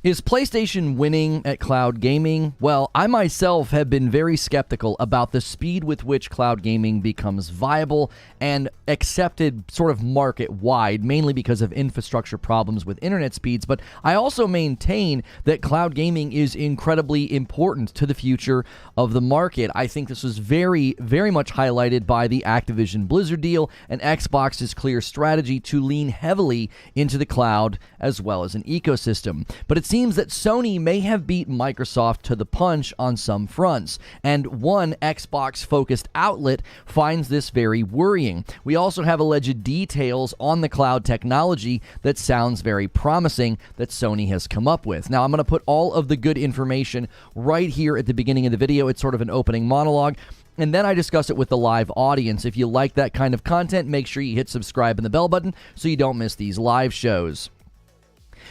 Is PlayStation winning at cloud gaming? Well, I myself have been very skeptical about the speed with which cloud gaming becomes viable and accepted sort of market-wide, mainly because of infrastructure problems with internet speeds, but I also maintain that cloud gaming is incredibly important to the future of the market. I think this was very, very much highlighted by the Activision Blizzard deal and Xbox's clear strategy to lean heavily into the cloud as well as an ecosystem. But it seems that Sony may have beat Microsoft to the punch on some fronts, and one Xbox-focused outlet finds this very worrying. We also have alleged details on the cloud technology that sounds very promising that Sony has come up with. Now, I'm going to put all of the good information right here at the beginning of the video. It's sort of an opening monologue, and then I discuss it with the live audience. If you like that kind of content, make sure you hit subscribe and the bell button so you don't miss these live shows.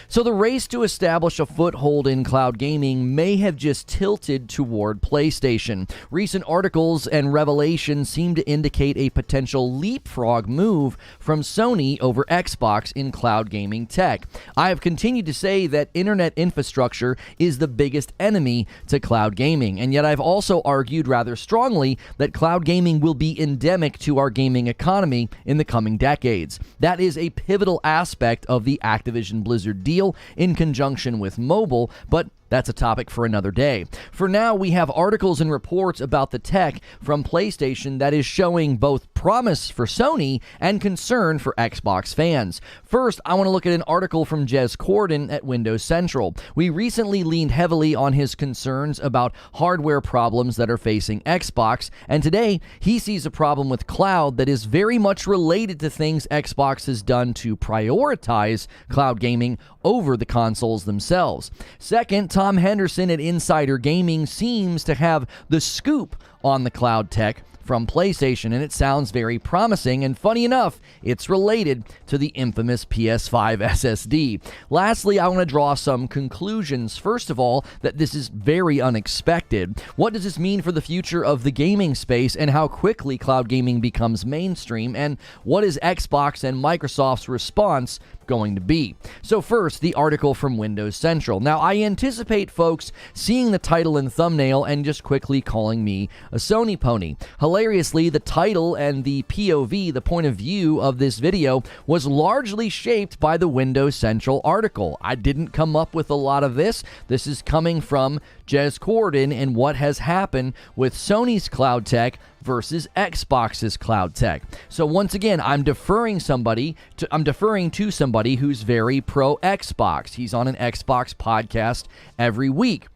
So the race to establish a foothold in cloud gaming may have just tilted toward PlayStation. Recent articles and revelations seem to indicate a potential leapfrog move from Sony over Xbox in cloud gaming tech. I have continued to say that internet infrastructure is the biggest enemy to cloud gaming, and yet I've also argued rather strongly that cloud gaming will be endemic to our gaming economy in the coming decades. That is a pivotal aspect of the Activision Blizzard deal in conjunction with mobile, but that's a topic for another day. For now, we have articles and reports about the tech from PlayStation that is showing both promise for Sony and concern for Xbox fans. First, I want to look at an article from Jez Corden at Windows Central. We recently leaned heavily on his concerns about hardware problems that are facing Xbox, and today he sees a problem with cloud that is very much related to things Xbox has done to prioritize cloud gaming over the consoles themselves. Second, Tom Henderson at Insider Gaming seems to have the scoop on the cloud tech from PlayStation, and it sounds very promising, and funny enough, it's related to the infamous PS5 SSD. Lastly, I want to draw some conclusions. First of all, that this is very unexpected. What does this mean for the future of the gaming space and how quickly cloud gaming becomes mainstream, and what is Xbox and Microsoft's response going to be? So first, the article from Windows Central. Now, I anticipate folks seeing the title and thumbnail and just quickly calling me a Sony pony. Hilariously, the title and the POV, the point of view of this video, was largely shaped by the Windows Central article. I didn't come up with a lot of this. This is coming from Jez Corden and what has happened with Sony's cloud tech versus Xbox's cloud tech. So once again, I'm deferring to somebody who's very pro Xbox. He's on an Xbox podcast every week.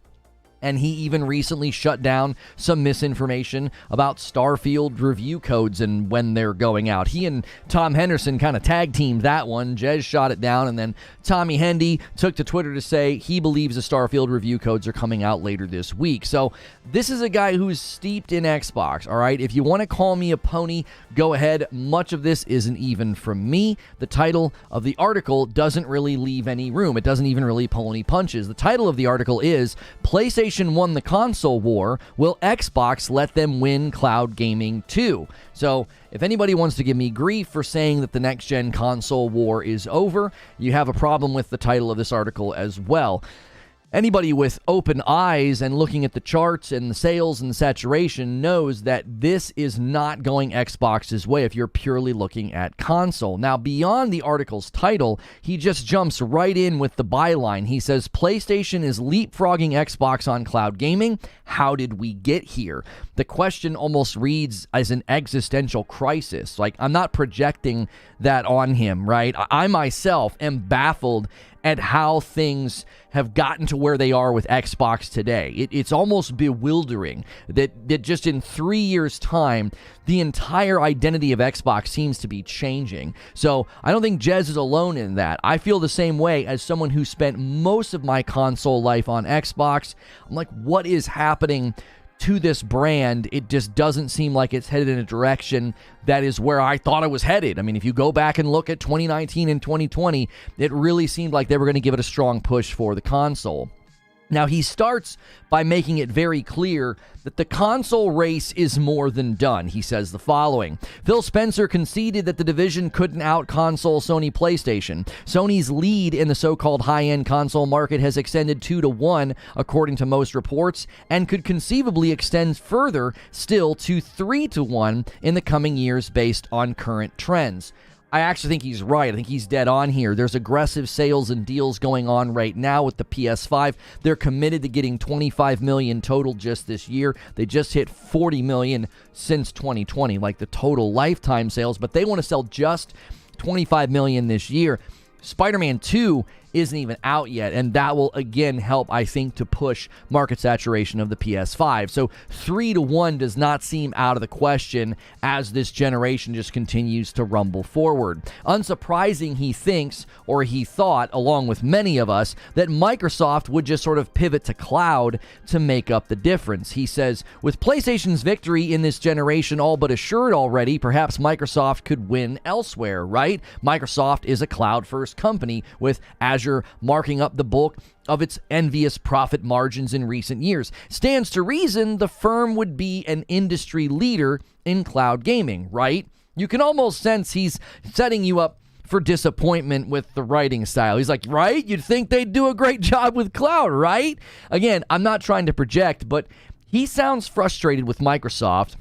And he even recently shut down some misinformation about Starfield review codes and when they're going out. He and Tom Henderson kind of tag teamed that one. Jez shot it down, and then Tommy Hendy took to Twitter to say he believes the Starfield review codes are coming out later this week. So this is a guy who's steeped in Xbox, all right? If you want to call me a pony, go ahead. Much of this isn't even from me. The title of the article doesn't really leave any room. It doesn't even really pull any punches. The title of the article is PlayStation won the console war. Will Xbox let them win cloud gaming too? So if anybody wants to give me grief for saying that the next-gen console war is over, you have a problem with the title of this article as well. Anybody with open eyes and looking at the charts and the sales and the saturation knows that this is not going Xbox's way if you're purely looking at console. Now, beyond the article's title, he just jumps right in with the byline. He says, PlayStation is leapfrogging Xbox on cloud gaming. How did we get here? The question almost reads as an existential crisis. Like, I'm not projecting that on him, right? I myself am baffled at how things have gotten to where they are with Xbox today. It's almost bewildering that just in 3 years' time, the entire identity of Xbox seems to be changing. So I don't think Jez is alone in that. I feel the same way as someone who spent most of my console life on Xbox. I'm like, what is happening to this brand? It just doesn't seem like it's headed in a direction that is where I thought it was headed. I mean, if you go back and look at 2019 and 2020, it really seemed like they were going to give it a strong push for the console. Now, he starts by making it very clear that the console race is more than done. He says the following: Phil Spencer conceded that the division couldn't out-console Sony PlayStation. Sony's lead in the so-called high-end console market has extended 2-1, according to most reports, and could conceivably extend further still to 3-1 in the coming years based on current trends. I actually think he's right. I think he's dead on here. There's aggressive sales and deals going on right now with the PS5. They're committed to getting 25 million total just this year. They just hit 40 million since 2020, like the total lifetime sales, but they want to sell just 25 million this year. Spider-Man 2 isn't even out yet, and that will again help, I think, to push market saturation of the PS5. So 3-1 does not seem out of the question as this generation just continues to rumble forward. Unsurprising, he thinks, or he thought, along with many of us, that Microsoft would just sort of pivot to cloud to make up the difference. He says, with PlayStation's victory in this generation all but assured already, perhaps Microsoft could win elsewhere, right? Microsoft is a cloud-first company with Azure marking up the bulk of its envious profit margins in recent years. Stands to reason the firm would be an industry leader in cloud gaming, right? You can almost sense he's setting you up for disappointment with the writing style. He's like, right? You'd think they'd do a great job with cloud, right? Again, I'm not trying to project, but he sounds frustrated with Microsoft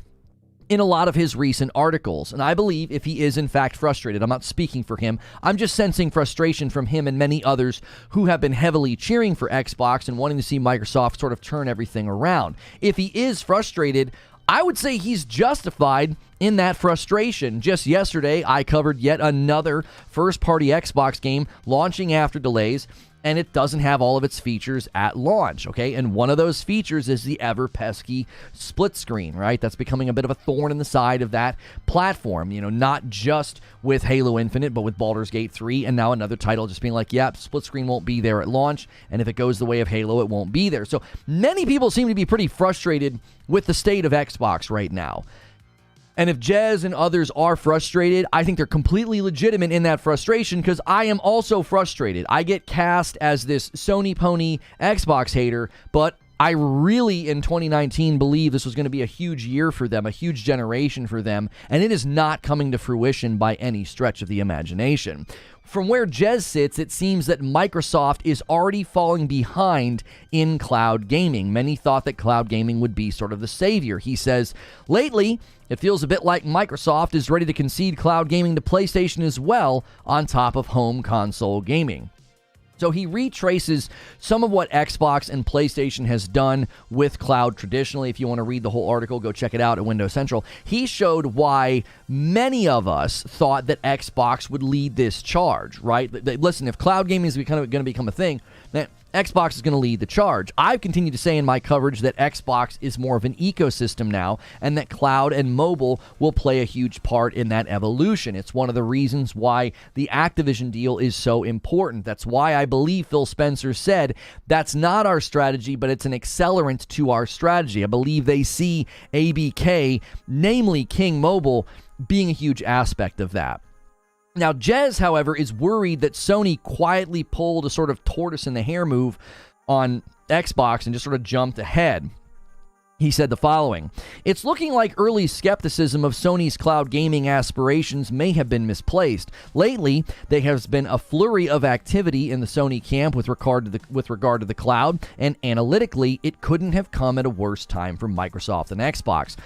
in a lot of his recent articles. And I believe if he is in fact frustrated, I'm not speaking for him, I'm just sensing frustration from him and many others who have been heavily cheering for Xbox and wanting to see Microsoft sort of turn everything around. If he is frustrated, I would say he's justified in that frustration. Just yesterday, I covered yet another first-party Xbox game launching after delays, and it doesn't have all of its features at launch, okay? And one of those features is the ever-pesky split screen, right? That's becoming a bit of a thorn in the side of that platform, you know, not just with Halo Infinite, but with Baldur's Gate 3, and now another title just being like, yep, split screen won't be there at launch, and if it goes the way of Halo, it won't be there. So many people seem to be pretty frustrated with the state of Xbox right now. And if Jez and others are frustrated, I think they're completely legitimate in that frustration, because I am also frustrated. I get cast as this Sony pony Xbox hater, but I really, in 2019, believe this was going to be a huge year for them, a huge generation for them, and it is not coming to fruition by any stretch of the imagination. From where Jez sits, it seems that Microsoft is already falling behind in cloud gaming. Many thought that cloud gaming would be sort of the savior. He says, lately, it feels a bit like Microsoft is ready to concede cloud gaming to PlayStation as well, on top of home console gaming. So he retraces some of what Xbox and PlayStation has done with cloud traditionally. If you want to read the whole article, go check it out at Windows Central. He showed why many of us thought that Xbox would lead this charge, right? Listen, if cloud gaming is going to become a thing, then Xbox is going to lead the charge. I've continued to say in my coverage that Xbox is more of an ecosystem now, and that cloud and mobile will play a huge part in that evolution. It's one of the reasons why the Activision deal is so important. That's why I believe Phil Spencer said that's not our strategy, but it's an accelerant to our strategy. I believe they see ABK, namely King Mobile, being a huge aspect of that. Now, Jez, however, is worried that Sony quietly pulled a sort of tortoise in the hare move on Xbox and just sort of jumped ahead. He said the following: it's looking like early skepticism of Sony's cloud gaming aspirations may have been misplaced. Lately, there has been a flurry of activity in the Sony camp with regard to the cloud, and analytically, it couldn't have come at a worse time for Microsoft and Xbox.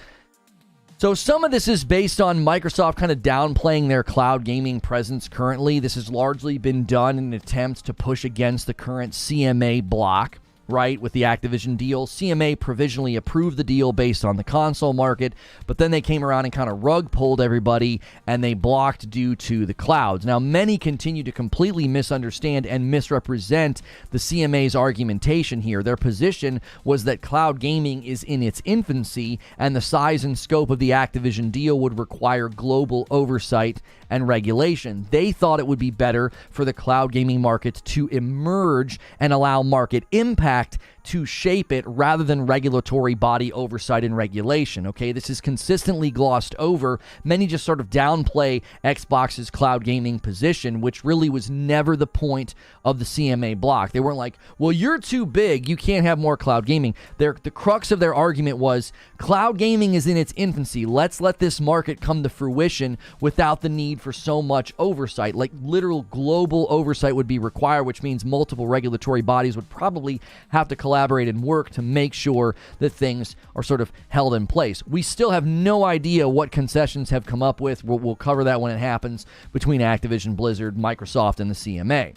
So some of this is based on Microsoft kind of downplaying their cloud gaming presence currently. This has largely been done in an attempt to push against the current CMA block, right, with the Activision deal. CMA provisionally approved the deal based on the console market, but then they came around and kind of rug pulled everybody, and they blocked due to the clouds. Now, many continue to completely misunderstand and misrepresent the CMA's argumentation here. Their position was that cloud gaming is in its infancy, and the size and scope of the Activision deal would require global oversight and regulation. They thought it would be better for the cloud gaming market to emerge and allow market impact to shape it rather than regulatory body oversight and regulation. Okay, this is consistently glossed over. Many just sort of downplay Xbox's cloud gaming position, which really was never the point of the CMA block. They weren't like, well, you're too big, you can't have more cloud gaming. The crux of their argument was cloud gaming is in its infancy. Let's let this market come to fruition without the need for so much oversight. Like literal global oversight would be required, which means multiple regulatory bodies would probably have to collaborate and work to make sure that things are sort of held in place. We still have no idea what concessions have come up with. We'll cover that when it happens between Activision, Blizzard, Microsoft, and the CMA.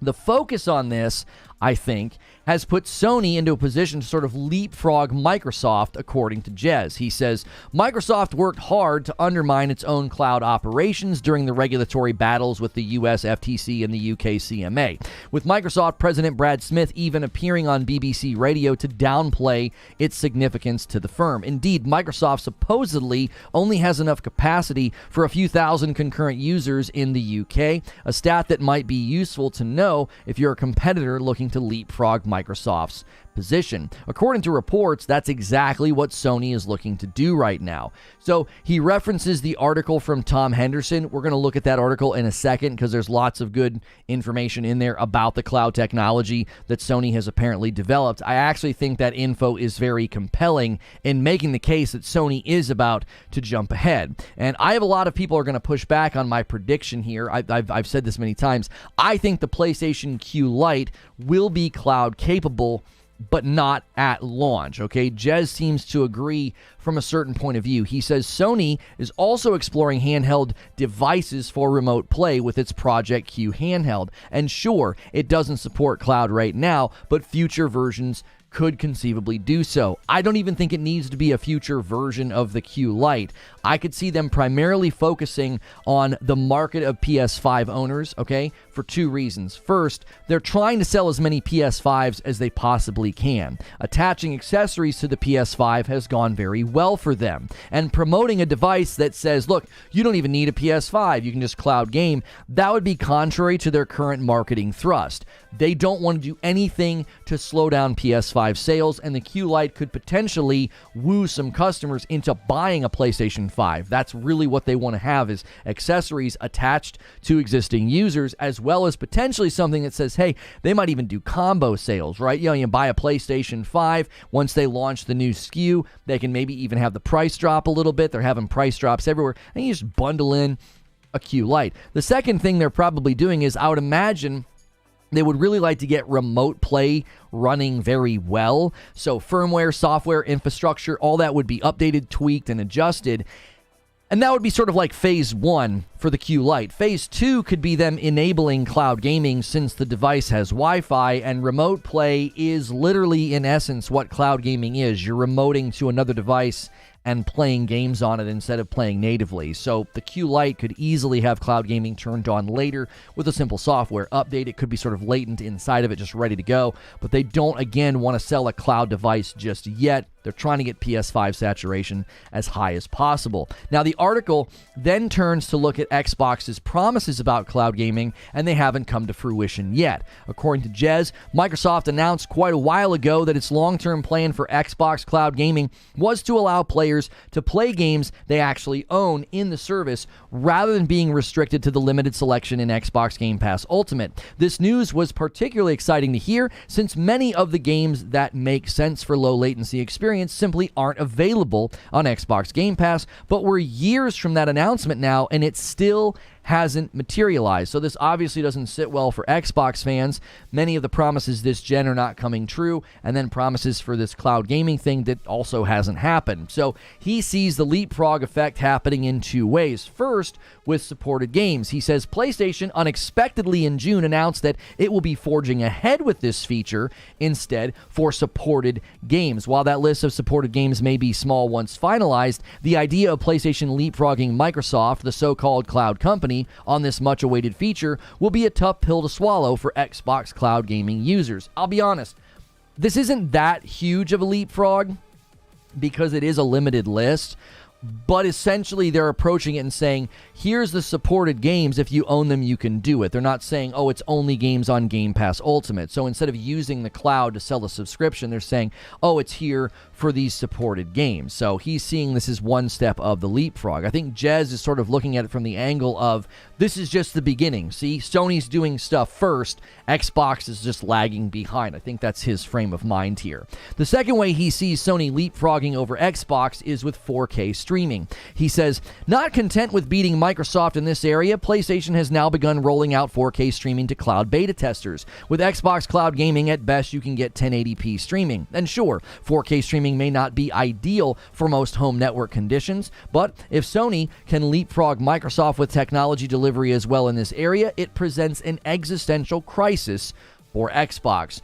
The focus on this, I think, has put Sony into a position to sort of leapfrog Microsoft, according to Jez. He says, Microsoft worked hard to undermine its own cloud operations during the regulatory battles with the US FTC and the UK CMA, with Microsoft President Brad Smith even appearing on BBC Radio to downplay its significance to the firm. Indeed, Microsoft supposedly only has enough capacity for a few thousand concurrent users in the UK, a stat that might be useful to know if you're a competitor looking to leapfrog Microsoft's position. According to reports, that's exactly what Sony is looking to do right now. So he references the article from Tom Henderson. We're going to look at that article in a second because there's lots of good information in there about the cloud technology that Sony has apparently developed. I actually think that info is very compelling in making the case that Sony is about to jump ahead. And I have a lot of people are going to push back on my prediction here. I've said this many times. I think the PlayStation Q Lite will be cloud capable, but not at launch, okay? Jez seems to agree from a certain point of view. He says Sony is also exploring handheld devices for remote play with its Project Q handheld. And sure, it doesn't support cloud right now, but future versions could conceivably do so. I don't even think it needs to be a future version of the Q Lite. I could see them primarily focusing on the market of PS5 owners, okay, for two reasons. First, they're trying to sell as many PS5s as they possibly can. Attaching accessories to the PS5 has gone very well for them. And promoting a device that says, look, you don't even need a PS5, you can just cloud game, that would be contrary to their current marketing thrust. They don't want to do anything to slow down PS5 sales, and the Q Lite could potentially woo some customers into buying a PlayStation 5. That's really what they want to have, is accessories attached to existing users, as well as potentially something that says, hey, they might even do combo sales, right? You buy a PlayStation 5, once they launch the new SKU, they can maybe even have the price drop a little bit. They're having price drops everywhere, and you just bundle in a Q Lite. The second thing they're probably doing is, I would imagine, they would really like to get remote play running very well. So firmware, software, infrastructure, all that would be updated, tweaked, and adjusted. And that would be sort of like phase one for the Q Lite. Phase two could be them enabling cloud gaming since the device has Wi-Fi, and remote play is literally, in essence, what cloud gaming is. You're remoting to another device and playing games on it instead of playing natively. So the Q Lite could easily have cloud gaming turned on later with a simple software update. It could be sort of latent inside of it, just ready to go. But they don't, again, want to sell a cloud device just yet. They're trying to get PS5 saturation as high as possible. Now, the article then turns to look at Xbox's promises about cloud gaming, and they haven't come to fruition yet. According to Jez, Microsoft announced quite a while ago that its long-term plan for Xbox cloud gaming was to allow players to play games they actually own in the service rather than being restricted to the limited selection in Xbox Game Pass Ultimate. This news was particularly exciting to hear since many of the games that make sense for low latency experience simply aren't available on Xbox Game Pass, but we're years from that announcement now, and it still hasn't materialized. So this obviously doesn't sit well for Xbox fans. Many of the promises this gen are not coming true, and then promises for this cloud gaming thing that also hasn't happened. So he sees the leapfrog effect happening in two ways. First, with supported games. He says PlayStation unexpectedly in June announced that it will be forging ahead with this feature instead for supported games. While that list of supported games may be small once finalized, the idea of PlayStation leapfrogging Microsoft, the so-called cloud company, on this much-awaited feature will be a tough pill to swallow for Xbox cloud gaming users. I'll be honest, this isn't that huge of a leapfrog because it is a limited list. But essentially, they're approaching it and saying, here's the supported games. If you own them, you can do it. They're not saying, oh, it's only games on Game Pass Ultimate. So instead of using the cloud to sell a subscription, they're saying, oh, it's here for these supported games. So he's seeing this as one step of the leapfrog. I think Jez is sort of looking at it from the angle of, this is just the beginning. See, Sony's doing stuff first. Xbox is just lagging behind. I think that's his frame of mind here. The second way he sees Sony leapfrogging over Xbox is with 4K streaming. He says, not content with beating Microsoft in this area, PlayStation has now begun rolling out 4K streaming to cloud beta testers. With Xbox Cloud Gaming, at best, you can get 1080p streaming. And sure, 4K streaming may not be ideal for most home network conditions, but if Sony can leapfrog Microsoft with technology delivery as well in this area, it presents an existential crisis for Xbox.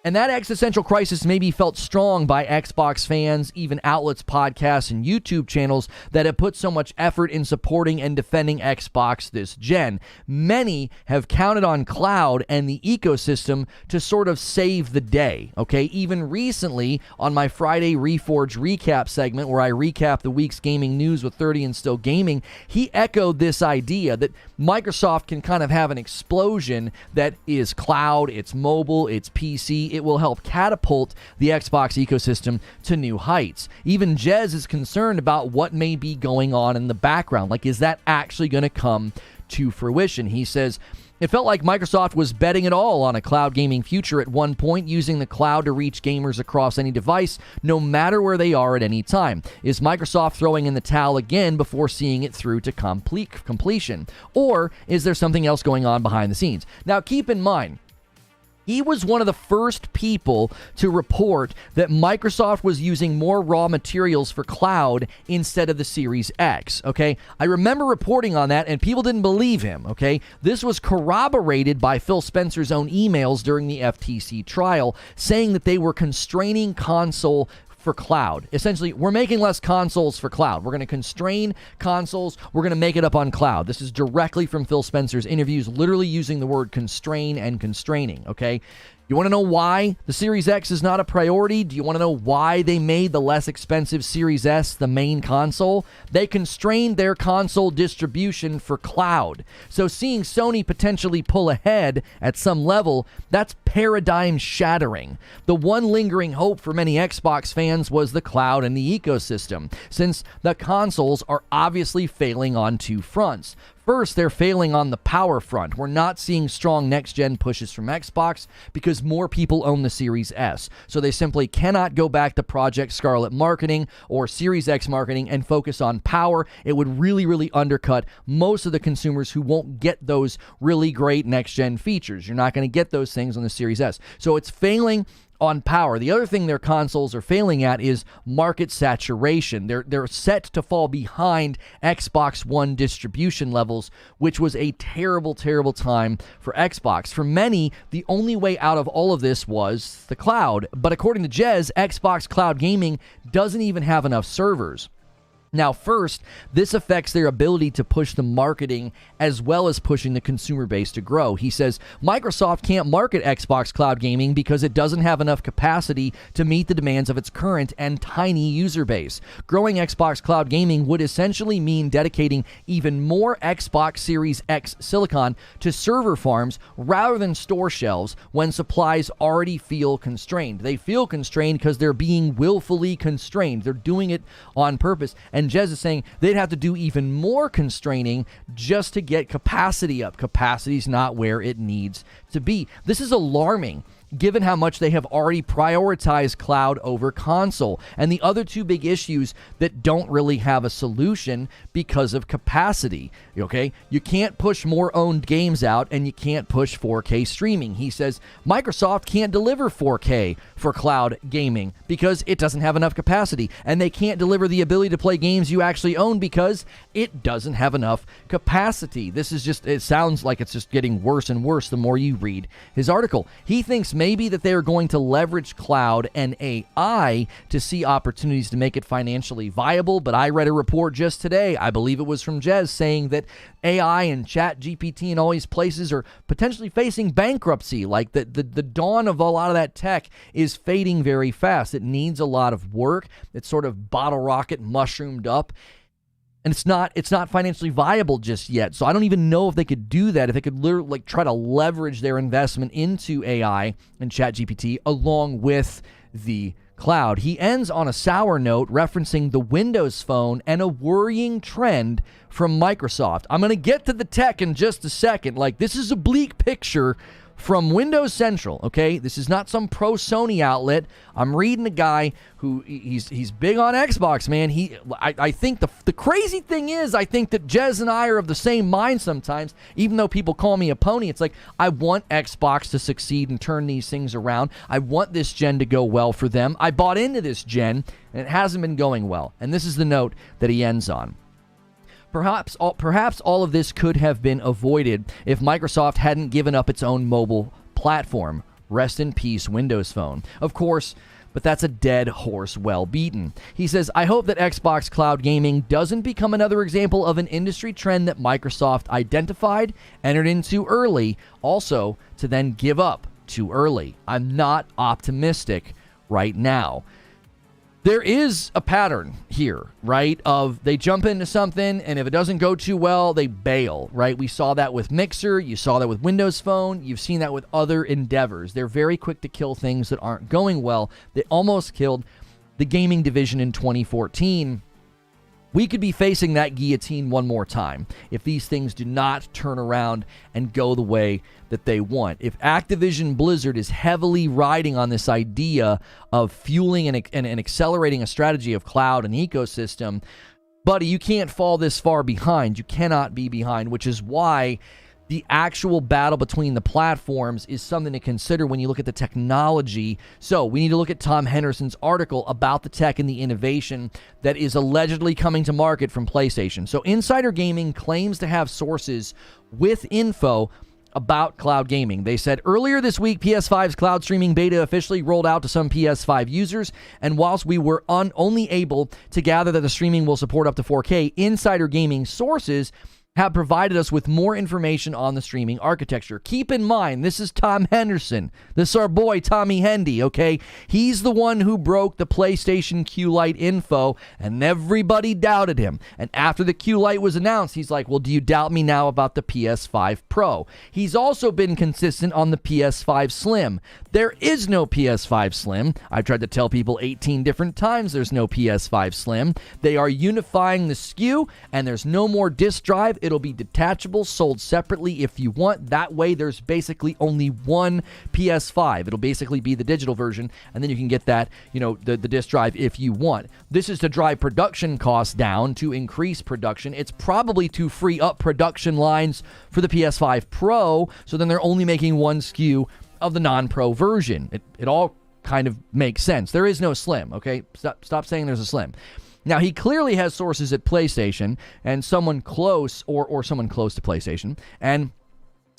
And that existential crisis may be felt strong by Xbox fans, even outlets, podcasts, and YouTube channels that have put so much effort in supporting and defending Xbox this gen. Many have counted on cloud and the ecosystem to sort of save the day, okay? Even recently, on my Friday Reforge recap segment, where I recap the week's gaming news with 30 and Still Gaming, he echoed this idea that Microsoft can kind of have an explosion that is cloud, it's mobile, it's PC. It will help catapult the Xbox ecosystem to new heights. Even Jez is concerned about what may be going on in the background. Like, is that actually going to come to fruition? He says, it felt like Microsoft was betting it all on a cloud gaming future at one point, using the cloud to reach gamers across any device, no matter where they are at any time. Is Microsoft throwing in the towel again before seeing it through to completion? Or is there something else going on behind the scenes? Now, keep in mind, he was one of the first people to report that Microsoft was using more raw materials for cloud instead of the Series X, okay? I remember reporting on that, and people didn't believe him, okay? This was corroborated by Phil Spencer's own emails during the FTC trial, saying that they were constraining console for cloud. Essentially, we're making less consoles for cloud. We're going to constrain consoles. We're going to make it up on cloud. This is directly from Phil Spencer's interviews, literally using the word constrain and constraining, okay? You want to know why the Series X is not a priority? Do you want to know why they made the less expensive Series S the main console? They constrained their console distribution for cloud. So seeing Sony potentially pull ahead at some level, that's paradigm shattering. The one lingering hope for many Xbox fans was the cloud and the ecosystem, since the consoles are obviously failing on two fronts. First, they're failing on the power front. We're not seeing strong next-gen pushes from Xbox because more people own the Series S. So they simply cannot go back to Project Scarlet marketing or Series X marketing and focus on power. It would really, really undercut most of the consumers who won't get those really great next-gen features. You're not going to get those things on the Series S. So it's failing on power. The other thing their consoles are failing at is market saturation. They're set to fall behind Xbox One distribution levels, which was a terrible, terrible time for Xbox. For many, the only way out of all of this was the cloud. But according to Jez, Xbox Cloud Gaming doesn't even have enough servers. Now, first, this affects their ability to push the marketing as well as pushing the consumer base to grow. He says Microsoft can't market Xbox Cloud Gaming because it doesn't have enough capacity to meet the demands of its current and tiny user base. Growing Xbox Cloud Gaming would essentially mean dedicating even more Xbox Series X silicon to server farms rather than store shelves when supplies already feel constrained. They feel constrained because they're being willfully constrained. They're doing it on purpose. And Jez is saying they'd have to do even more constraining just to get capacity up. Capacity's not where it needs to be. This is alarming, given how much they have already prioritized cloud over console, and the other two big issues that don't really have a solution because of capacity, okay? You can't push more owned games out, and you can't push 4K streaming. He says Microsoft can't deliver 4K for cloud gaming because it doesn't have enough capacity, and they can't deliver the ability to play games you actually own because it doesn't have enough capacity. This is just, it sounds like it's just getting worse and worse the more you read his article. He thinks maybe that they are going to leverage cloud and AI to see opportunities to make it financially viable. But I read a report just today, I believe it was from Jez, saying that AI and Chat GPT and all these places are potentially facing bankruptcy. Like the dawn of a lot of that tech is fading very fast. It needs a lot of work. It's sort of bottle rocket mushroomed up. And it's not financially viable just yet. So I don't even know if they could do that, if they could literally like try to leverage their investment into AI and ChatGPT along with the cloud. He ends on a sour note referencing the Windows Phone and a worrying trend from Microsoft. I'm going to get to the tech in just a second. Like, this is a bleak picture from Windows Central, okay? This is not some pro-Sony outlet. I'm reading a guy who, he's big on Xbox, man. I think the crazy thing is, I think that Jez and I are of the same mind sometimes, even though people call me a pony. It's like, I want Xbox to succeed and turn these things around. I want this gen to go well for them. I bought into this gen, and it hasn't been going well. And this is the note that he ends on. Perhaps all of this could have been avoided if Microsoft hadn't given up its own mobile platform. Rest in peace, Windows Phone. Of course, but that's a dead horse well beaten. He says, I hope that Xbox Cloud Gaming doesn't become another example of an industry trend that Microsoft identified, entered into early, also to then give up too early. I'm not optimistic right now. There is a pattern here, right, of they jump into something, and if it doesn't go too well, they bail, right? We saw that with Mixer. You saw that with Windows Phone. You've seen that with other endeavors. They're very quick to kill things that aren't going well. They almost killed the gaming division in 2014. We could be facing that guillotine one more time if these things do not turn around and go the way that they want. If Activision Blizzard is heavily riding on this idea of fueling and accelerating a strategy of cloud and ecosystem, buddy, you can't fall this far behind. You cannot be behind, which is why the actual battle between the platforms is something to consider when you look at the technology. So we need to look at Tom Henderson's article about the tech and the innovation that is allegedly coming to market from PlayStation. So Insider Gaming claims to have sources with info about cloud gaming. They said earlier this week, PS5's cloud streaming beta officially rolled out to some PS5 users, and whilst we were only able to gather that the streaming will support up to 4K, Insider Gaming sources have provided us with more information on the streaming architecture. Keep in mind, this is Tom Henderson. This is our boy, Tommy Hendy, okay? He's the one who broke the PlayStation Q Lite info, and everybody doubted him. And after the Q Lite was announced, he's like, well, do you doubt me now about the PS5 Pro? He's also been consistent on the PS5 Slim. There is no PS5 Slim. I've tried to tell people 18 different times there's no PS5 Slim. They are unifying the SKU, and there's no more disk drive. It'll be detachable, sold separately if you want. That way, there's basically only one PS5. It'll basically be the digital version, and then you can get that, the disk drive if you want. This is to drive production costs down, to increase production. It's probably to free up production lines for the PS5 Pro, so then they're only making one SKU of the non-Pro version. It all kind of makes sense. There is no Slim, okay? Stop saying there's a Slim. Now, he clearly has sources at PlayStation and someone close or someone close to PlayStation. And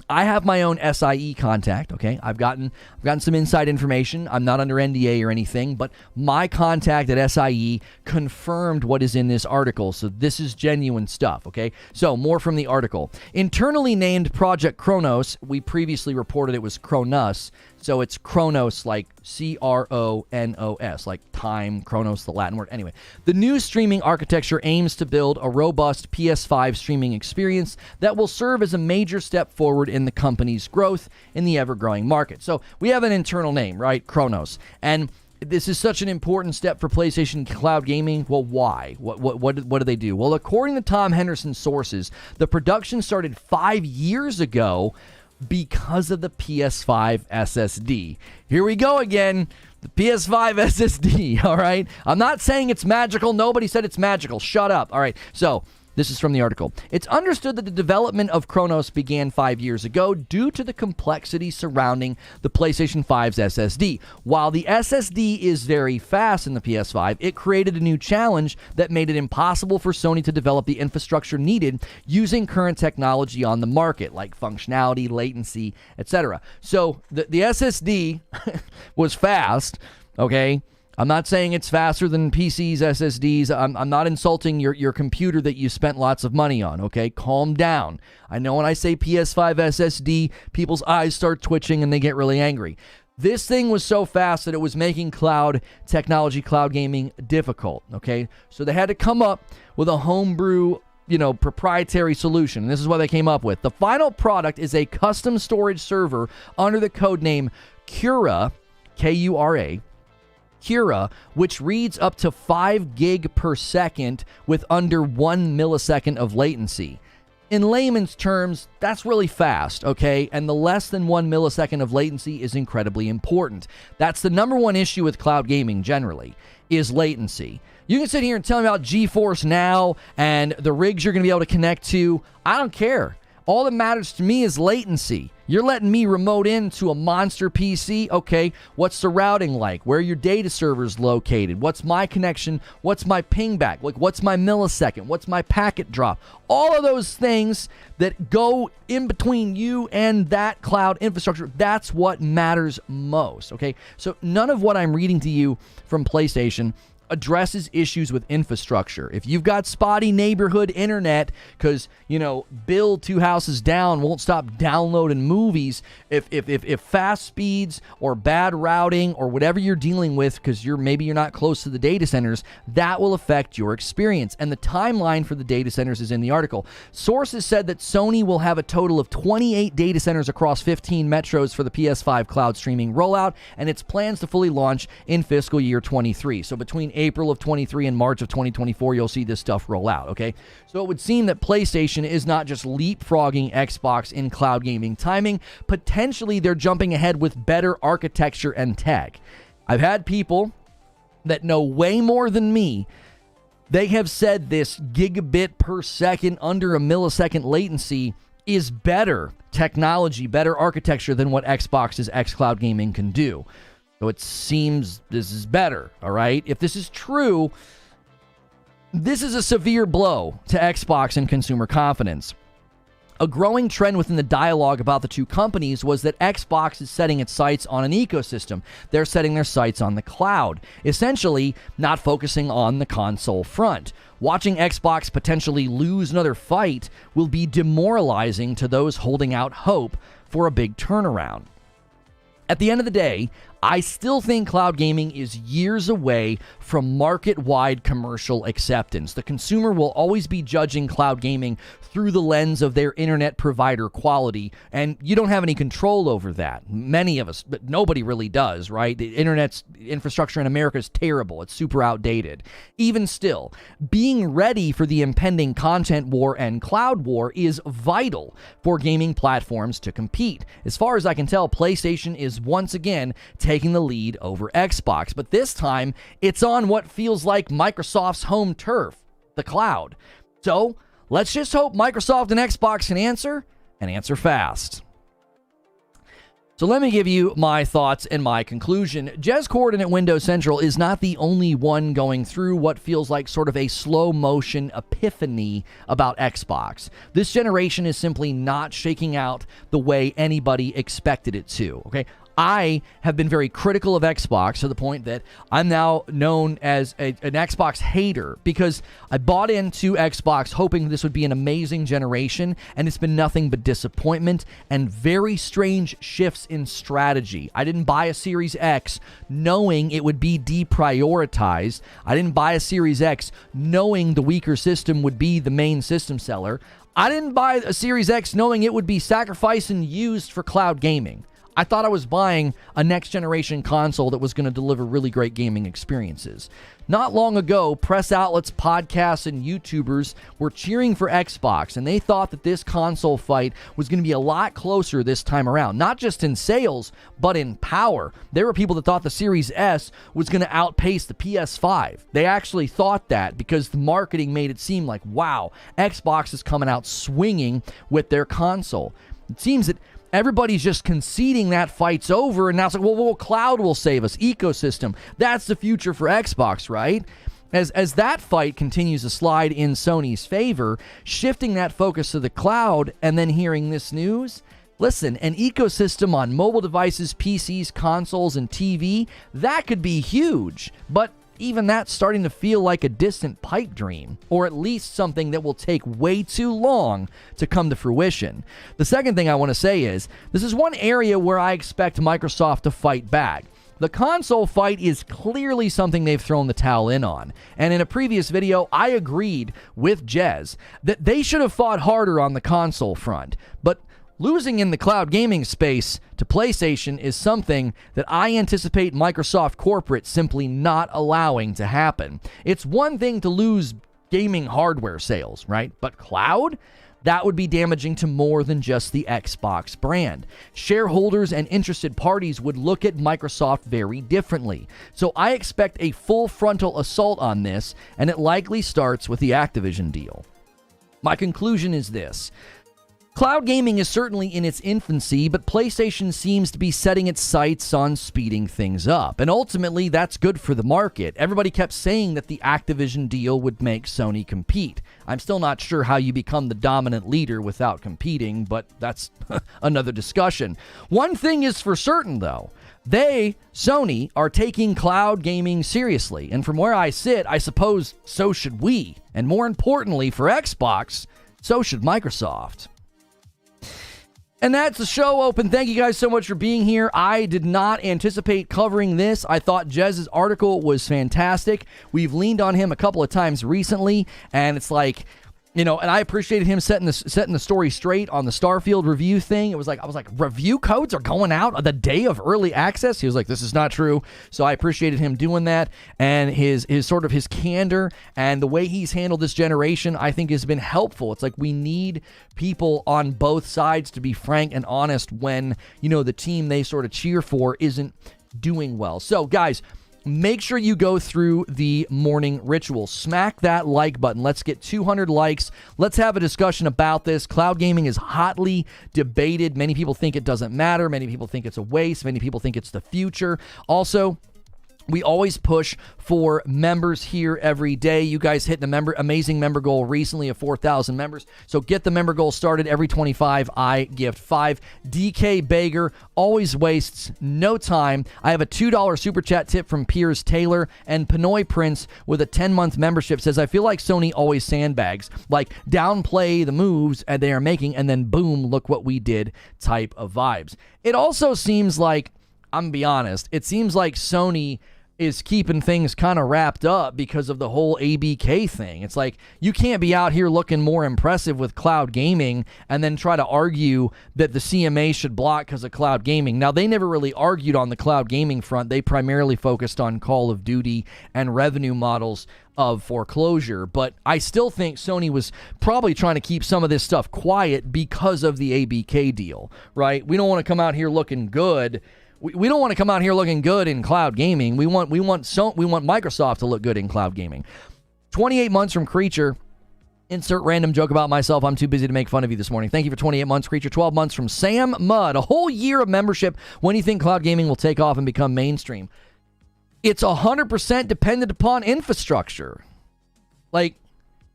I have my own SIE contact, okay? I've gotten some inside information. I'm not under NDA or anything, but my contact at SIE confirmed what is in this article. So this is genuine stuff, okay? So more from the article. Internally named Project Kronos, we previously reported it was Kronos. So it's Kronos, like Cronos, like time, Kronos, the Latin word. Anyway, the new streaming architecture aims to build a robust PS5 streaming experience that will serve as a major step forward in the company's growth in the ever-growing market. So we have an internal name, right? Kronos. And this is such an important step for PlayStation Cloud Gaming. Well, why? What do they do? Well, according to Tom Henderson's sources, the production started 5 years ago because of the PS5 SSD. Here we go again. The PS5 SSD, all right? I'm not saying it's magical. Nobody said it's magical. Shut up. All right. So This is from the article. It's understood that the development of Kronos began 5 years ago due to the complexity surrounding the PlayStation 5's SSD. While the SSD is very fast in the PS5, it created a new challenge that made it impossible for Sony to develop the infrastructure needed using current technology on the market, like functionality, latency, etc. So the SSD was fast, okay? I'm not saying it's faster than PCs, SSDs. I'm not insulting your computer that you spent lots of money on, okay? Calm down. I know when I say PS5 SSD, people's eyes start twitching and they get really angry. This thing was so fast that it was making cloud technology, cloud gaming difficult, okay? So they had to come up with a homebrew, proprietary solution. And this is what they came up with. The final product is a custom storage server under the codename Cura, K-U-R-A, Cura, which reads up to 5 gig per second with under 1 millisecond of latency. In layman's terms, that's really fast, okay? And the less than 1 millisecond of latency is incredibly important. That's the number one issue with cloud gaming generally, is latency. You can sit here and tell me about GeForce Now and the rigs you're going to be able to connect to. I don't care. All that matters to me is latency. You're letting me remote into a monster PC? Okay, what's the routing like? Where are your data servers located? What's my connection? What's my ping back? Like, what's my millisecond? What's my packet drop? All of those things that go in between you and that cloud infrastructure, that's what matters most, okay? So none of what I'm reading to you from PlayStation addresses issues with infrastructure. If you've got spotty neighborhood internet because, Bill 2 houses down won't stop downloading movies, if fast speeds or bad routing or whatever you're dealing with because maybe you're not close to the data centers, that will affect your experience. And the timeline for the data centers is in the article. Sources said that Sony will have a total of 28 data centers across 15 metros for the PS5 cloud streaming rollout, and its plans to fully launch in fiscal year 23. So between April of 23 and March of 2024, you'll see this stuff roll out, okay? So it would seem that PlayStation is not just leapfrogging Xbox in cloud gaming timing. Potentially, they're jumping ahead with better architecture and tech. I've had people that know way more than me. They have said this gigabit per second, under a millisecond latency is better technology, better architecture than what Xbox's xCloud gaming can do. So it seems this is better, all right? If this is true, this is a severe blow to Xbox and consumer confidence. A growing trend within the dialogue about the two companies was that Xbox is setting its sights on an ecosystem. They're setting their sights on the cloud, essentially not focusing on the console front. Watching Xbox potentially lose another fight will be demoralizing to those holding out hope for a big turnaround. At the end of the day, I still think cloud gaming is years away from market-wide commercial acceptance. The consumer will always be judging cloud gaming through the lens of their internet provider quality, and you don't have any control over that. Many of us, but nobody really does, right? The internet's infrastructure in America is terrible. It's super outdated. Even still, being ready for the impending content war and cloud war is vital for gaming platforms to compete. As far as I can tell, PlayStation is once again taking the lead over Xbox, but this time it's on what feels like Microsoft's home turf, the cloud. So let's just hope Microsoft and Xbox can answer, and answer fast. So let me give you my thoughts and my conclusion. Jez Corden at Windows Central is not the only one going through what feels like sort of a slow motion epiphany about Xbox. This generation is simply not shaking out the way anybody expected it to, okay? I have been very critical of Xbox to the point that I'm now known as an Xbox hater because I bought into Xbox hoping this would be an amazing generation, and it's been nothing but disappointment and very strange shifts in strategy. I didn't buy a Series X knowing it would be deprioritized. I didn't buy a Series X knowing the weaker system would be the main system seller. I didn't buy a Series X knowing it would be sacrificed and used for cloud gaming. I thought I was buying a next-generation console that was going to deliver really great gaming experiences. Not long ago, press outlets, podcasts, and YouTubers were cheering for Xbox, and they thought that this console fight was going to be a lot closer this time around. Not just in sales, but in power. There were people that thought the Series S was going to outpace the PS5. They actually thought that because the marketing made it seem like, wow, Xbox is coming out swinging with their console. It seems that everybody's just conceding that fight's over, and now it's like, well, cloud will save us, ecosystem. That's the future for Xbox, right? As that fight continues to slide in Sony's favor, shifting that focus to the cloud, and then hearing this news, listen, an ecosystem on mobile devices, PCs, consoles, and TV, that could be huge, but even that's starting to feel like a distant pipe dream, or at least something that will take way too long to come to fruition. The second thing I want to say is, this is one area where I expect Microsoft to fight back. The console fight is clearly something they've thrown the towel in on. And in a previous video, I agreed with Jez that they should have fought harder on the console front. But losing in the cloud gaming space to PlayStation is something that I anticipate Microsoft corporate simply not allowing to happen. It's one thing to lose gaming hardware sales, right? But cloud? That would be damaging to more than just the Xbox brand. Shareholders and interested parties would look at Microsoft very differently. So I expect a full frontal assault on this, and it likely starts with the Activision deal. My conclusion is this. Cloud gaming is certainly in its infancy, but PlayStation seems to be setting its sights on speeding things up. And ultimately, that's good for the market. Everybody kept saying that the Activision deal would make Sony compete. I'm still not sure how you become the dominant leader without competing, but that's another discussion. One thing is for certain, though. They, Sony, are taking cloud gaming seriously. And from where I sit, I suppose so should we. And more importantly, for Xbox, so should Microsoft. And that's the show open. Thank you guys so much for being here. I did not anticipate covering this. I thought Jez's article was fantastic. We've leaned on him a couple of times recently, and it's like, you know, and I appreciated him setting the story straight on the Starfield review thing. It was like, I was like, review codes are going out the day of early access? He was like, this is not true. So I appreciated him doing that, and his sort of his candor and the way he's handled this generation, I think has been helpful. It's like we need people on both sides to be frank and honest when, you know, the team they sort of cheer for isn't doing well. So guys, make sure you go through the morning ritual. Smack that like button. Let's get 200 likes. Let's have a discussion about this. Cloud gaming is hotly debated. Many people think it doesn't matter. Many people think it's a waste. Many people think it's the future. Also, we always push for members here every day. You guys hit the amazing member goal recently of 4,000 members. So get the member goal started. Every 25, I gift 5. DK Bager always wastes no time. I have a $2 super chat tip from Piers Taylor, and Pinoy Prince with a 10-month membership says, I feel like Sony always sandbags, like downplay the moves they are making, and then boom, look what we did type of vibes. It also seems like, I'm going to be honest, it seems like Sony is keeping things kind of wrapped up because of the whole ABK thing. It's like, you can't be out here looking more impressive with cloud gaming and then try to argue that the CMA should block because of cloud gaming. Now, they never really argued on the cloud gaming front. They primarily focused on Call of Duty and revenue models of foreclosure, but I still think Sony was probably trying to keep some of this stuff quiet because of the ABK deal, right? We don't want to come out here looking good. We don't want to come out here looking good in cloud gaming. We want Microsoft to look good in cloud gaming. 28 months from Creature. Insert random joke about myself. I'm too busy to make fun of you this morning. Thank you for 28 months, Creature. 12 months from Sam Mudd. A whole year of membership. When do you think cloud gaming will take off and become mainstream? It's 100% dependent upon infrastructure. Like,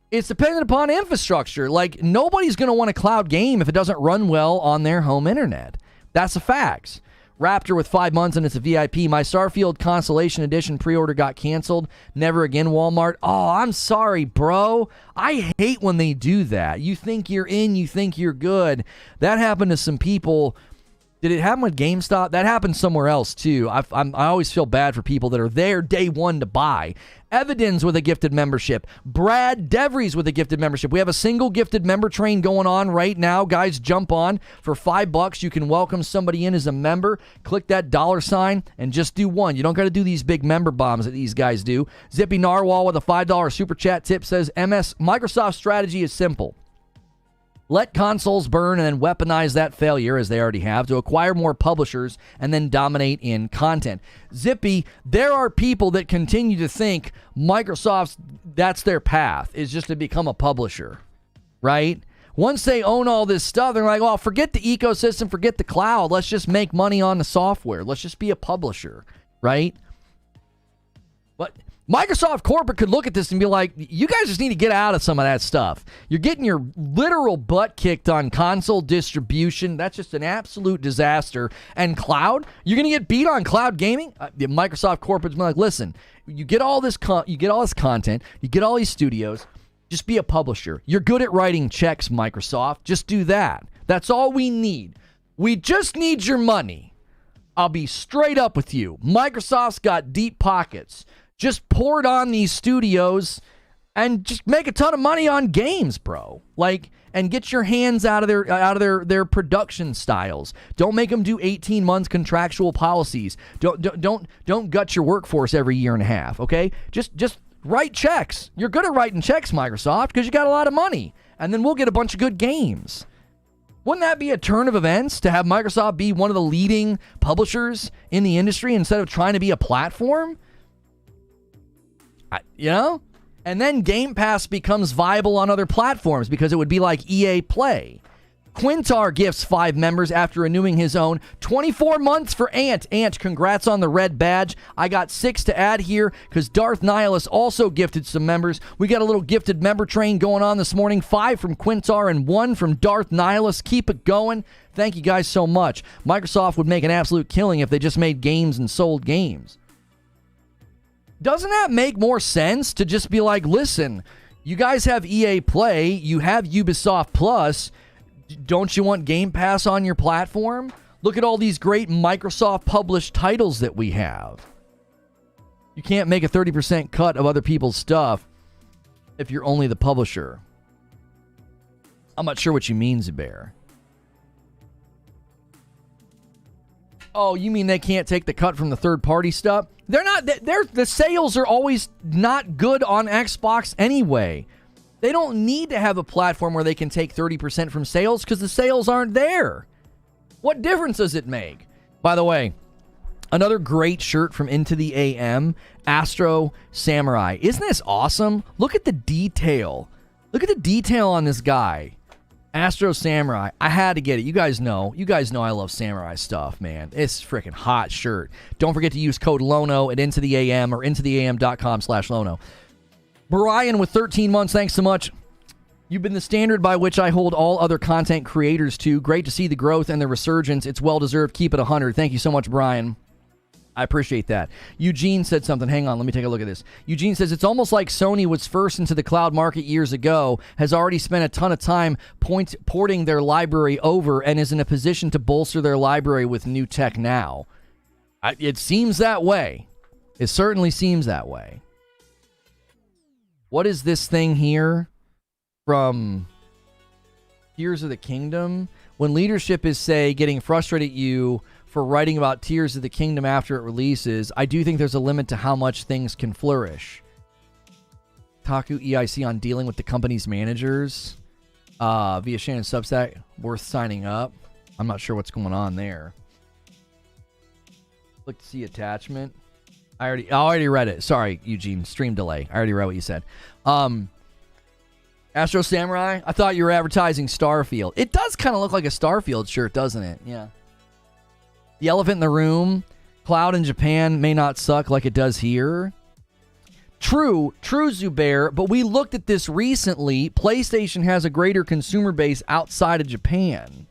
it's dependent upon infrastructure. Like, nobody's going to want a cloud game if it doesn't run well on their home internet. That's a fact. Raptor with 5 months, and it's a VIP. My Starfield Constellation Edition pre-order got canceled. Never again, Walmart. Oh, I'm sorry, bro. I hate when they do that. You think you're in, you think you're good. That happened to some people Did it happen with GameStop? That happened somewhere else, too. I always feel bad for people that are there day one to buy. Evidence with a gifted membership. Brad Devries with a gifted membership. We have a single gifted member train going on right now. Guys, jump on. For $5, you can welcome somebody in as a member. Click that $sign and just do one. You don't got to do these big member bombs that these guys do. Zippy Narwhal with a $5 super chat tip says, Microsoft's strategy is simple. Let consoles burn and then weaponize that failure, as they already have, to acquire more publishers and then dominate in content. Zippy, there are people that continue to think Microsoft's, that's their path, is just to become a publisher, right? Once they own all this stuff, they're like, well, forget the ecosystem, forget the cloud. Let's just make money on the software. Let's just be a publisher, right? But Microsoft corporate could look at this and be like, you guys just need to get out of some of that stuff. You're getting your literal butt kicked on console distribution. That's just an absolute disaster. And cloud, you're going to get beat on cloud gaming? Microsoft corporate's like, listen, you get all this content, you get all these studios, just be a publisher. You're good at writing checks, Microsoft. Just do that. That's all we need. We just need your money. I'll be straight up with you. Microsoft's got deep pockets. Just pour it on these studios and just make a ton of money on games, bro. Like, and get your hands out of their production styles. Don't make them do 18 months contractual policies. Don't gut your workforce every year and a half, okay? Just write checks. You're good at writing checks, Microsoft, because you got a lot of money. And then we'll get a bunch of good games. Wouldn't that be a turn of events to have Microsoft be one of the leading publishers in the industry instead of trying to be a platform? You know? And then Game Pass becomes viable on other platforms because it would be like EA Play. Quintar gifts 5 members after renewing his own. 24 months for Ant. Ant, congrats on the red badge. I got 6 to add here because Darth Nihilus also gifted some members. We got a little gifted member train going on this morning. 5 from Quintar and 1 from Darth Nihilus. Keep it going. Thank you guys so much. Microsoft would make an absolute killing if they just made games and sold games. Doesn't that make more sense to just be like, listen, you guys have EA Play, you have Ubisoft Plus, don't you want Game Pass on your platform? Look at all these great Microsoft published titles that we have. You can't make a 30% cut of other people's stuff if you're only the publisher. I'm not sure what you mean, Zubair. Oh, you mean they can't take the cut from the third-party stuff? They're not. The sales are always not good on Xbox anyway. They don't need to have a platform where they can take 30% from sales because the sales aren't there. What difference does it make? By the way, another great shirt from Into the AM, Astro Samurai. Isn't this awesome? Look at the detail. Look at the detail on this guy. Astro Samurai. I had to get it. You guys know I love samurai stuff, man. It's a freaking hot shirt. Don't forget to use code LONO at IntoTheAM or intotheam.com/Lono. Brian with 13 months, thanks so much. You've been the standard by which I hold all other content creators to. Great to see the growth and the resurgence. It's well-deserved. Keep it 100. Thank you so much, Brian. I appreciate that. Eugene said something. Hang on, let me take a look at this. Eugene says, it's almost like Sony was first into the cloud market years ago, has already spent a ton of time porting their library over, and is in a position to bolster their library with new tech now. It seems that way. It certainly seems that way. What is this thing here from Tears of the Kingdom? When leadership is, say, getting frustrated at you for writing about Tears of the Kingdom after it releases, I do think there's a limit to how much things can flourish. Taku EIC on dealing with the company's managers via Shannon Substack. Worth signing up. I'm not sure what's going on there. Click to see attachment. I already read it. Sorry, Eugene. Stream delay. I already read what you said. Astro Samurai, I thought you were advertising Starfield. It does kind of look like a Starfield shirt, doesn't it? Yeah. The elephant in the room, cloud in Japan may not suck like it does here. True, Zubair, but we looked at this recently. PlayStation has a greater consumer base outside of Japan.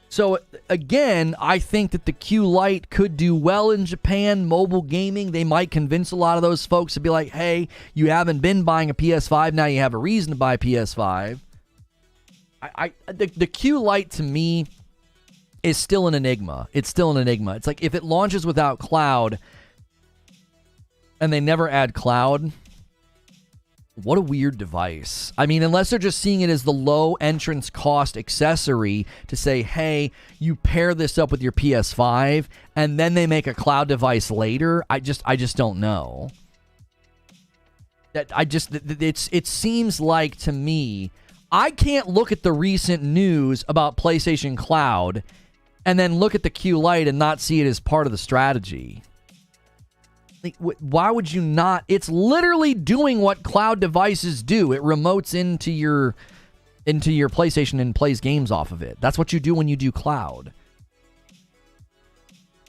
So, again, I think that the Q Lite could do well in Japan. Mobile gaming, they might convince a lot of those folks to be like, hey, you haven't been buying a PS5, now you have a reason to buy a PS5. The Q Lite, to me, is still an enigma. It's still an enigma. It's like if it launches without cloud and they never add cloud, what a weird device. I mean, unless they're just seeing it as the low entrance cost accessory to say, hey, you pair this up with your PS5 and then they make a cloud device later. I just don't know. It seems like to me, I can't look at the recent news about PlayStation Cloud and then look at the Q Lite and not see it as part of the strategy. Like, why would you not? It's literally doing what cloud devices do. It remotes into your PlayStation and plays games off of it. That's what you do when you do cloud.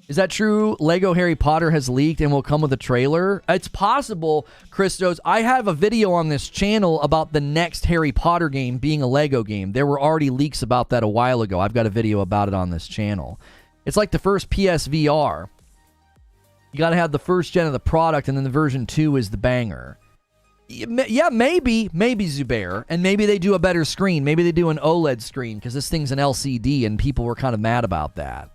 Is that true? Lego Harry Potter has leaked and will come with a trailer? It's possible, Christos. I have a video on this channel about the next Harry Potter game being a Lego game. There were already leaks about that a while ago. I've got a video about it on this channel. It's like the first PSVR. You got to have the first gen of the product, and then the version 2 is the banger. Yeah, maybe Zubair. And maybe they do a better screen. Maybe they do an OLED screen, because this thing's an LCD, and people were kind of mad about that.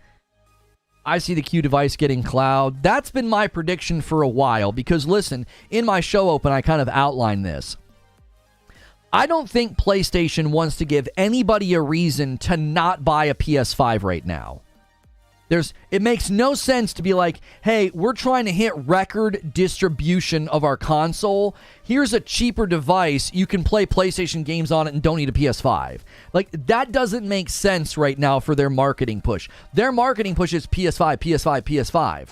I see the Q device getting cloud. That's been my prediction for a while, because listen, in my show open, I kind of outlined this. I don't think PlayStation wants to give anybody a reason to not buy a PS5 right now. It makes no sense to be like, hey, we're trying to hit record distribution of our console. Here's a cheaper device. You can play PlayStation games on it and don't need a PS5. Like, that doesn't make sense right now for their marketing push. Their marketing push is PS5, PS5, PS5.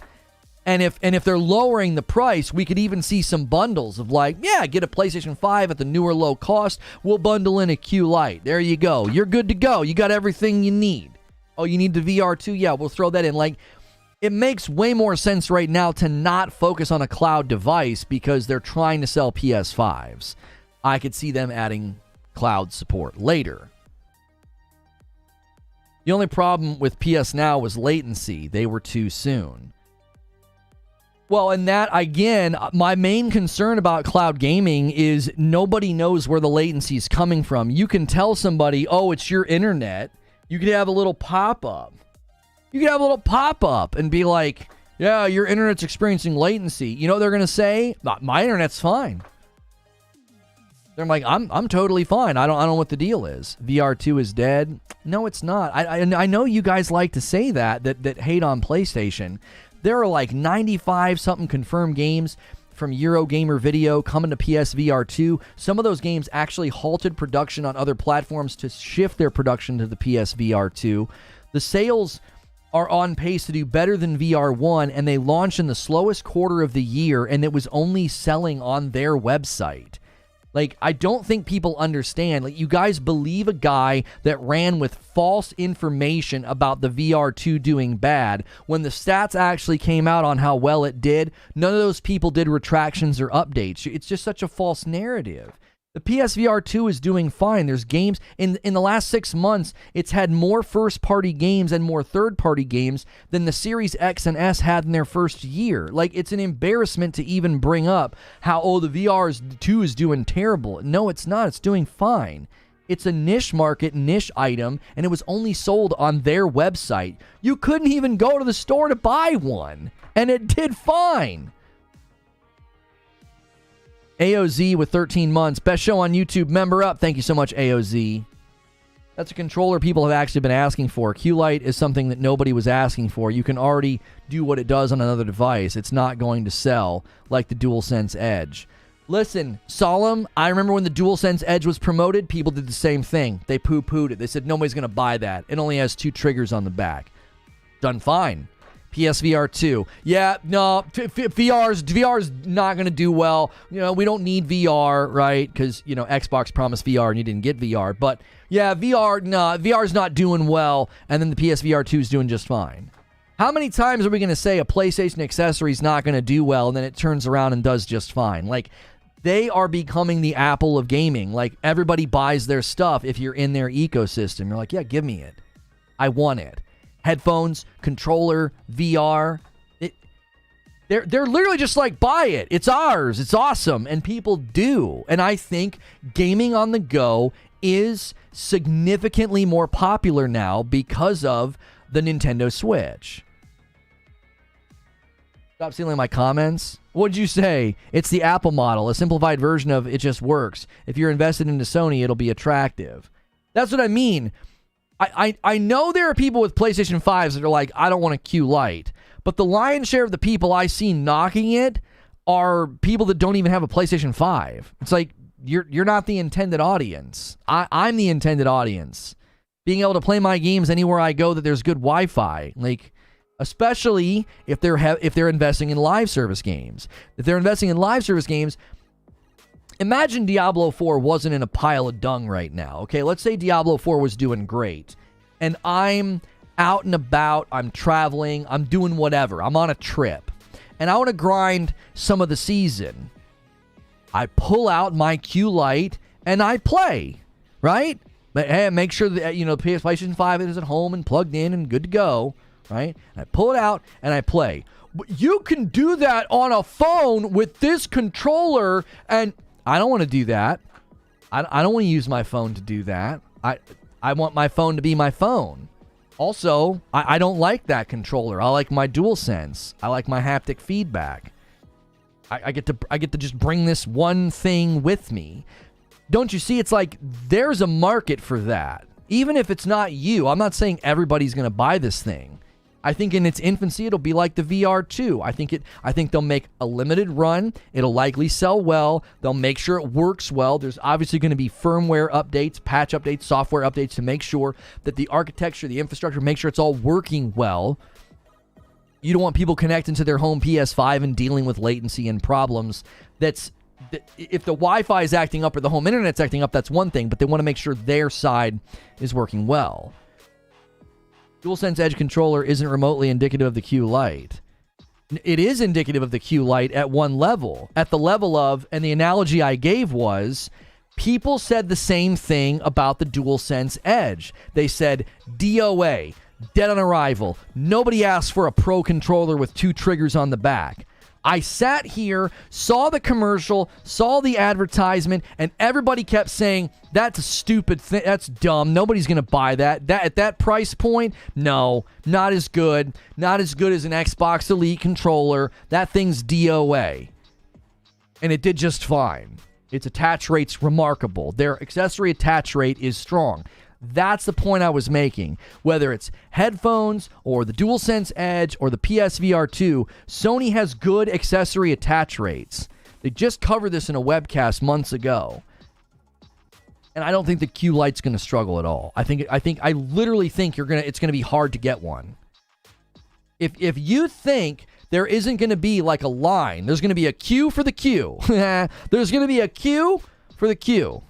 And if they're lowering the price, we could even see some bundles of like, yeah, get a PlayStation 5 at the newer low cost. We'll bundle in a Q Lite. There you go. You're good to go. You got everything you need. Oh, you need the VR too? Yeah, we'll throw that in. Like, it makes way more sense right now to not focus on a cloud device because they're trying to sell PS5s. I could see them adding cloud support later. The only problem with PS Now was latency. They were too soon. Well, and that, again, my main concern about cloud gaming is nobody knows where the latency is coming from. You can tell somebody, oh, it's your internet. You could have a little pop-up. You could have a little pop-up and be like, yeah, your internet's experiencing latency. You know what they're going to say? My internet's fine. They're like, I'm totally fine. I don't know what the deal is. VR2 is dead. No, it's not. I know you guys like to say that hate on PlayStation. There are like 95-something confirmed games from Eurogamer Video coming to PSVR 2. Some of those games actually halted production on other platforms to shift their production to the PSVR 2. The sales are on pace to do better than VR 1, and they launched in the slowest quarter of the year, and it was only selling on their website. Like, I don't think people understand. Like, you guys believe a guy that ran with false information about the VR2 doing bad. When the stats actually came out on how well it did, none of those people did retractions or updates. It's just such a false narrative. The PSVR 2 is doing fine. There's games in the last 6 months. It's had more first-party games and more third-party games than the Series X and S had in their first year. Like, it's an embarrassment to even bring up how, the VR 2 is doing terrible. No, it's not. It's doing fine. It's a niche market, niche item, and it was only sold on their website. You couldn't even go to the store to buy one, and it did fine. AOZ with 13 months. Best show on YouTube. Member up. Thank you so much, AOZ. That's a controller people have actually been asking for. Q Lite is something that nobody was asking for. You can already do what it does on another device. It's not going to sell like the DualSense Edge. Listen, Solemn, I remember when the DualSense Edge was promoted, people did the same thing. They poo-pooed it. They said nobody's going to buy that. It only has 2 triggers on the back. Done fine. PSVR 2. Yeah, no, VR's not going to do well. You know, we don't need VR, right? Because, Xbox promised VR and you didn't get VR. But, yeah, VR's not doing well, and then the PSVR 2 is doing just fine. How many times are we going to say a PlayStation accessory is not going to do well, and then it turns around and does just fine? Like, they are becoming the Apple of gaming. Like, everybody buys their stuff if you're in their ecosystem. You're like, yeah, give me it. I want it. Headphones, controller, VR. They're literally just like, buy it. It's ours. It's awesome. And people do. And I think gaming on the go is significantly more popular now because of the Nintendo Switch. Stop stealing my comments. What'd you say? It's the Apple model, a simplified version of it just works. If you're invested into Sony, it'll be attractive. That's what I mean. I know there are people with PlayStation 5s that are like, I don't want a Q Lite. But the lion's share of the people I see knocking it are people that don't even have a PlayStation 5. It's like, you're not the intended audience. I'm the intended audience. Being able to play my games anywhere I go that there's good Wi-Fi. Like, especially if they're investing in live service games. If they're investing in live service games, imagine Diablo 4 wasn't in a pile of dung right now. Okay, let's say Diablo 4 was doing great, and I'm out and about, I'm traveling, I'm doing whatever, I'm on a trip, and I want to grind some of the season. I pull out my Q Lite and I play, right? But hey, make sure that the PlayStation 5 is at home and plugged in and good to go. Right? And I pull it out and I play. But you can do that on a phone with this controller, and I don't want to do that. I don't want to use my phone to do that. I want my phone to be my phone. Also, I don't like that controller. I like my DualSense. I like my haptic feedback. I get to just bring this one thing with me. Don't you see? It's like there's a market for that. Even if it's not you, I'm not saying everybody's going to buy this thing. I think in its infancy, it'll be like the VR2. I think they'll make a limited run. It'll likely sell well. They'll make sure it works well. There's obviously going to be firmware updates, patch updates, software updates to make sure that the architecture, the infrastructure, make sure it's all working well. You don't want people connecting to their home PS5 and dealing with latency and problems. If the Wi-Fi is acting up or the home internet's acting up, that's one thing, but they want to make sure their side is working well. DualSense Edge controller isn't remotely indicative of the Q Lite. It is indicative of the Q Lite at one level. At the level of, and the analogy I gave was, people said the same thing about the DualSense Edge. They said, DOA, dead on arrival. Nobody asked for a Pro controller with 2 triggers on the back. I sat here, saw the commercial, saw the advertisement, and everybody kept saying, that's a stupid thing, that's dumb, nobody's going to buy that. At that price point, no, not as good. Not as good as an Xbox Elite controller. That thing's DOA. And it did just fine. Its attach rate's remarkable. Their accessory attach rate is strong. That's the point I was making. Whether it's headphones or the DualSense Edge or the PSVR 2, Sony has good accessory attach rates. They just covered this in a webcast months ago. And I don't think the Q Lite's going to struggle at all. I literally think it's going to be hard to get one. If you think there isn't going to be like a line, there's going to be a queue for the Q. There's going to be a queue for the Q.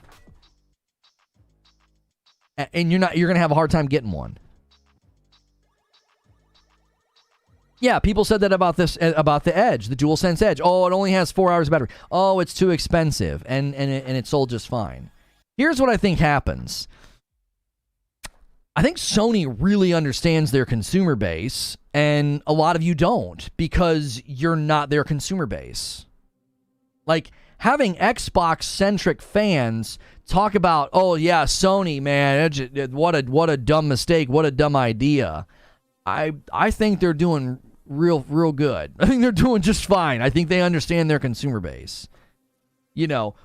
And you're going to have a hard time getting one. Yeah, people said that about the Edge, the DualSense Edge. Oh, it only has 4 hours of battery. Oh, it's too expensive, and it sold just fine. Here's what I think happens. I think Sony really understands their consumer base, and a lot of you don't, because you're not their consumer base. Like, having Xbox-centric fans talk about, oh yeah, Sony, man, what a dumb mistake, what a dumb idea. I think they're doing real good. I think they're doing just fine. I think they understand their consumer base.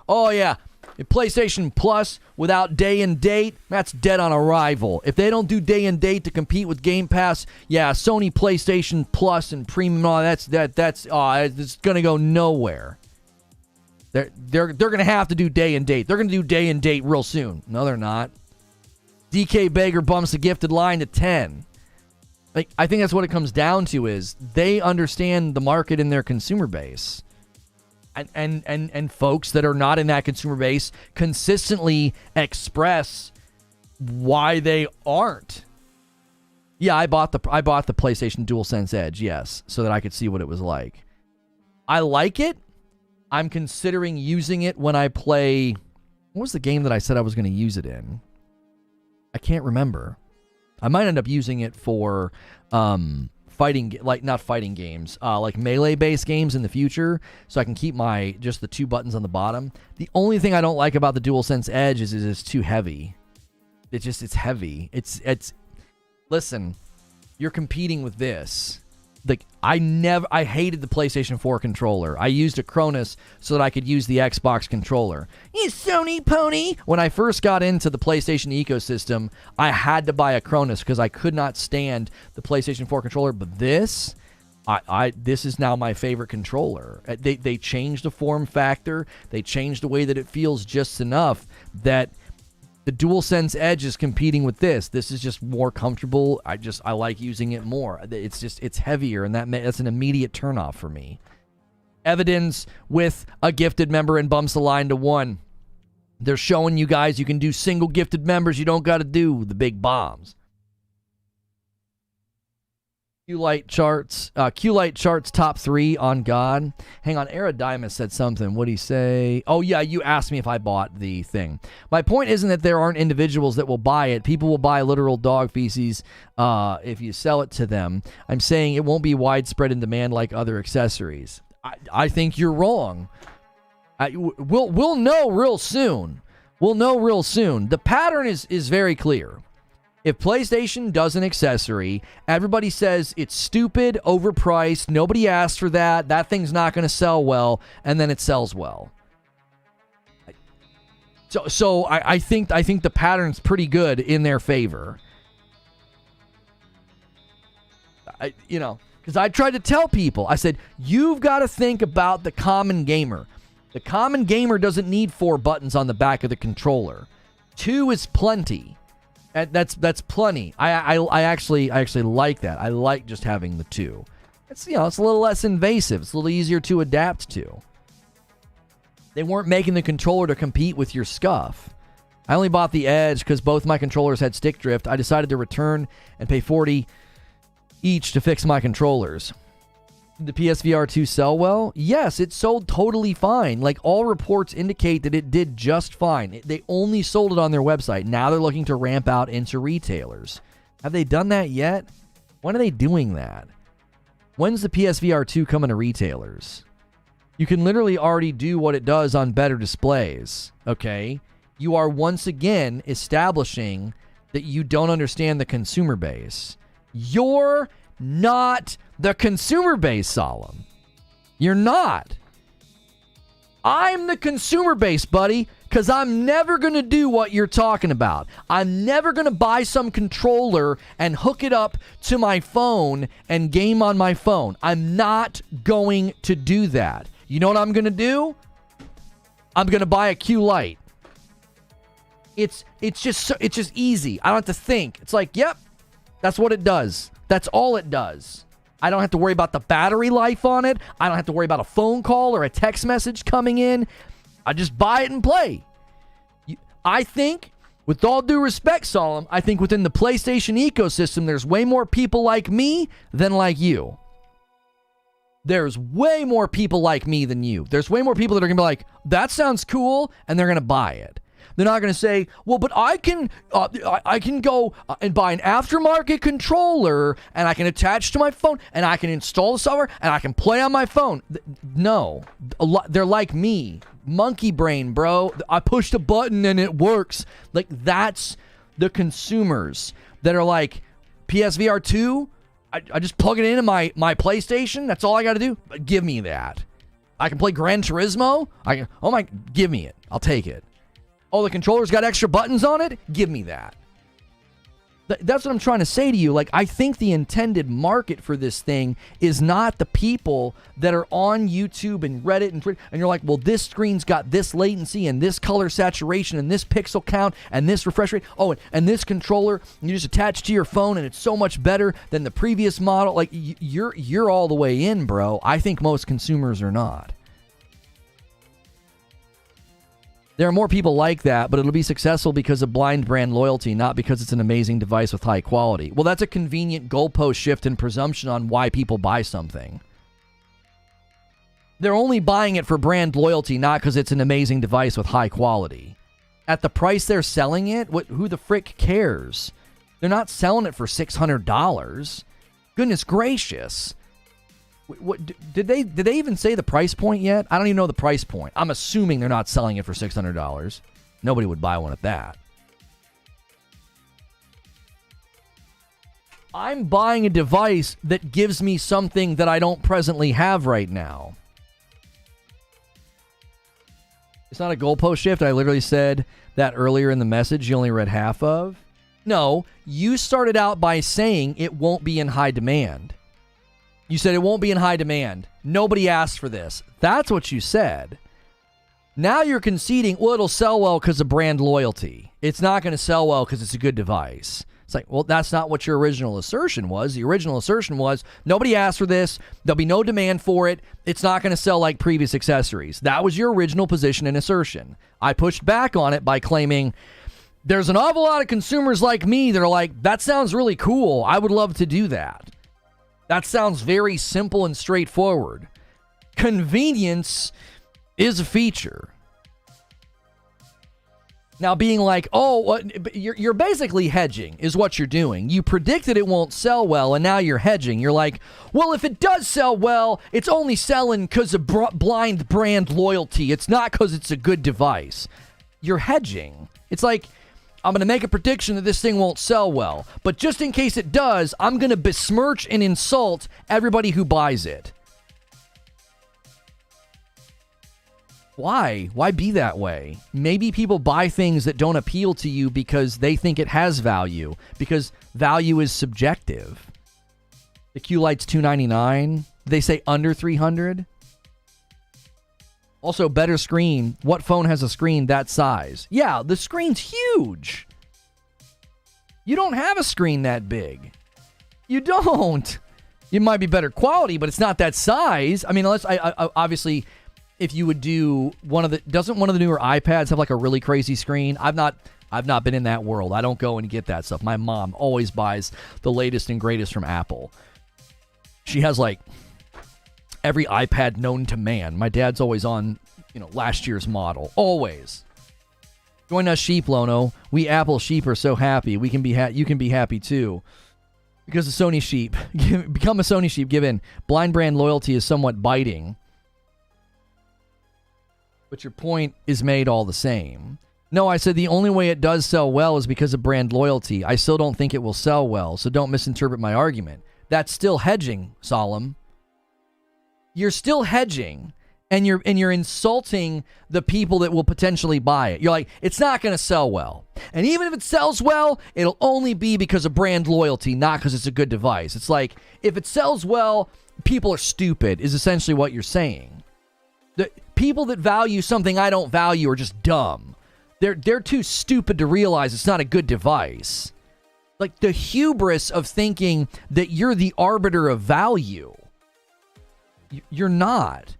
Oh yeah, PlayStation Plus without day and date, that's dead on arrival. If they don't do day and date to compete with Game Pass, yeah, Sony PlayStation Plus and Premium, it's gonna go nowhere. They're going to have to do day and date. They're going to do day and date real soon. No, they're not. DK Baker bumps the gifted line to 10. Like, I think that's what it comes down to is they understand the market in their consumer base. And folks that are not in that consumer base consistently express why they aren't. Yeah, I bought the PlayStation DualSense Edge, yes, so that I could see what it was like. I like it. I'm considering using it when I play... What was the game that I said I was going to use it in? I can't remember. I might end up using it for fighting... not fighting games. Like melee-based games in the future. So I can keep just the 2 buttons on the bottom. The only thing I don't like about the DualSense Edge is it's too heavy. It's heavy. Listen... you're competing with this. Like, I hated the PlayStation 4 controller. I used a Kronos so that I could use the Xbox controller. You Sony pony! When I first got into the PlayStation ecosystem, I had to buy a Kronos because I could not stand the PlayStation 4 controller. But this, this is now my favorite controller. They changed the form factor. They changed the way that it feels just enough that the DualSense Edge is competing with this. This is just more comfortable. I like using it more. It's heavier, and that's an immediate turnoff for me. Evidence with a gifted member and bumps the line to 1. They're showing you guys you can do single gifted members. You don't got to do the big bombs. Q Lite charts top 3 on God. Hang on, Erodimus said something. What'd he say? Oh yeah, you asked me if I bought the thing. My point isn't that there aren't individuals that will buy it. People will buy literal dog feces if you sell it to them. I'm saying it won't be widespread in demand like other accessories. I think you're wrong. We'll know real soon. We'll know real soon. The pattern is very clear. If PlayStation does an accessory, everybody says it's stupid, overpriced, nobody asked for that, that thing's not going to sell well, and then it sells well. So I think the pattern's pretty good in their favor. Because I tried to tell people, I said, you've got to think about the common gamer. The common gamer doesn't need 4 buttons on the back of the controller. 2 is plenty. That's plenty. I actually like that. I like just having the 2. It's it's a little less invasive. It's a little easier to adapt to. They weren't making the controller to compete with your scuff. I only bought the Edge because both my controllers had stick drift. I decided to return and pay $40 each to fix my controllers. Did the PSVR 2 sell well? Yes, it sold totally fine. Like, all reports indicate that it did just fine. They only sold it on their website. Now they're looking to ramp out into retailers. Have they done that yet? When are they doing that? When's the PSVR 2 coming to retailers? You can literally already do what it does on better displays, okay? You are once again establishing that you don't understand the consumer base. You're not the consumer base, Solemn. You're not. I'm the consumer base, buddy, because I'm never going to do what you're talking about. I'm never going to buy some controller and hook it up to my phone and game on my phone. I'm not going to do that. You know what I'm going to do? I'm going to buy a Q Lite. It's just easy. I don't have to think. It's like, yep, that's what it does. That's all it does. I don't have to worry about the battery life on it. I don't have to worry about a phone call or a text message coming in. I just buy it and play. I think, with all due respect, Solemn, I think within the PlayStation ecosystem, there's way more people like me than like you. There's way more people like me than you. There's way more people that are going to be like, that sounds cool, and they're going to buy it. They're not going to say, well, but I can go and buy an aftermarket controller, and I can attach to my phone, and I can install the software, and I can play on my phone. No. They're like me. Monkey brain, bro. I pushed a button, and it works. Like, that's the consumers that are like, PSVR 2? I just plug it into my PlayStation? That's all I got to do? Give me that. I can play Gran Turismo? Give me it. I'll take it. Oh, the controller's got extra buttons on it? Give me that. That's what I'm trying to say to you. Like, I think the intended market for this thing is not the people that are on YouTube and Reddit and you're like, well, this screen's got this latency and this color saturation and this pixel count and this refresh rate. Oh, and this controller, you just attach to your phone and it's so much better than the previous model. Like, you're all the way in, bro. I think most consumers are not. There are more people like that, but it'll be successful because of blind brand loyalty, not because it's an amazing device with high quality. Well, that's a convenient goalpost shift in presumption on why people buy something. They're only buying it for brand loyalty, not because it's an amazing device with high quality. At the price they're selling it, who the frick cares? They're not selling it for $600. Goodness gracious. What did they even say the price point yet? I don't even know the price point. I'm assuming they're not selling it for $600. Nobody would buy one at that. I'm buying a device that gives me something that I don't presently have right now. It's not a goalpost shift. I literally said that earlier in the message you only read half of. No, you started out by saying it won't be in high demand. You said it won't be in high demand. Nobody asked for this. That's what you said. Now you're conceding, well, it'll sell well because of brand loyalty. It's not going to sell well because it's a good device. It's like, well, that's not what your original assertion was. The original assertion was, nobody asked for this. There'll be no demand for it. It's not going to sell like previous accessories. That was your original position and assertion. I pushed back on it by claiming, there's an awful lot of consumers like me that are like, that sounds really cool. I would love to do that. That sounds very simple and straightforward. Convenience is a feature. Now being like, oh, you're basically hedging is what you're doing. You predicted it won't sell well, and now you're hedging. You're like, well, if it does sell well, it's only selling because of blind brand loyalty. It's not because it's a good device. You're hedging. It's like, I'm going to make a prediction that this thing won't sell well. But just in case it does, I'm going to besmirch and insult everybody who buys it. Why? Why be that way? Maybe people buy things that don't appeal to you because they think it has value. Because value is subjective. The Q Lite's $299. They say under $300. Also, better screen. What phone has a screen that size? Yeah, the screen's huge. You don't have a screen that big. You don't. It might be better quality, but it's not that size. I mean, unless I obviously, if you would do doesn't one of the newer iPads have like a really crazy screen? I've not been in that world. I don't go and get that stuff. My mom always buys the latest and greatest from Apple. She has like every iPad known to man. My dad's always on, last year's model. Always. Join us, sheep, Lono. We Apple sheep are so happy. You can be happy too. Because of Sony sheep. Become a Sony sheep. Give in. Blind brand loyalty is somewhat biting. But your point is made all the same. No, I said the only way it does sell well is because of brand loyalty. I still don't think it will sell well, so don't misinterpret my argument. That's still hedging, Solemn. You're still hedging, and you're insulting the people that will potentially buy it. You're like, it's not going to sell well. And even if it sells well, it'll only be because of brand loyalty, not because it's a good device. It's like, if it sells well, people are stupid, is essentially what you're saying. The people that value something I don't value are just dumb. They're too stupid to realize it's not a good device. Like the hubris of thinking that you're the arbiter of value. You're not.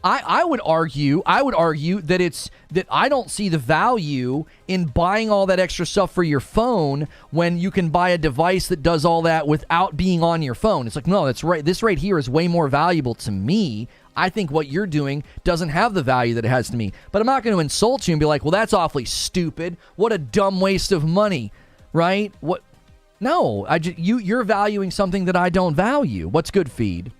I would argue that that I don't see the value in buying all that extra stuff for your phone when you can buy a device that does all that without being on your phone. It's like, no, that's right. This right here is way more valuable to me. I think what you're doing doesn't have the value that it has to me. But I'm not going to insult you and be like, well, that's awfully stupid. What a dumb waste of money, right? What? No, you're valuing something that I don't value. What's good, feed?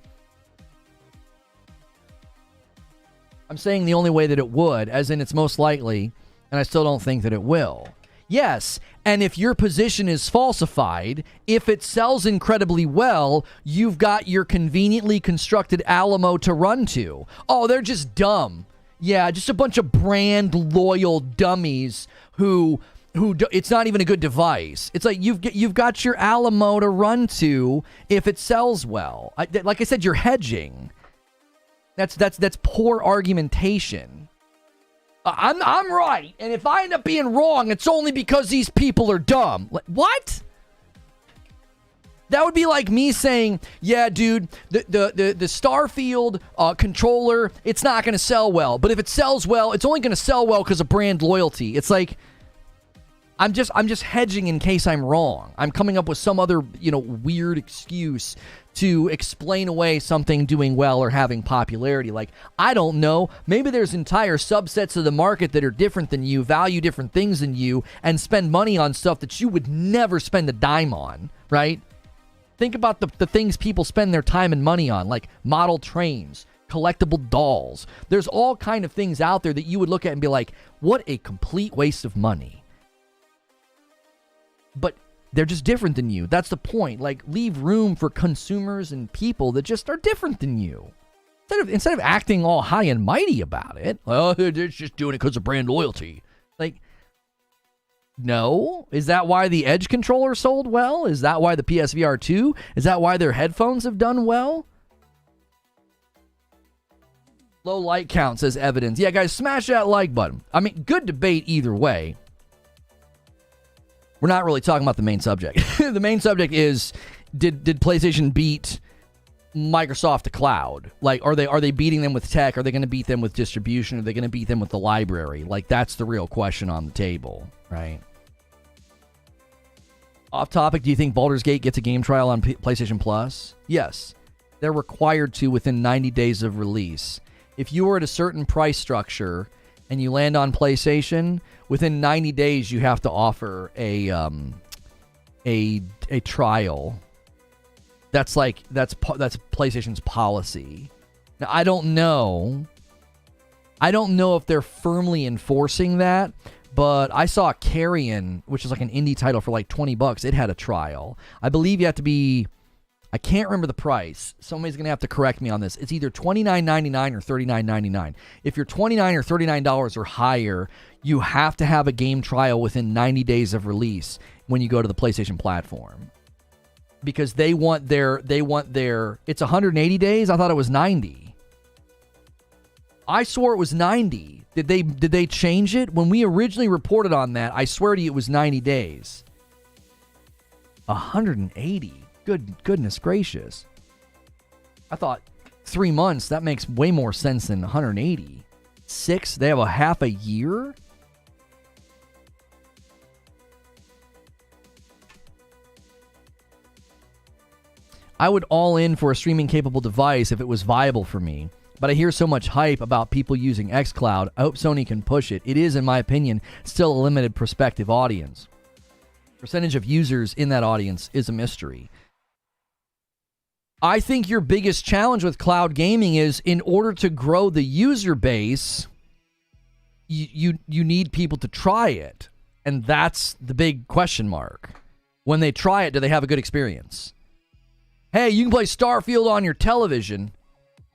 I'm saying the only way that it would, as in it's most likely, and I still don't think that it will. Yes, and if your position is falsified, if it sells incredibly well, you've got your conveniently constructed Alamo to run to. Oh, they're just dumb. Yeah, just a bunch of brand loyal dummies who it's not even a good device. It's like you've got your Alamo to run to if it sells well. Like I said, you're hedging. That's poor argumentation. I'm right, and if I end up being wrong, it's only because these people are dumb. What? That would be like me saying, yeah, dude, the Starfield controller, it's not going to sell well. But if it sells well, it's only going to sell well because of brand loyalty. It's like, I'm just hedging in case I'm wrong. I'm coming up with some other, weird excuse to explain away something doing well or having popularity. Like, I don't know, maybe there's entire subsets of the market that are different than you, value different things than you, and spend money on stuff that you would never spend a dime on, right? Think about the things people spend their time and money on, like model trains, collectible dolls. There's all kind of things out there that you would look at and be like, what a complete waste of money. But They're just different than you. That's the point. Like, leave room for consumers and people that just are different than you. Instead of acting all high and mighty about it, well, they're just doing it because of brand loyalty. Like, no. Is that why the Edge controller sold well? Is that why the PSVR 2? Is that why their headphones have done well? Low like count says evidence. Yeah, guys, smash that like button. I mean, good debate either way. We're not really talking about the main subject. The main subject is, did PlayStation beat Microsoft to cloud? Like, are they beating them with tech? Are they going to beat them with distribution? Are they going to beat them with the library? Like, that's the real question on the table, right? Off topic, do you think Baldur's Gate gets a game trial on PlayStation Plus? Yes. They're required to within 90 days of release. If you are at a certain price structure and you land on PlayStation, within 90 days you have to offer a trial. That's PlayStation's policy. Now, I don't know if they're firmly enforcing that, but I saw Carrion, which is like an indie title, for like $20. It had a trial. I believe you have to be, I can't remember the price. Somebody's going to have to correct me on this. It's either $29.99 or $39.99. If you're $29 or $39 or higher, you have to have a game trial within 90 days of release when you go to the PlayStation platform. Because they want their it's 180 days? I thought it was 90. I swore it was 90. Did they change it? When we originally reported on that, I swear to you it was 90 days. 180. Goodness gracious. I thought 3 months, that makes way more sense than 180. 6, they have a half a year? I would all in for a streaming capable device if it was viable for me. But I hear so much hype about people using xCloud. I hope Sony can push it. It is, in my opinion, still a limited prospective audience. Percentage of users in that audience is a mystery. I think your biggest challenge with cloud gaming is, in order to grow the user base, you need people to try it. And that's the big question mark. When they try it, do they have a good experience? Hey, you can play Starfield on your television.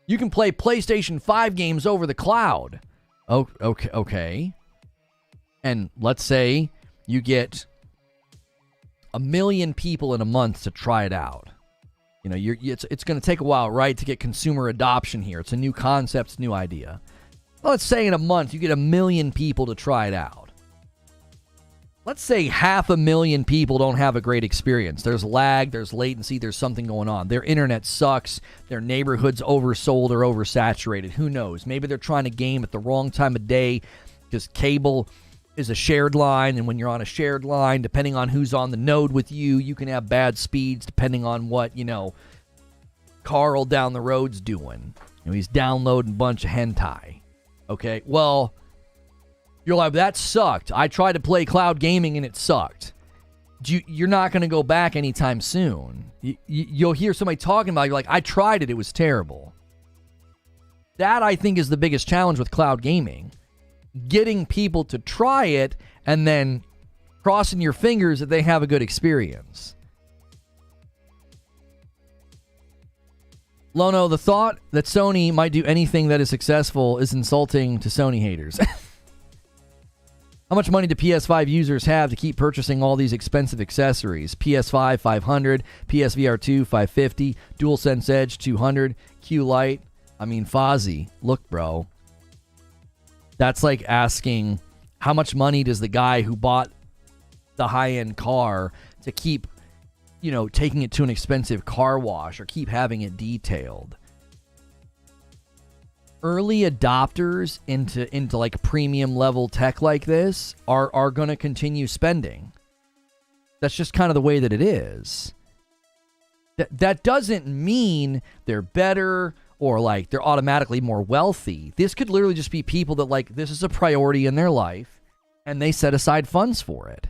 You can play PlayStation 5 games over the cloud. Oh, okay. And let's say you get 1 million people in a month to try it out. You know, it's going to take a while, right, to get consumer adoption here. It's a new concept, it's a new idea. Well, let's say in a month you get 1 million people to try it out. Let's say 500,000 people don't have a great experience. There's lag, there's latency, there's something going on. Their internet sucks. Their neighborhood's oversold or oversaturated. Who knows? Maybe they're trying to game at the wrong time of day because cable is a shared line, and when you're on a shared line, depending on who's on the node with you, you can have bad speeds depending on what, Carl down the road's doing. He's downloading a bunch of hentai. Okay, well, you're like, that sucked. I tried to play cloud gaming and it sucked. You're not going to go back anytime soon. You'll hear somebody talking about it. You're like, I tried it. It was terrible. That, I think, is the biggest challenge with cloud gaming. Getting people to try it and then crossing your fingers that they have a good experience. Lono, the thought that Sony might do anything that is successful is insulting to Sony haters. How much money do PS5 users have to keep purchasing all these expensive accessories? PS5, $500, PSVR 2, $550, DualSense Edge, $200, Q Lite. I mean, Fozzie, look, bro. That's like asking, how much money does the guy who bought the high-end car to keep, taking it to an expensive car wash or keep having it detailed? Early adopters into like premium level tech like this are going to continue spending. That's just kind of the way that it is. That doesn't mean they're better or like they're automatically more wealthy. This could literally just be people that like this is a priority in their life and they set aside funds for it.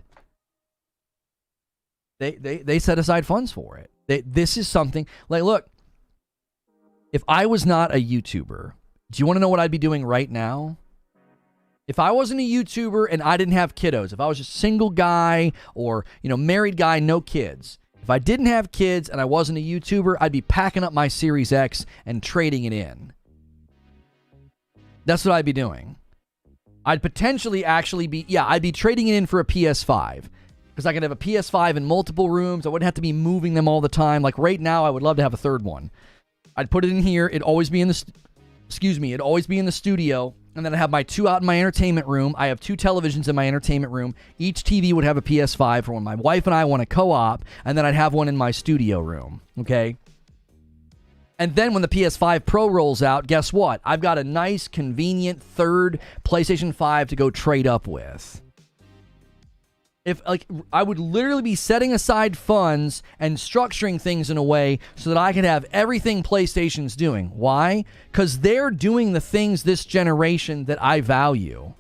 They set aside funds for it. This is something like, look, if I was not a YouTuber, do you want to know what I'd be doing right now? If I wasn't a YouTuber and I didn't have kiddos, if I was just a single guy or, married guy, no kids, if I didn't have kids and I wasn't a YouTuber, I'd be packing up my Series X and trading it in. That's what I'd be doing. I'd potentially actually I'd be trading it in for a PS5. Because I could have a PS5 in multiple rooms. I wouldn't have to be moving them all the time. Like right now, I would love to have a third one. I'd put it in here. It'd always be in the... It'd always be in the studio. And then I have my 2 out in my entertainment room. I have 2 televisions in my entertainment room. Each TV would have a PS5 for when my wife and I want to co-op. And then I'd have one in my studio room. Okay? And then when the PS5 Pro rolls out, guess what? I've got a nice, convenient third PlayStation 5 to go trade up with. I would literally be setting aside funds and structuring things in a way so that I could have everything PlayStation's doing. Why? Because they're doing the things this generation that I value.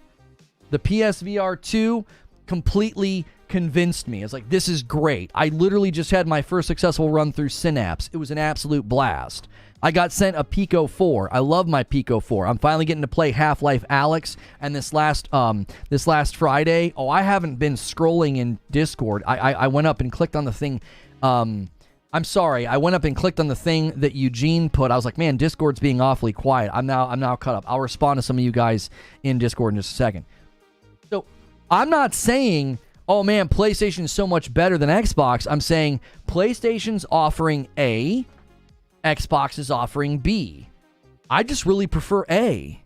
The PSVR 2 completely convinced me. It's like, this is great. I literally just had my first successful run through Synapse. It was an absolute blast. I got sent a Pico 4. I love my Pico 4. I'm finally getting to play Half-Life Alyx, and this last Friday, I haven't been scrolling in Discord. I went up and clicked on the thing. I'm sorry. I went up and clicked on the thing that Eugene put. I was like, man, Discord's being awfully quiet. I'm now caught up. I'll respond to some of you guys in Discord in just a second. So I'm not saying, oh man, PlayStation is so much better than Xbox. I'm saying PlayStation's offering A, Xbox is offering B. I just really prefer A.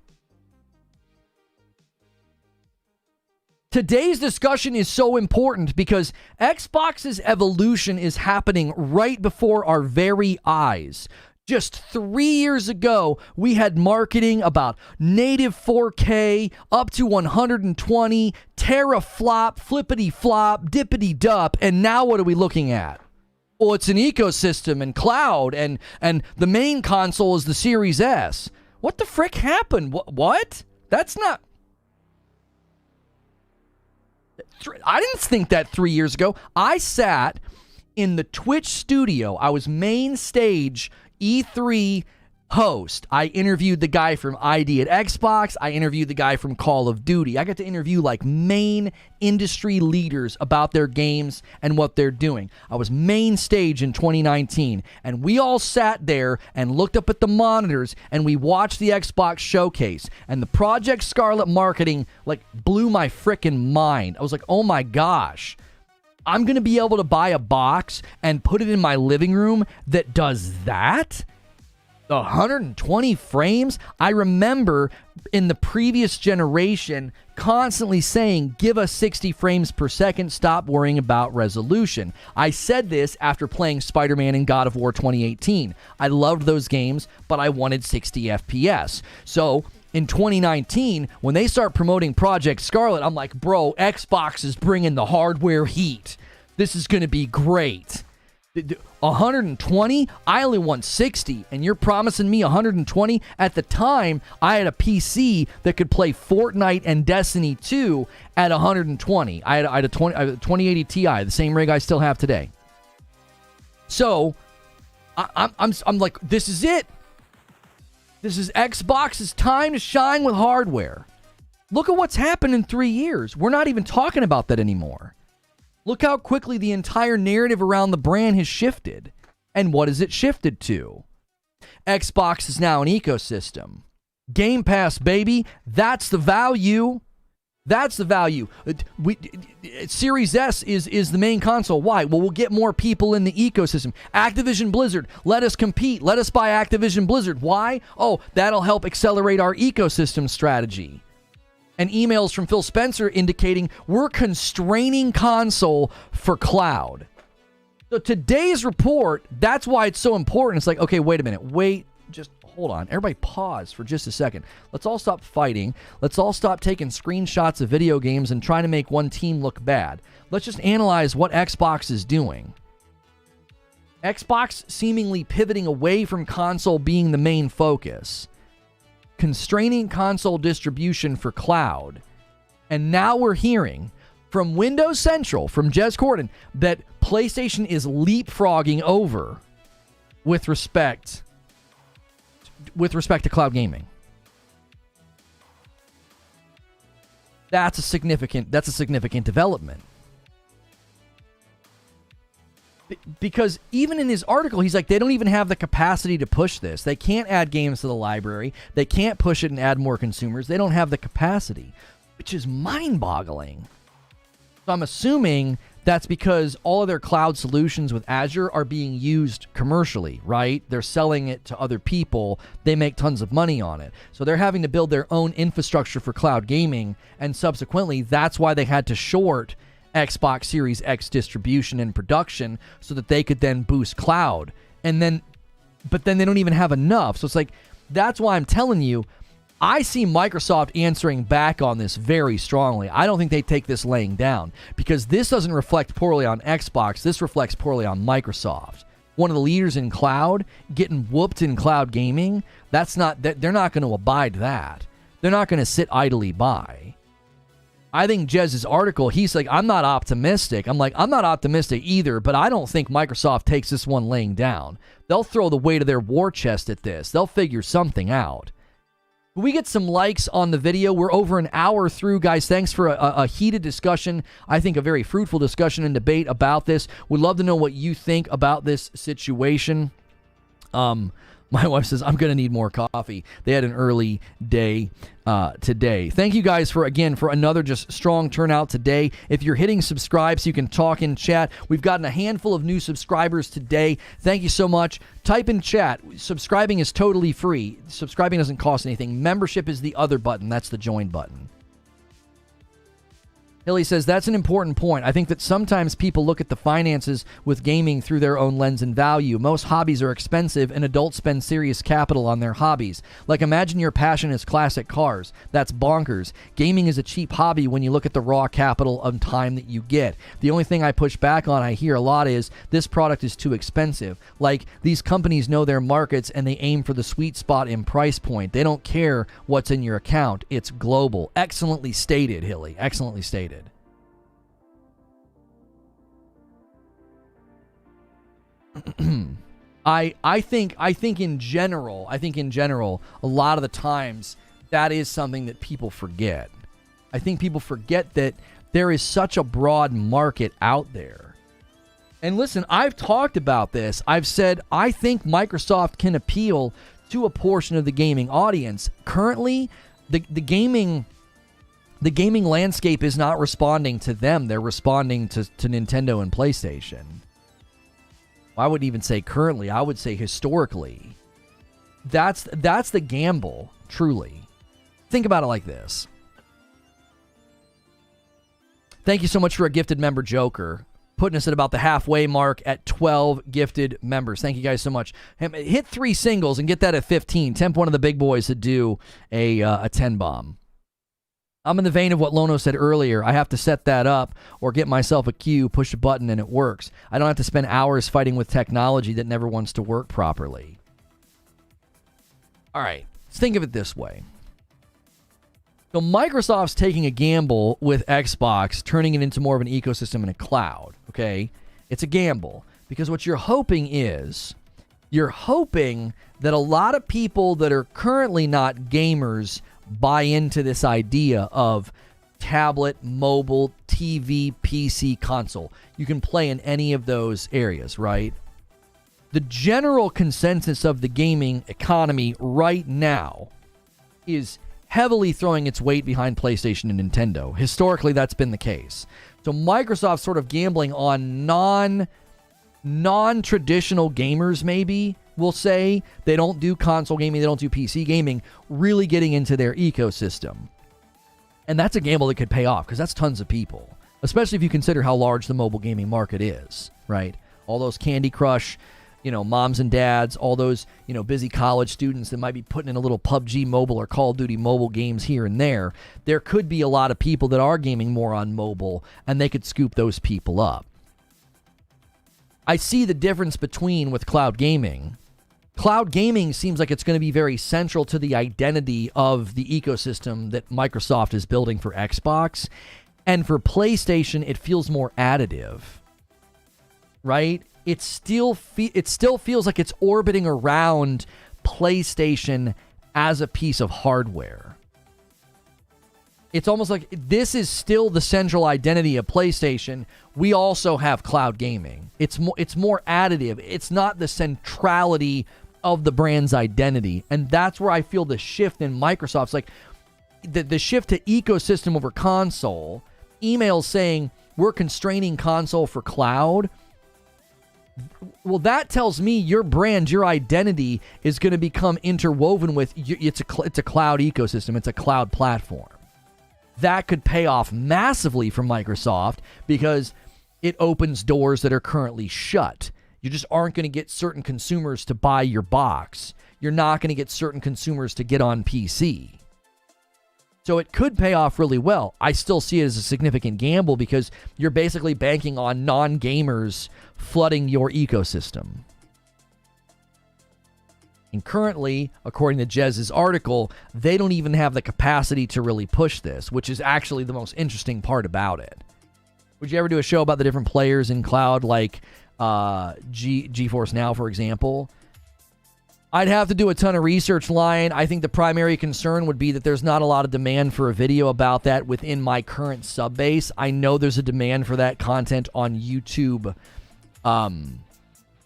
Today's discussion is so important because Xbox's evolution is happening right before our very eyes. Just 3 years ago, we had marketing about native 4K, up to 120, teraflop, flippity flop, dippity dup, and now what are we looking at? Well, it's an ecosystem and cloud, and the main console is the Series S. What the frick happened? What? That's not... I didn't think that 3 years ago. I sat in the Twitch studio. I was main stage E3 host. I interviewed the guy from ID at Xbox. I interviewed the guy from Call of Duty. I got to interview like main industry leaders about their games and what they're doing. I was main stage in 2019, and we all sat there and looked up at the monitors and we watched the Xbox showcase, and the Project Scarlet marketing like blew my frickin' mind. I was like, oh my gosh. I'm going to be able to buy a box and put it in my living room that does that? 120 frames? I remember in the previous generation constantly saying, give us 60 frames per second, stop worrying about resolution. I said this after playing Spider-Man and God of War 2018. I loved those games, but I wanted 60 FPS. So in 2019, when they start promoting Project Scarlet, I'm like, bro, Xbox is bringing the hardware heat. This is going to be great. 120? I only want 60, and you're promising me 120? At the time, I had a PC that could play Fortnite and Destiny 2 at 120. I had a 2080 Ti, the same rig I still have today. So, I'm like, this is it. This is Xbox's time to shine with hardware. Look at what's happened in 3 years. We're not even talking about that anymore. Look how quickly the entire narrative around the brand has shifted. And what has it shifted to? Xbox is now an ecosystem. Game Pass, baby. That's the value. That's the value. Series S is the main console. Why? Well, we'll get more people in the ecosystem. Activision Blizzard, let us compete. Let us buy Activision Blizzard. Why? Oh, that'll help accelerate our ecosystem strategy. And emails from Phil Spencer indicating we're constraining console for cloud. So today's report, that's why it's so important. It's like, okay, wait a minute. Wait, just hold on. Everybody pause for just a second. Let's all stop fighting. Let's all stop taking screenshots of video games and trying to make one team look bad. Let's just analyze what Xbox is doing. Xbox seemingly pivoting away from console being the main focus. Constraining console distribution for cloud. And now we're hearing from Windows Central, from Jez Corden, that PlayStation is leapfrogging over with respect to cloud gaming. That's a significant development. Because even in his article, he's like, they don't even have the capacity to push this. They can't add games to the library. They can't push it and add more consumers. They don't have the capacity, which is mind-boggling. So I'm assuming that's because all of their cloud solutions with Azure are being used commercially, right? They're selling it to other people. They make tons of money on it. So they're having to build their own infrastructure for cloud gaming, and subsequently, that's why they had to short Xbox Series X distribution and production so that they could then boost cloud. But then they don't even have enough. So it's like, that's why I'm telling you, I see Microsoft answering back on this very strongly. I don't think they take this laying down, because this doesn't reflect poorly on Xbox. This reflects poorly on Microsoft. One of the leaders in cloud getting whooped in cloud gaming. They're not going to abide that. They're not going to sit idly by. I think Jez's article, he's like, I'm not optimistic. I'm like, I'm not optimistic either, but I don't think Microsoft takes this one laying down. They'll throw the weight of their war chest at this. They'll figure something out. We get some likes on the video. We're over an hour through, guys. Thanks for a heated discussion. I think a very fruitful discussion and debate about this. Would love to know what you think about this situation. My wife says, I'm going to need more coffee. They had an early day today. Thank you guys for another just strong turnout today. If you're hitting subscribe so you can talk in chat, we've gotten a handful of new subscribers today. Thank you so much. Type in chat. Subscribing is totally free. Subscribing doesn't cost anything. Membership is the other button. That's the join button. Hilly says, that's an important point. I think that sometimes people look at the finances with gaming through their own lens and value. Most hobbies are expensive, and adults spend serious capital on their hobbies. Like, imagine your passion is classic cars. That's bonkers. Gaming is a cheap hobby when you look at the raw capital of time that you get. The only thing I push back on, I hear a lot, is this product is too expensive. Like, these companies know their markets, and they aim for the sweet spot in price point. They don't care what's in your account. It's global. Excellently stated, Hilly. Excellently stated. I think in general, a lot of the times that is something that people forget. I think people forget that there is such a broad market out there. And listen, I've talked about this. I've said I think Microsoft can appeal to a portion of the gaming audience. Currently, the gaming landscape is not responding to them. They're responding to Nintendo and PlayStation. I wouldn't even say currently. I would say historically. That's the gamble, truly. Think about it like this. Thank you so much for a gifted member, Joker. Putting us at about the halfway mark at 12 gifted members. Thank you guys so much. Hit 3 singles and get that at 15. Tempt one of the big boys to do a 10 bomb. I'm in the vein of what Lono said earlier. I have to set that up or get myself a queue, push a button, and it works. I don't have to spend hours fighting with technology that never wants to work properly. All right, let's think of it this way. So Microsoft's taking a gamble with Xbox, turning it into more of an ecosystem and a cloud, okay? It's a gamble because what you're hoping that a lot of people that are currently not gamers buy into this idea of tablet, mobile, TV, PC, console. You can play in any of those areas, right? The general consensus of the gaming economy right now is heavily throwing its weight behind PlayStation and Nintendo. Historically, that's been the case. So Microsoft's sort of gambling on non-traditional gamers, maybe, we'll say. They don't do console gaming, they don't do PC gaming, really getting into their ecosystem. And that's a gamble that could pay off, because that's tons of people, especially if you consider how large the mobile gaming market is, right? All those Candy Crush, moms and dads, all those, busy college students that might be putting in a little PUBG mobile or Call of Duty mobile games here and there. There could be a lot of people that are gaming more on mobile, and they could scoop those people up. I see the difference with cloud gaming. Cloud gaming seems like it's going to be very central to the identity of the ecosystem that Microsoft is building for Xbox. And for PlayStation, it feels more additive, right? It still feels like it's orbiting around PlayStation as a piece of hardware. It's almost like this is still the central identity of PlayStation. We also have cloud gaming. It's more additive. It's not the centrality of the brand's identity. And that's where I feel the shift in Microsoft's like the shift to ecosystem over console. Emails saying we're constraining console for cloud. Well, that tells me your brand, your identity is going to become interwoven with it's a cloud ecosystem. It's a cloud platform. That could pay off massively for Microsoft because it opens doors that are currently shut. You just aren't going to get certain consumers to buy your box. You're not going to get certain consumers to get on PC. So it could pay off really well. I still see it as a significant gamble because you're basically banking on non-gamers flooding your ecosystem. And currently, according to Jez's article, they don't even have the capacity to really push this, which is actually the most interesting part about it. Would you ever do a show about the different players in cloud, like GeForce Now, for example? I'd have to do a ton of research, Lion. I think the primary concern would be that there's not a lot of demand for a video about that within my current sub base. I know there's a demand for that content on YouTube,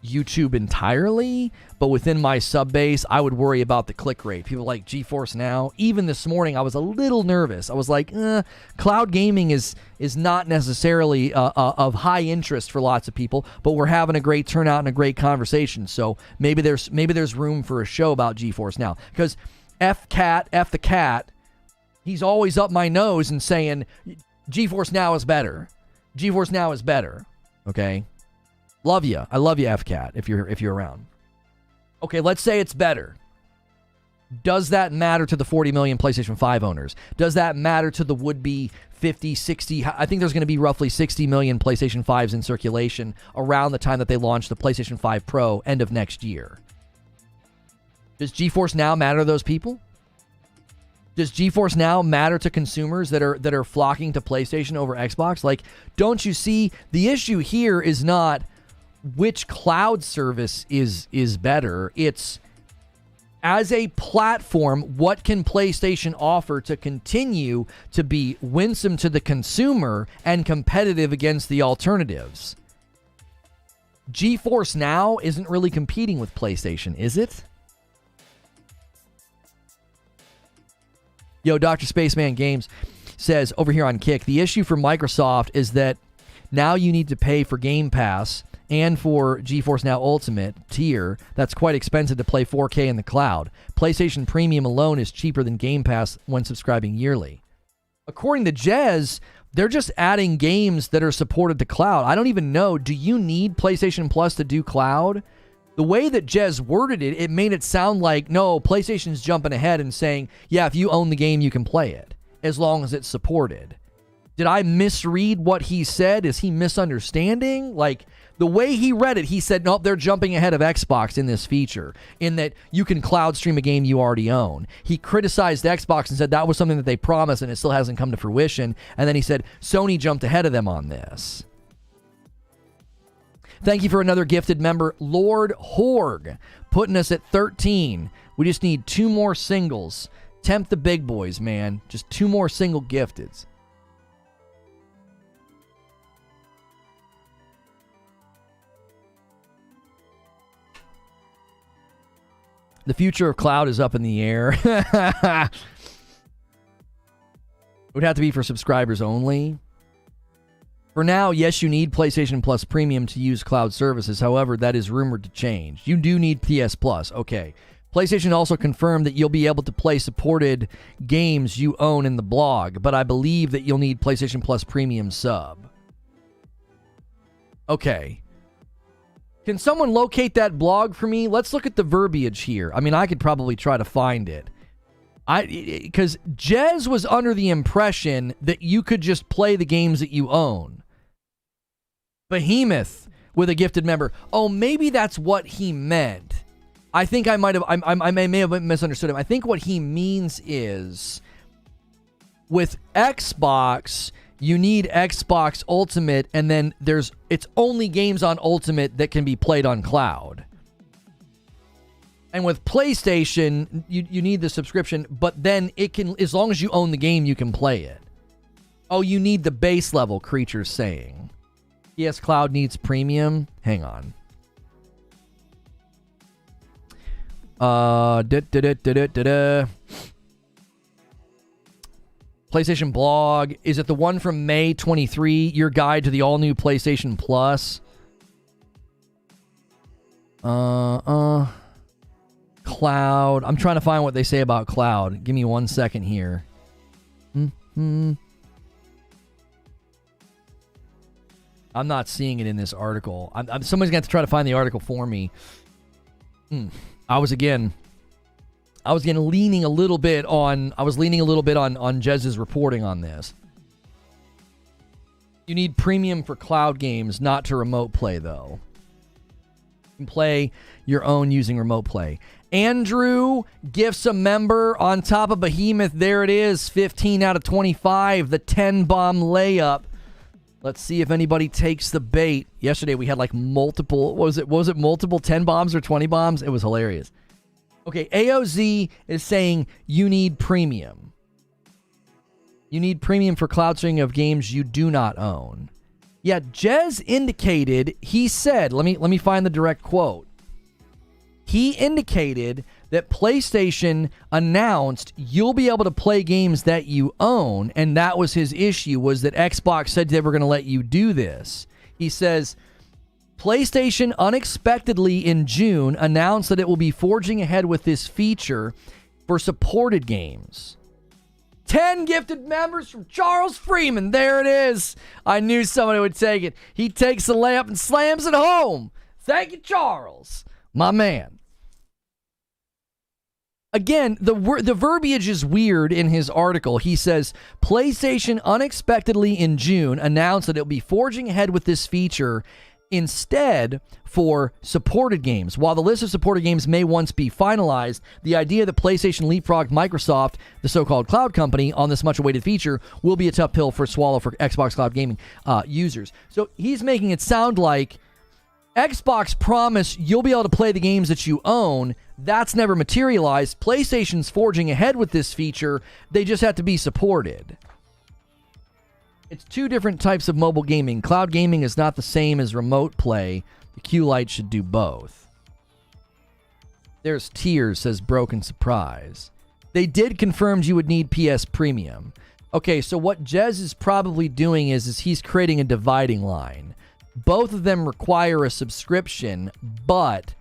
YouTube entirely, but within my sub base, I would worry about the click rate. People like GeForce Now. Even this morning, I was a little nervous. I was like, cloud gaming is not necessarily of high interest for lots of people, but we're having a great turnout and a great conversation. So maybe there's room for a show about GeForce Now. Because F the cat, he's always up my nose and saying GeForce Now is better. GeForce Now is better. Okay. Love you. I love you, FCAT, if you're around. Okay, let's say it's better. Does that matter to the 40 million PlayStation 5 owners? Does that matter to the would-be 50, 60... I think there's going to be roughly 60 million PlayStation 5s in circulation around the time that they launch the PlayStation 5 Pro end of next year. Does GeForce Now matter to those people? Does GeForce Now matter to consumers that are flocking to PlayStation over Xbox? Like, don't you see, the issue here is not which cloud service is better. It's, as a platform, what can PlayStation offer to continue to be winsome to the consumer and competitive against the alternatives? GeForce Now isn't really competing with PlayStation, is it? Yo, Dr. Spaceman Games says over here on Kick, the issue for Microsoft is that now you need to pay for Game Pass and for GeForce Now Ultimate tier. That's quite expensive to play 4K in the cloud. PlayStation Premium alone is cheaper than Game Pass when subscribing yearly. According to Jez, they're just adding games that are supported to cloud. I don't even know. Do you need PlayStation Plus to do cloud? The way that Jez worded it, it made it sound like, no, PlayStation's jumping ahead and saying, yeah, if you own the game, you can play it, as long as it's supported. Did I misread what he said? Is he misunderstanding? Like, the way he read it, he said, nope, they're jumping ahead of Xbox in this feature, in that you can cloud stream a game you already own. He criticized Xbox and said that was something that they promised and it still hasn't come to fruition. And then he said, Sony jumped ahead of them on this. Thank you for another gifted member, Lord Horg, putting us at 13. We just need 2 more singles. Tempt the big boys, man. Just 2 more single gifteds. The future of cloud is up in the air. It would have to be for subscribers only. For now, yes, you need PlayStation Plus Premium to use cloud services. However, that is rumored to change. You do need PS Plus. Okay. PlayStation also confirmed that you'll be able to play supported games you own in the blog, but I believe that you'll need PlayStation Plus Premium sub. Okay. Can someone locate that blog for me? Let's look at the verbiage here. I mean, I could probably try to find it. Because Jez was under the impression that you could just play the games that you own. Behemoth with a gifted member. Oh, maybe that's what he meant. I think I may have misunderstood him. I think what he means is with Xbox, you need Xbox Ultimate, and then it's only games on Ultimate that can be played on cloud. And with PlayStation, you need the subscription, but then it can, as long as you own the game, you can play it. Oh, you need the base level, Creature's saying. xCloud needs premium. Hang on. PlayStation blog. Is it the one from May 23? Your guide to the all-new PlayStation Plus. Cloud. I'm trying to find what they say about cloud. Give me 1 second here. I'm not seeing it in this article. Somebody's going to have to try to find the article for me. I was leaning a little bit on Jez's reporting on this. You need premium for cloud games, not to remote play, though. You can play your own using remote play. Andrew gifts a member on top of Behemoth. There it is, 15 out of 25, the 10-bomb layup. Let's see if anybody takes the bait. Yesterday we had like multiple, was it multiple 10 bombs or 20 bombs? It was hilarious. Okay, AOZ is saying you need premium. You need premium for cloud streaming of games you do not own. Yeah, Jez indicated, he said, let me find the direct quote. He indicated that PlayStation announced you'll be able to play games that you own, and that was his issue, was that Xbox said they were going to let you do this. He says, PlayStation unexpectedly in June announced that it will be forging ahead with this feature for supported games. 10 gifted members from Charles Freeman. There it is. I knew somebody would take it. He takes the layup and slams it home. Thank you, Charles. My man. Again, the verbiage is weird in his article. He says, PlayStation unexpectedly in June announced that it will be forging ahead with this feature instead for supported games. While the list of supported games may once be finalized, the idea that PlayStation leapfrogged Microsoft, the so-called cloud company, on this much-awaited feature will be a tough pill for swallow for Xbox Cloud Gaming users. So he's making it sound like Xbox promised you'll be able to play the games that you own. That's never materialized. PlayStation's forging ahead with this feature. They just have to be supported. It's two different types of mobile gaming. Cloud gaming is not the same as remote play. The Q Lite should do both. There's tears, says Broken Surprise. They did confirm you would need PS Premium. Okay, so what Jez is probably doing is he's creating a dividing line. Both of them require a subscription, but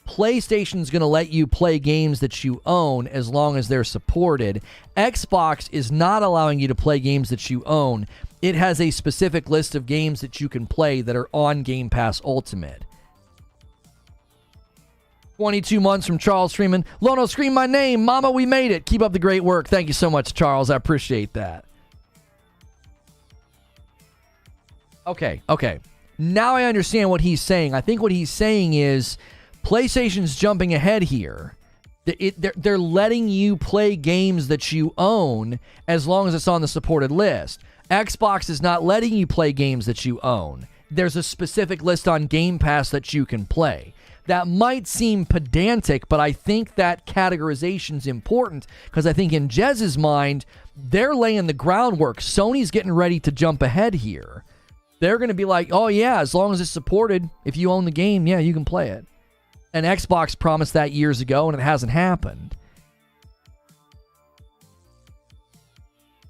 PlayStation's going to let you play games that you own as long as they're supported. Xbox is not allowing you to play games that you own. It has a specific list of games that you can play that are on Game Pass Ultimate. 22 months from Charles Freeman. Lono, scream my name. Mama, we made it. Keep up the great work. Thank you so much, Charles. I appreciate that. Okay. Now I understand what he's saying. I think what he's saying is PlayStation's jumping ahead here. They're letting you play games that you own as long as it's on the supported list. Xbox is not letting you play games that you own. There's a specific list on Game Pass that you can play. That might seem pedantic, but I think that categorization is important because I think in Jez's mind, they're laying the groundwork. Sony's getting ready to jump ahead here. They're going to be like, oh yeah, as long as it's supported, if you own the game, yeah, you can play it. And Xbox promised that years ago, and it hasn't happened.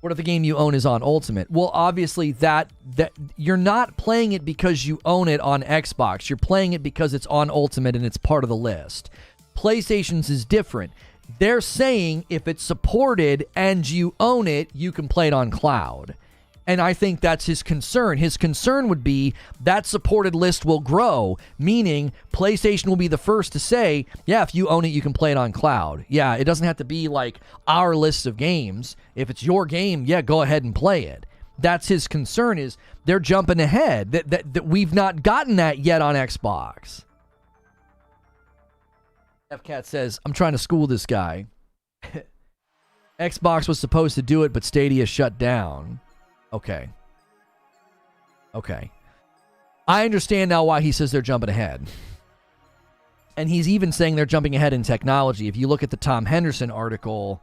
What if the game you own is on Ultimate? Well, obviously that you're not playing it because you own it on Xbox. You're playing it because it's on Ultimate and it's part of the list. PlayStation's is different. They're saying if it's supported and you own it, you can play it on cloud. And I think that's his concern. His concern would be that supported list will grow, meaning PlayStation will be the first to say, yeah, if you own it, you can play it on cloud. Yeah, it doesn't have to be like our list of games. If it's your game, yeah, go ahead and play it. That's his concern, is they're jumping ahead. That we've not gotten that yet on Xbox. FCat says, I'm trying to school this guy. Xbox was supposed to do it, but Stadia shut down. Okay. I understand now why he says they're jumping ahead. And he's even saying they're jumping ahead in technology. If you look at the Tom Henderson article,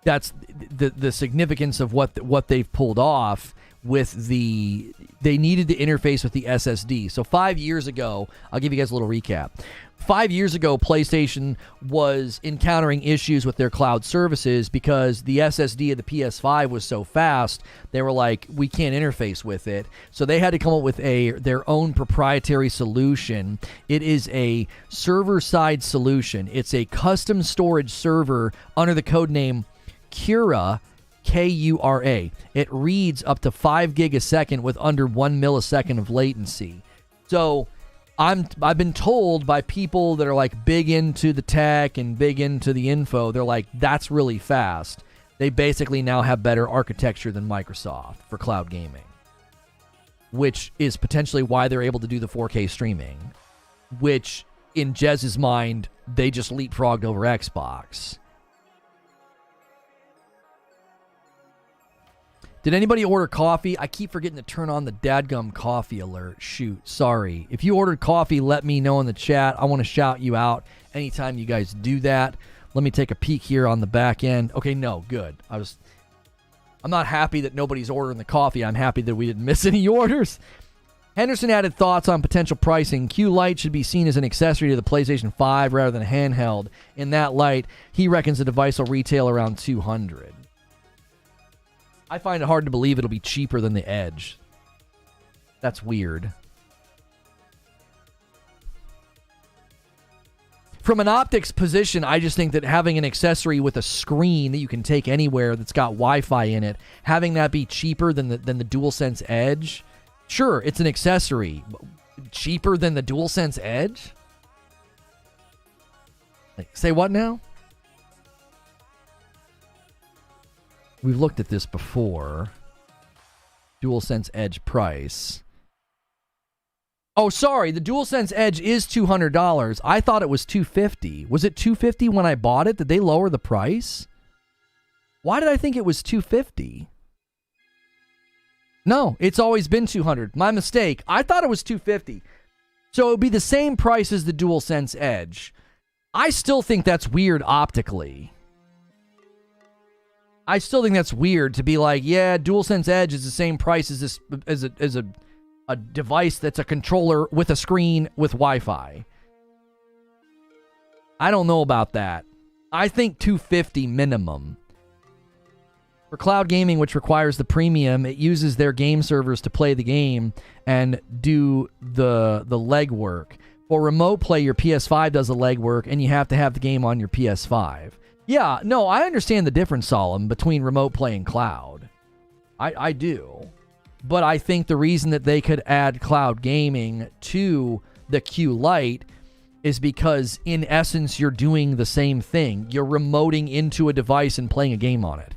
that's the significance of what they've pulled off with they needed to interface with the SSD. So 5 years ago, I'll give you guys a little recap. 5 years ago, PlayStation was encountering issues with their cloud services because the SSD of the PS5 was so fast. They were like, we can't interface with it. So they had to come up with their own proprietary solution. It is a server-side solution. It's a custom storage server under the code name Kura, Kura. It reads up to 5 gig a second with under 1 millisecond of latency. So I've been told by people that are like big into the tech and big into the info, they're like, that's really fast. They basically now have better architecture than Microsoft for cloud gaming, which is potentially why they're able to do the 4K streaming, which in Jez's mind, they just leapfrogged over Xbox. Did anybody order coffee? I keep forgetting to turn on the dadgum coffee alert. Shoot, sorry. If you ordered coffee, let me know in the chat. I want to shout you out anytime you guys do that. Let me take a peek here on the back end. Okay, no, good. I'm not happy that nobody's ordering the coffee. I'm happy that we didn't miss any orders. Henderson added thoughts on potential pricing. Q Lite should be seen as an accessory to the PlayStation 5 rather than a handheld. In that light, he reckons the device will retail around $200. I find it hard to believe it'll be cheaper than the Edge. That's weird. From an optics position, I just think that having an accessory with a screen that you can take anywhere that's got Wi-Fi in it, having that be cheaper than the DualSense Edge, sure, it's an accessory. Cheaper than the DualSense Edge? Say what now? We've looked at this before. DualSense Edge price. Oh, sorry. The DualSense Edge is $200. I thought it was $250. Was it $250 when I bought it? Did they lower the price? Why did I think it was $250? No, it's always been $200. My mistake. I thought it was $250. So it would be the same price as the DualSense Edge. I still think that's weird optically. I still think that's weird to be like, yeah, DualSense Edge is the same price as this as a device that's a controller with a screen with Wi-Fi. I don't know about that. I think $250 minimum. For cloud gaming, which requires the premium, it uses their game servers to play the game and do the legwork. For remote play, your PS5 does the legwork, and you have to have the game on your PS5. Yeah, no, I understand the difference, Solemn, between remote play and cloud. I do. But I think the reason that they could add cloud gaming to the Q Lite is because, in essence, you're doing the same thing. You're remoting into a device and playing a game on it.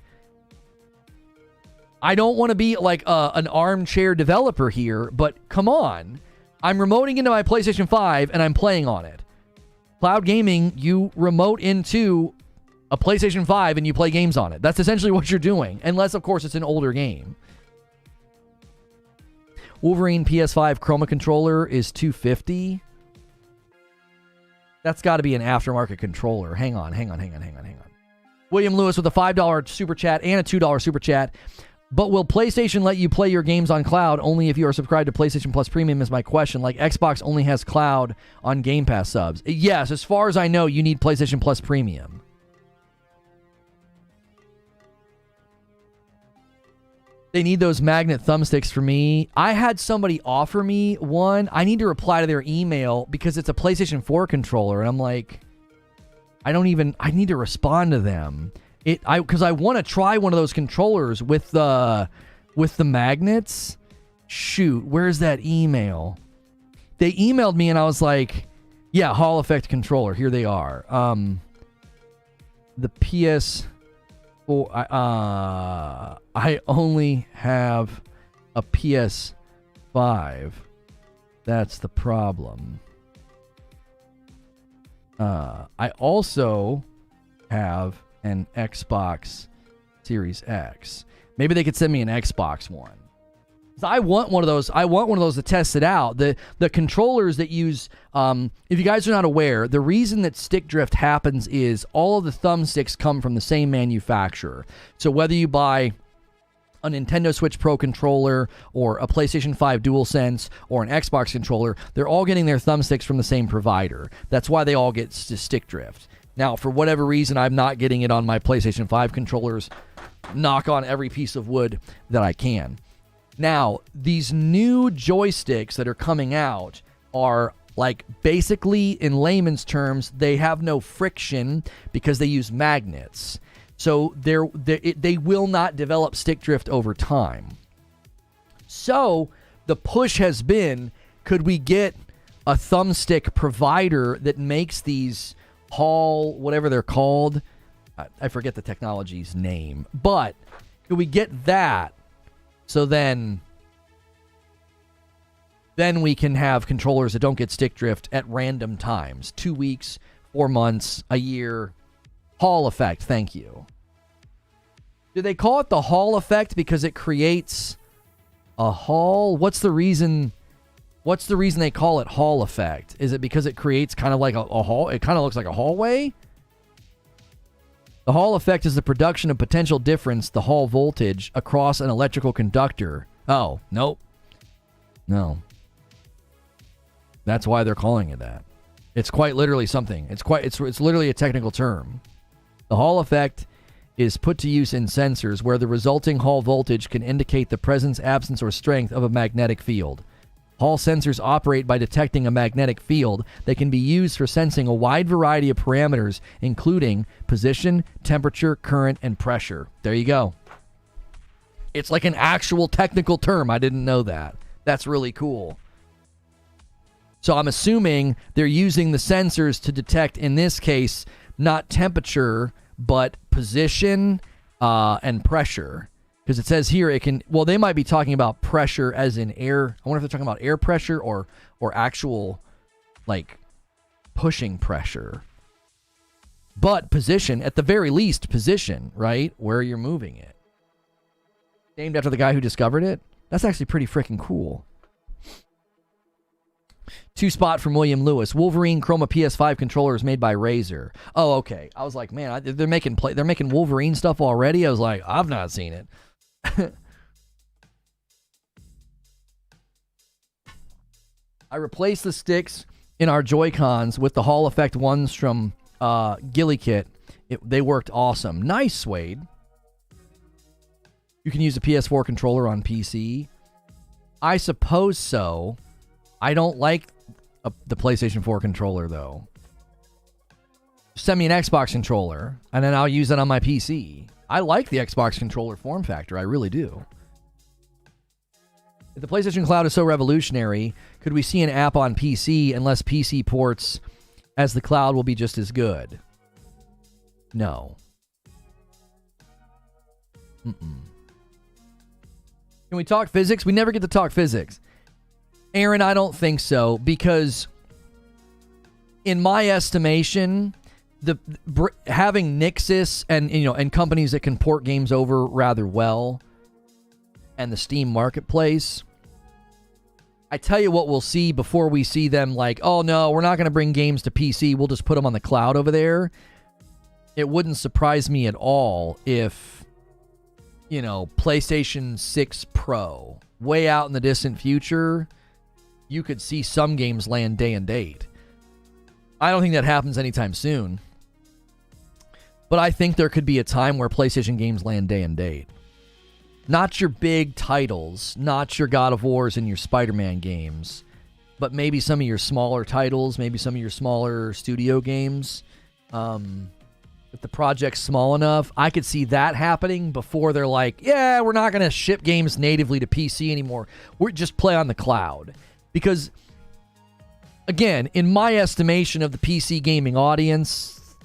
I don't want to be like an armchair developer here, but come on. I'm remoting into my PlayStation 5 and I'm playing on it. Cloud gaming, you remote into a PlayStation 5 and you play games on it. That's essentially what you're doing. Unless, of course, it's an older game. Wolverine PS5 Chroma controller is $250. That's got to be an aftermarket controller. Hang on. William Lewis with a $5 super chat and a $2 super chat. But will PlayStation let you play your games on cloud only if you are subscribed to PlayStation Plus Premium is my question. Like Xbox only has cloud on Game Pass subs. Yes, as far as I know, you need PlayStation Plus Premium. They need those magnet thumbsticks for me. I had somebody offer me one. I need to reply to their email because it's a PlayStation 4 controller. And I'm like, I need to respond to them. Because I want to try one of those controllers with the magnets. Shoot, where's that email? They emailed me and I was like, yeah, Hall Effect controller. Here they are. The PS4. I only have a PS5. That's the problem. I also have an Xbox Series X. Maybe they could send me an Xbox one. I want one of those. I want one of those to test it out. The controllers that use, if you guys are not aware, the reason that stick drift happens is all of the thumbsticks come from the same manufacturer. So whether you buy a Nintendo Switch Pro controller or a PlayStation 5 DualSense or an Xbox controller, they're all getting their thumbsticks from the same provider. That's why they all get to stick drift. Now, for whatever reason, I'm not getting it on my PlayStation 5 controllers. Knock on every piece of wood that I can. Now, these new joysticks that are coming out are like basically, in layman's terms, they have no friction because they use magnets. So they will not develop stick drift over time. So the push has been, could we get a thumbstick provider that makes these Hall, whatever they're called? I forget the technology's name. But could we get that? So then we can have controllers that don't get stick drift at random times. 2 weeks, 4 months, a year. Hall effect, thank you. Do they call it the Hall effect because it creates a hall? What's the reason they call it Hall effect? Is it because it creates kind of like a hall? It kind of looks like a hallway? The Hall effect is the production of potential difference, the Hall voltage, across an electrical conductor. Oh, nope. No. That's why they're calling it that. It's quite literally something. It's literally a technical term. The Hall effect is put to use in sensors where the resulting Hall voltage can indicate the presence, absence, or strength of a magnetic field. Hall sensors operate by detecting a magnetic field that can be used for sensing a wide variety of parameters, including position, temperature, current, and pressure. There you go. It's like an actual technical term. I didn't know that. That's really cool. So I'm assuming they're using the sensors to detect, in this case, not temperature, but position and pressure. Because it says here it can, well, they might be talking about pressure as in air. I wonder if they're talking about air pressure or actual, like, pushing pressure. But position, at the very least, position, right? Where you're moving it. Named after the guy who discovered it? That's actually pretty freaking cool. 2-spot from William Lewis. Wolverine Chroma PS5 controllers made by Razer. Oh, okay. I was like, man, they're making Wolverine stuff already? I was like, I've not seen it. I replaced the sticks in our Joy-Cons with the Hall effect ones from Gillikit. They worked awesome. Nice, Suede. You can use a PS4 controller on PC. I suppose so. I don't like the PlayStation 4 controller, though. Send me an Xbox controller, and then I'll use it on my PC. I like the Xbox controller form factor. I really do. If the PlayStation Cloud is so revolutionary, could we see an app on PC unless PC ports, as the cloud will be just as good? No. Can we talk physics? We never get to talk physics. Aaron, I don't think so, because in my estimation, having Nixis and companies that can port games over rather well, and the Steam marketplace, I tell you what we'll see before we see them like, oh no, we're not going to bring games to PC, we'll just put them on the cloud over there. It wouldn't surprise me at all if, PlayStation 6 Pro, way out in the distant future, you could see some games land day and date. I don't think that happens anytime soon. But I think there could be a time where PlayStation games land day and date. Not your big titles, not your God of Wars and your Spider-Man games, but maybe some of your smaller titles, maybe some of your smaller studio games. If the project's small enough, I could see that happening before they're like, yeah, we're not going to ship games natively to PC anymore. We're just play on the cloud. Because, again, in my estimation of the PC gaming audience,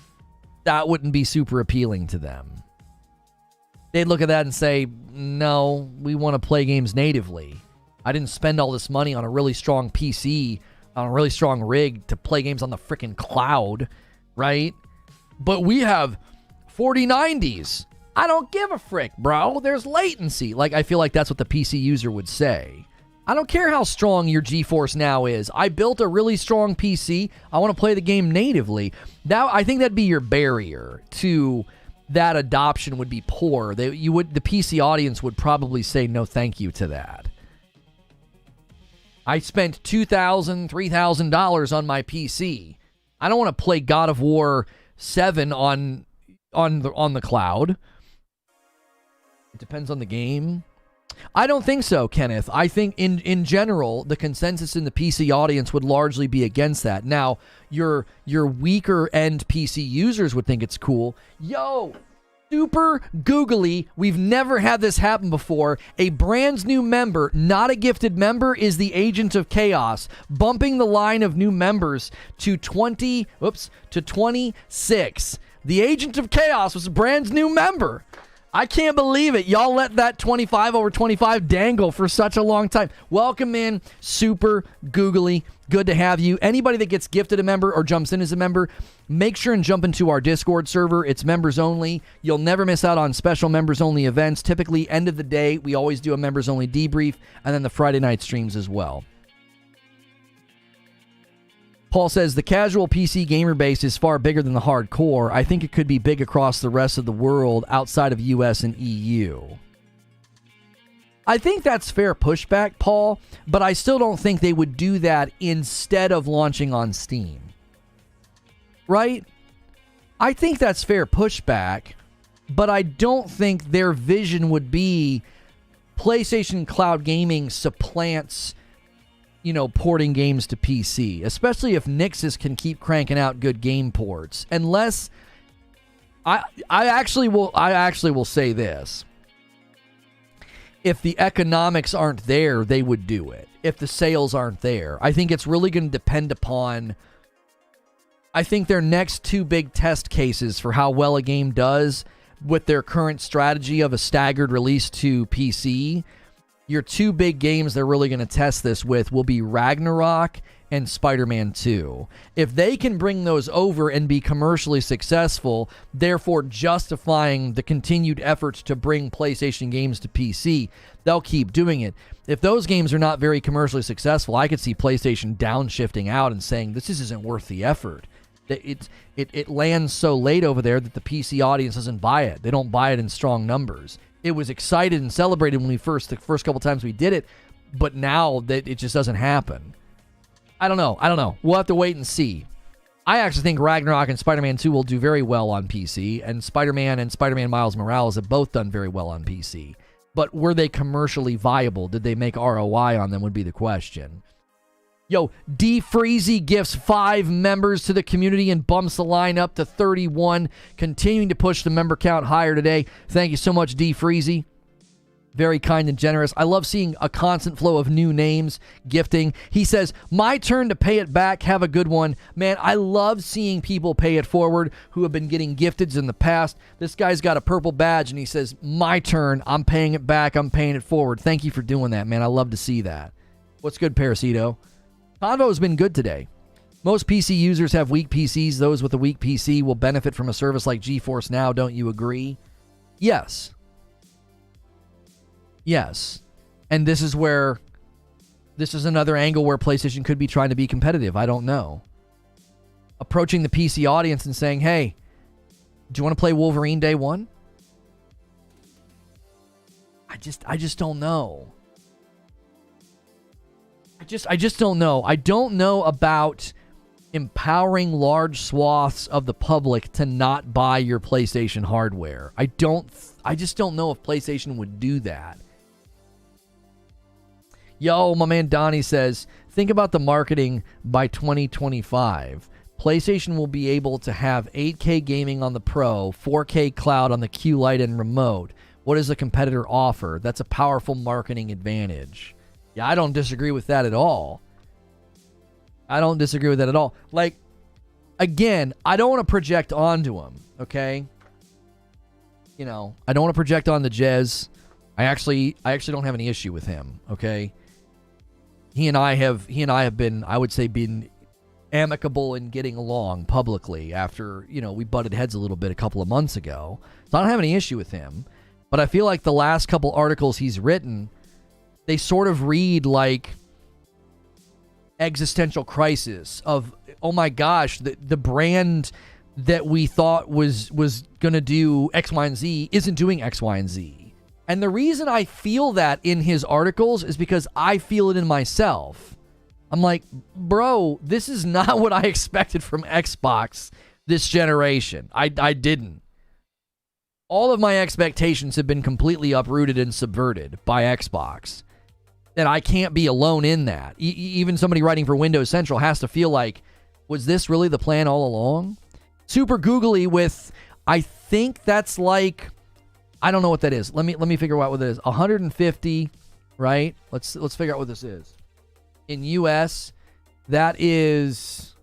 that wouldn't be super appealing to them. They'd look at that and say, no, we want to play games natively. I didn't spend all this money on a really strong PC, on a really strong rig to play games on the freaking cloud, right? But we have 4090s. I don't give a frick, bro. There's latency. Like, I feel like that's what the PC user would say. I don't care how strong your GeForce Now is. I built a really strong PC. I want to play the game natively. Now, I think that'd be your barrier to that adoption would be poor. The PC audience would probably say no thank you to that. I spent $2,000, $3,000 on my PC. I don't want to play God of War 7 on the cloud. It depends on the game. I don't think so, Kenneth. I think in general, the consensus in the PC audience would largely be against that. Now, your weaker end PC users would think it's cool. Yo, super googly. We've never had this happen before. A brand new member, not a gifted member, is the agent of chaos, bumping the line of new members to 26. The agent of chaos was a brand new member. I can't believe it. Y'all let that 25 over 25 dangle for such a long time. Welcome in, super googly. Good to have you. Anybody that gets gifted a member or jumps in as a member, make sure and jump into our Discord server. It's members only. You'll never miss out on special members only events. Typically, end of the day, we always do a members only debrief, and then the Friday night streams as well. Paul says, the casual PC gamer base is far bigger than the hardcore. I think it could be big across the rest of the world outside of US and EU. I think that's fair pushback, Paul, but I still don't think they would do that instead of launching on Steam. Right? I think that's fair pushback, but I don't think their vision would be PlayStation Cloud Gaming supplants, porting games to PC, especially if Nixus can keep cranking out good game ports. Unless I actually will say this. If the economics aren't there, they would do it. If the sales aren't there, I think it's really going to depend upon, I think their next two big test cases for how well a game does with their current strategy of a staggered release to PC. Your two big games they're really going to test this with will be Ragnarok and Spider-Man 2. If they can bring those over and be commercially successful, therefore justifying the continued efforts to bring PlayStation games to PC, they'll keep doing it. If those games are not very commercially successful, I could see PlayStation downshifting out and saying, this isn't worth the effort. It lands so late over there that the PC audience doesn't buy it. They don't buy it in strong numbers. It was excited and celebrated when the first couple times we did it, but now that it just doesn't happen. I don't know. We'll have to wait and see. I actually think Ragnarok and Spider-Man 2 will do very well on PC, and Spider-Man and Spider-Man Miles Morales have both done very well on PC. But were they commercially viable? Did they make ROI on them would be the question. Yo, D Freezy gifts 5 members to the community and bumps the line up to 31, continuing to push the member count higher today. Thank you so much, D Freezy. Very kind and generous. I love seeing a constant flow of new names gifting. He says, my turn to pay it back. Have a good one. Man, I love seeing people pay it forward who have been getting gifteds in the past. This guy's got a purple badge and he says, my turn. I'm paying it back. I'm paying it forward. Thank you for doing that, man. I love to see that. What's good, Parasito? Convo's been good today. Most PC users have weak PCs. Those with a weak PC will benefit from a service like GeForce Now. Don't you agree? Yes. Yes. And this is another angle where PlayStation could be trying to be competitive. I don't know. Approaching the PC audience and saying, hey, do you want to play Wolverine Day 1? I just don't know. I just don't know. I don't know about empowering large swaths of the public to not buy your PlayStation hardware. I just don't know if PlayStation would do that. Yo, my man Donnie says, think about the marketing by 2025. PlayStation will be able to have 8K gaming on the Pro, 4K cloud on the Q Lite and remote. What does a competitor offer? That's a powerful marketing advantage. Yeah, I don't disagree with that at all. Like, again, I don't want to project onto him, okay? I don't want to project on the Jez. I actually don't have any issue with him, okay? He and I have been, I would say, been amicable in getting along publicly after, we butted heads a little bit a couple of months ago. So I don't have any issue with him. But I feel like the last couple articles he's written, they sort of read like existential crisis of, oh my gosh, the brand that we thought was going to do X, Y, and Z isn't doing X, Y, and Z. And the reason I feel that in his articles is because I feel it in myself. I'm like, bro, this is not what I expected from Xbox this generation. I didn't. All of my expectations have been completely uprooted and subverted by Xbox. And I can't be alone in that. Even somebody writing for Windows Central has to feel like, was this really the plan all along? Super googly with, I think that's like, I don't know what that is. Let me figure out what that is. 150, right? Let's figure out what this is. In US, that is,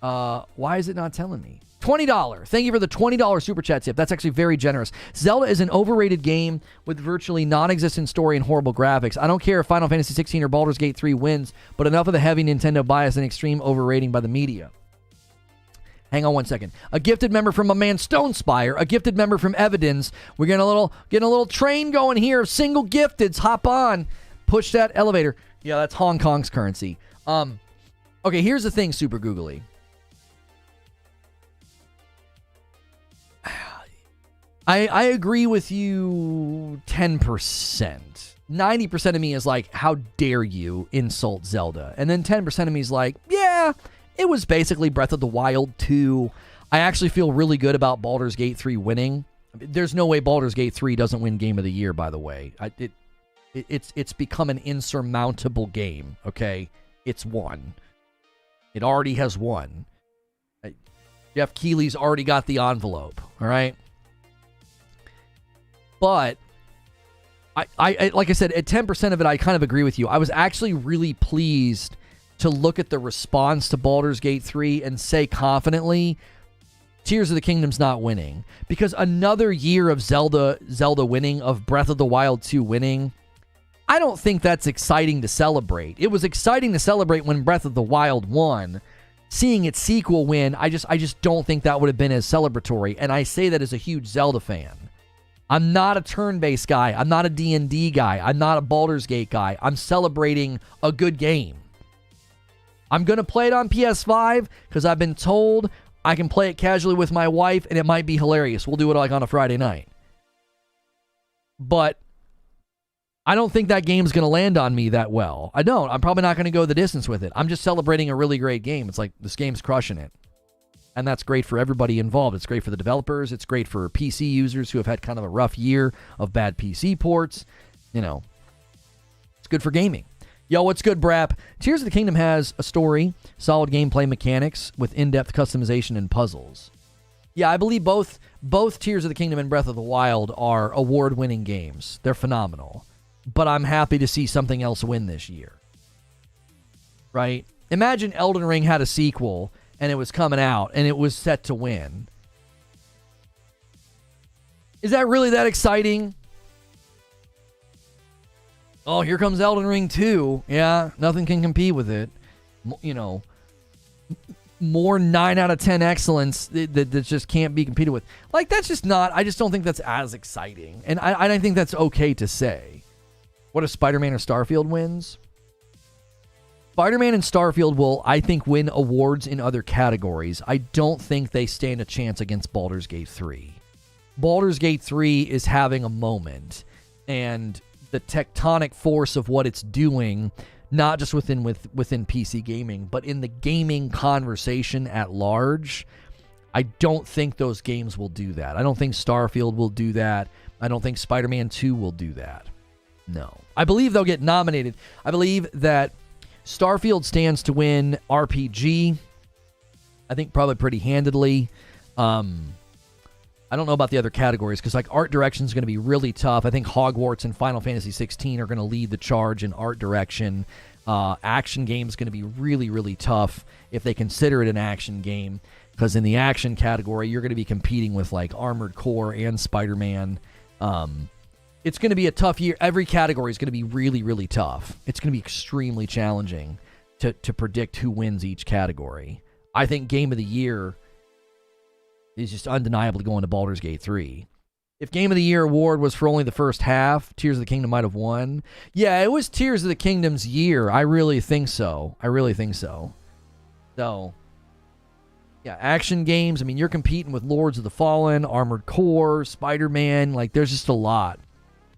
why is it not telling me? $20. Thank you for the $20 super chat tip. That's actually very generous. Zelda is an overrated game with virtually non-existent story and horrible graphics. I don't care if Final Fantasy 16 or Baldur's Gate 3 wins, but enough of the heavy Nintendo bias and extreme overrating by the media. Hang on one second. A gifted member from my man Stonespire, a gifted member from Evidence. We're getting a little train going here of single gifteds. Hop on. Push that elevator. Yeah, that's Hong Kong's currency. Okay, here's the thing, super googly. I agree with you 10%. 90% of me is like, how dare you insult Zelda? And then 10% of me is like, yeah, it was basically Breath of the Wild 2. I actually feel really good about Baldur's Gate 3 winning. There's no way Baldur's Gate 3 doesn't win Game of the Year, by the way. It's become an insurmountable game, okay? It's won. It already has won. Jeff Keighley's already got the envelope, all right? But I like I said, at 10% of it, I kind of agree with you. I was actually really pleased to look at the response to Baldur's Gate 3 and say confidently, Tears of the Kingdom's not winning. Because another year of Zelda winning, of Breath of the Wild 2 winning, I don't think that's exciting to celebrate. It was exciting to celebrate when Breath of the Wild won. Seeing its sequel win, I just don't think that would have been as celebratory. And I say that as a huge Zelda fan. I'm not a turn-based guy. I'm not a D&D guy. I'm not a Baldur's Gate guy. I'm celebrating a good game. I'm going to play it on PS5 because I've been told I can play it casually with my wife and it might be hilarious. We'll do it like on a Friday night. But I don't think that game's going to land on me that well. I don't. I'm probably not going to go the distance with it. I'm just celebrating a really great game. It's like this game's crushing it. And that's great for everybody involved. It's great for the developers. It's great for PC users who have had kind of a rough year of bad PC ports. You know, it's good for gaming. Yo, what's good, Brap? Tears of the Kingdom has a story, solid gameplay mechanics with in-depth customization and puzzles. Yeah, I believe both Tears of the Kingdom and Breath of the Wild are award-winning games. They're phenomenal. But I'm happy to see something else win this year. Right? Imagine Elden Ring had a sequel and it was coming out, and it was set to win. Is that really that exciting? Oh, here comes Elden Ring 2. Yeah, nothing can compete with it. You know, more 9 out of 10 excellence that just can't be competed with. Like, that's just not, I just don't think that's as exciting. And I think that's okay to say. What if Spider-Man or Starfield wins? Spider-Man and Starfield will, I think, win awards in other categories. I don't think they stand a chance against Baldur's Gate 3. Baldur's Gate 3 is having a moment, and the tectonic force of what it's doing, not just within PC gaming, but in the gaming conversation at large, I don't think those games will do that. I don't think Starfield will do that. I don't think Spider-Man 2 will do that. No. I believe they'll get nominated. I believe that Starfield stands to win RPG. I think probably pretty handedly. I don't know about the other categories because like art direction is going to be really tough. I think Hogwarts and Final Fantasy 16 are going to lead the charge in art direction. Action game is going to be really, really tough if they consider it an action game because in the action category, you're going to be competing with like Armored Core and Spider-Man. It's going to be a tough year. Every category is going to be really, really tough. It's going to be extremely challenging to predict who wins each category. I think Game of the Year is just undeniably going to Baldur's Gate 3. If Game of the Year award was for only the first half, Tears of the Kingdom might have won. Yeah, it was Tears of the Kingdom's year. I really think so. So, yeah, action games. I mean, you're competing with Lords of the Fallen, Armored Core, Spider-Man. Like, there's just a lot.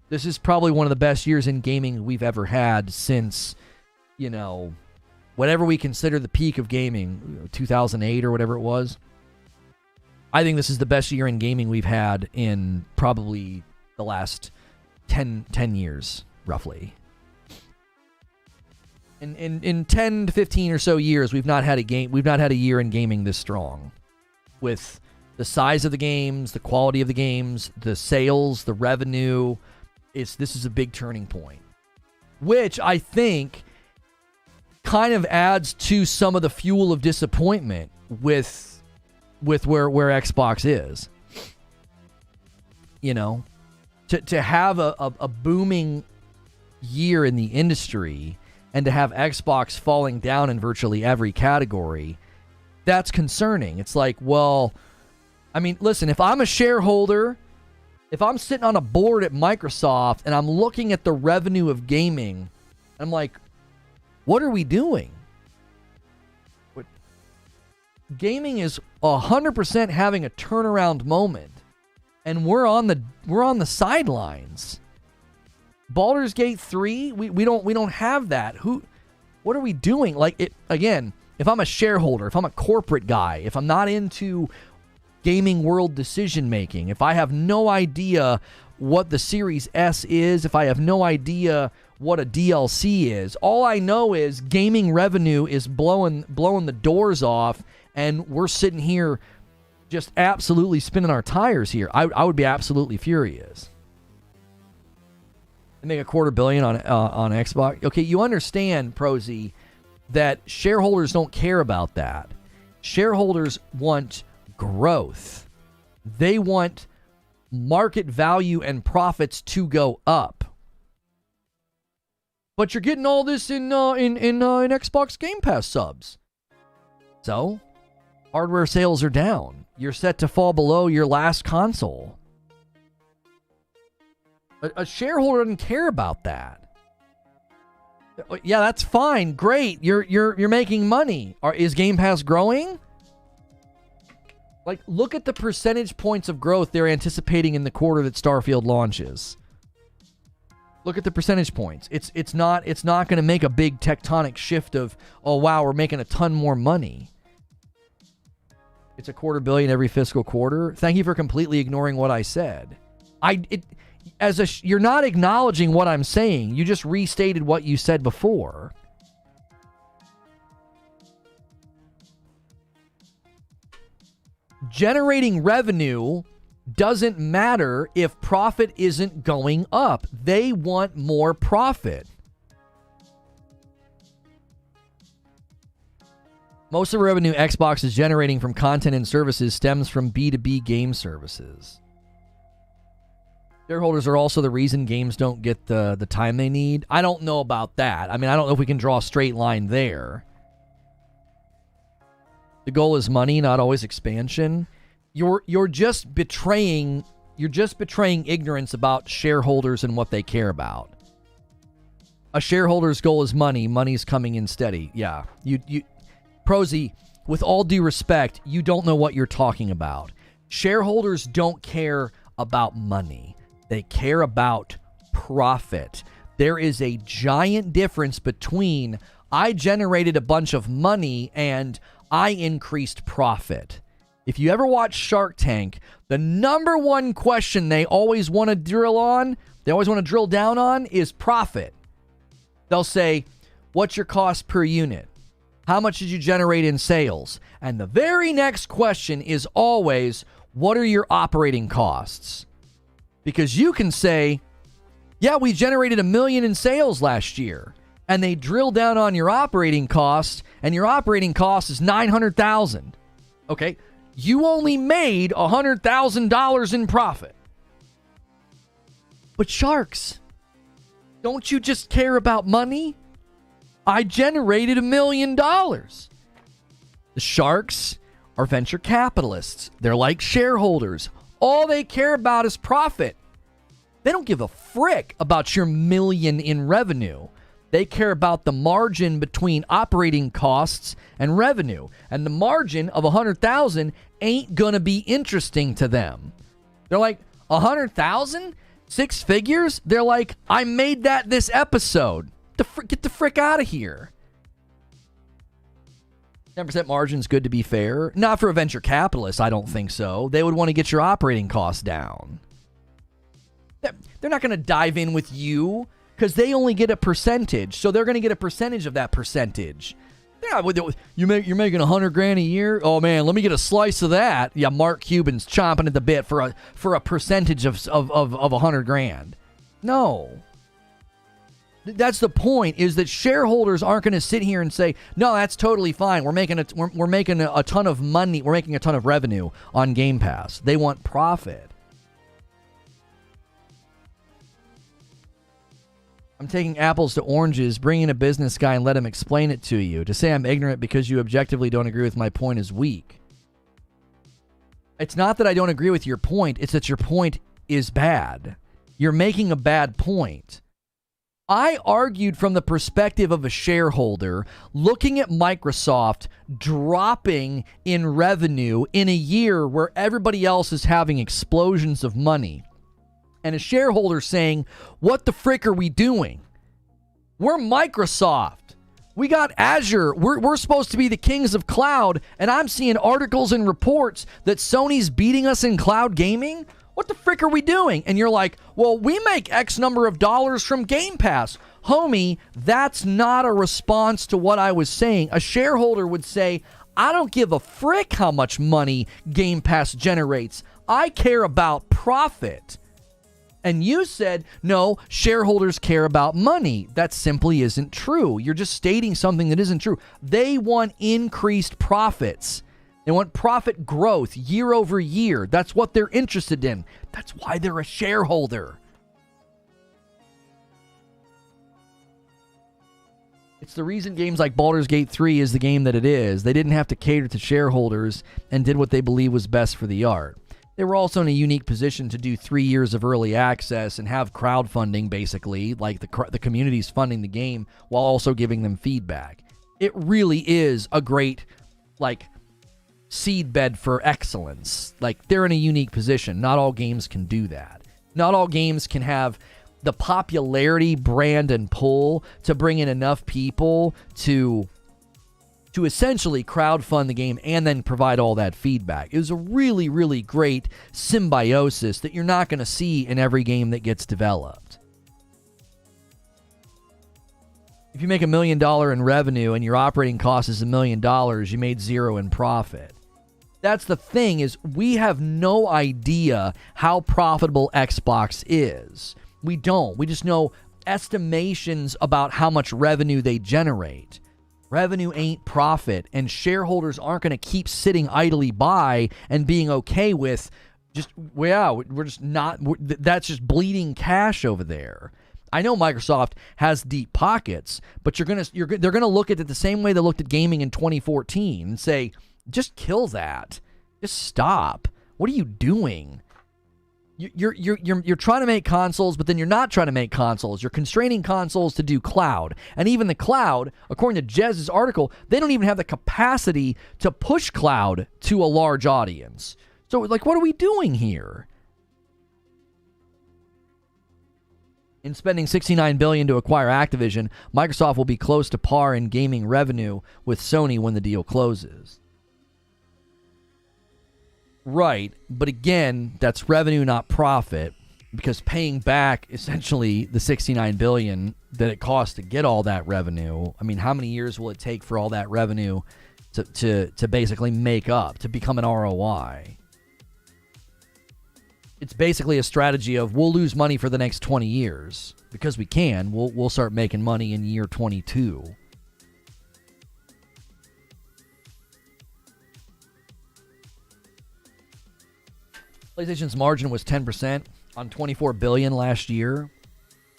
This is probably one of the best years in gaming we've ever had since, you know, whatever we consider the peak of gaming, 2008 or whatever it was. I think this is the best year in gaming we've had in probably the last 10 years, roughly. In 10 to 15 or so years, we've not had a year in gaming this strong. With the size of the games, the quality of the games, the sales, the revenue, this is a big turning point. Which I think kind of adds to some of the fuel of disappointment with where Xbox is. You know, to have a booming year in the industry and to have Xbox falling down in virtually every category, that's concerning. It's like, well, I mean, listen, if I'm a shareholder, if I'm sitting on a board at Microsoft and I'm looking at the revenue of gaming, I'm like, what are we doing? Gaming is 100% having a turnaround moment, and we're on the sidelines. Baldur's Gate 3, we don't have that. What are we doing? Like, it again, if I'm a shareholder, if I'm a corporate guy, if I'm not into gaming world decision making, if I have no idea what the Series S is, if I have no idea what a DLC is, all I know is gaming revenue is blowing the doors off, and we're sitting here just absolutely spinning our tires here. I would be absolutely furious. They make $250 million on Xbox. Okay, you understand, Prosy, that shareholders don't care about that. Shareholders want growth. They want market value and profits to go up. But you're getting all this in Xbox Game Pass subs. So, hardware sales are down. You're set to fall below your last console. A shareholder doesn't care about that. Yeah, that's fine. Great. You're making money. Is Game Pass growing? Like, look at the percentage points of growth they're anticipating in the quarter that Starfield launches. Look at the percentage points. It's not going to make a big tectonic shift of, oh wow, we're making a ton more money. It's $250 million every fiscal quarter. Thank you for completely ignoring what I said. You're not acknowledging what I'm saying. You just restated what you said before. Generating revenue doesn't matter if profit isn't going up. They want more profit. Most of the revenue Xbox is generating from content and services stems from B2B game services. Shareholders are also the reason games don't get the time they need. I don't know about that. I mean, I don't know if we can draw a straight line there. The goal is money, not always expansion. You're just betraying ignorance about shareholders and what they care about. A shareholder's goal is money. Money's coming in steady. Yeah. Prosy, with all due respect, you don't know what you're talking about. Shareholders don't care about money. They care about profit. There is a giant difference between I generated a bunch of money and I increased profit. If you ever watch Shark Tank, the number one question they always want to drill down on is profit. They'll say, what's your cost per unit? How much did you generate in sales? And the very next question is always, what are your operating costs? Because you can say, yeah, we generated $1 million in sales last year. And they drill down on your operating costs, and your operating cost is $900,000. Okay, you only made $100,000 in profit. But sharks, don't you just care about money? I generated $1 million. The sharks are venture capitalists. They're like shareholders. All they care about is profit. They don't give a frick about your million in revenue. They care about the margin between operating costs and revenue. And the margin of 100,000 ain't going to be interesting to them. They're like, 100,000? 6 figures? They're like, I made that this episode. Get the frick out of here. 10% margin's good, to be fair. Not for a venture capitalist, I don't think so. They would want to get your operating costs down. They're not going to dive in with you because they only get a percentage. So they're going to get a percentage of that percentage. Yeah, you're making $100,000 a year. Oh man, let me get a slice of that. Yeah, Mark Cuban's chomping at the bit for a percentage of $100,000. No, that's the point. Is that shareholders aren't going to sit here and say, no, that's totally fine. We're making a ton of money. We're making a ton of revenue on Game Pass. They want profit. I'm taking apples to oranges, bring in a business guy and let him explain it to you. To say I'm ignorant because you objectively don't agree with my point is weak. It's not that I don't agree with your point. It's that your point is bad. You're making a bad point. I argued from the perspective of a shareholder looking at Microsoft dropping in revenue in a year where everybody else is having explosions of money. And a shareholder saying, what the frick are we doing? We're Microsoft. We got Azure. We're supposed to be the kings of cloud. And I'm seeing articles and reports that Sony's beating us in cloud gaming. What the frick are we doing? And you're like, well, we make X number of dollars from Game Pass. Homie, that's not a response to what I was saying. A shareholder would say, I don't give a frick how much money Game Pass generates. I care about profit. And you said, no, shareholders care about money. That simply isn't true. You're just stating something that isn't true. They want increased profits. They want profit growth year over year. That's what they're interested in. That's why they're a shareholder. It's the reason games like Baldur's Gate 3 is the game that it is. They didn't have to cater to shareholders and did what they believed was best for the art. They were also in a unique position to do 3 years of early access and have crowdfunding, basically, like the community's funding the game while also giving them feedback. It really is a great, seedbed for excellence. They're in a unique position. Not all games can do that. Not all games can have the popularity, brand, and pull to bring in enough people to essentially crowdfund the game and then provide all that feedback. It was a really, really great symbiosis that you're not going to see in every game that gets developed. If you make $1 million in revenue and your operating cost is $1 million, you made zero in profit. That's the thing, is we have no idea how profitable Xbox is. We don't. We just know estimations about how much revenue they generate. Revenue ain't profit, and shareholders aren't going to keep sitting idly by and being okay with that's just bleeding cash over there. I know Microsoft has deep pockets, but they're going to look at it the same way they looked at gaming in 2014 and say, just kill that. Just stop. What are you doing? You're trying to make consoles, but then you're not trying to make consoles. You're constraining consoles to do cloud. And even the cloud, according to Jez's article, they don't even have the capacity to push cloud to a large audience. So, what are we doing here? In spending $69 billion to acquire Activision, Microsoft will be close to par in gaming revenue with Sony when the deal closes. Right, but again, that's revenue, not profit, because paying back essentially the $69 billion that it costs to get all that revenue. I mean, how many years will it take for all that revenue to basically make up, to become an ROI? It's basically a strategy of we'll lose money for the next 20 years because we can. We'll start making money in year 22. PlayStation's margin was 10% on $24 billion last year.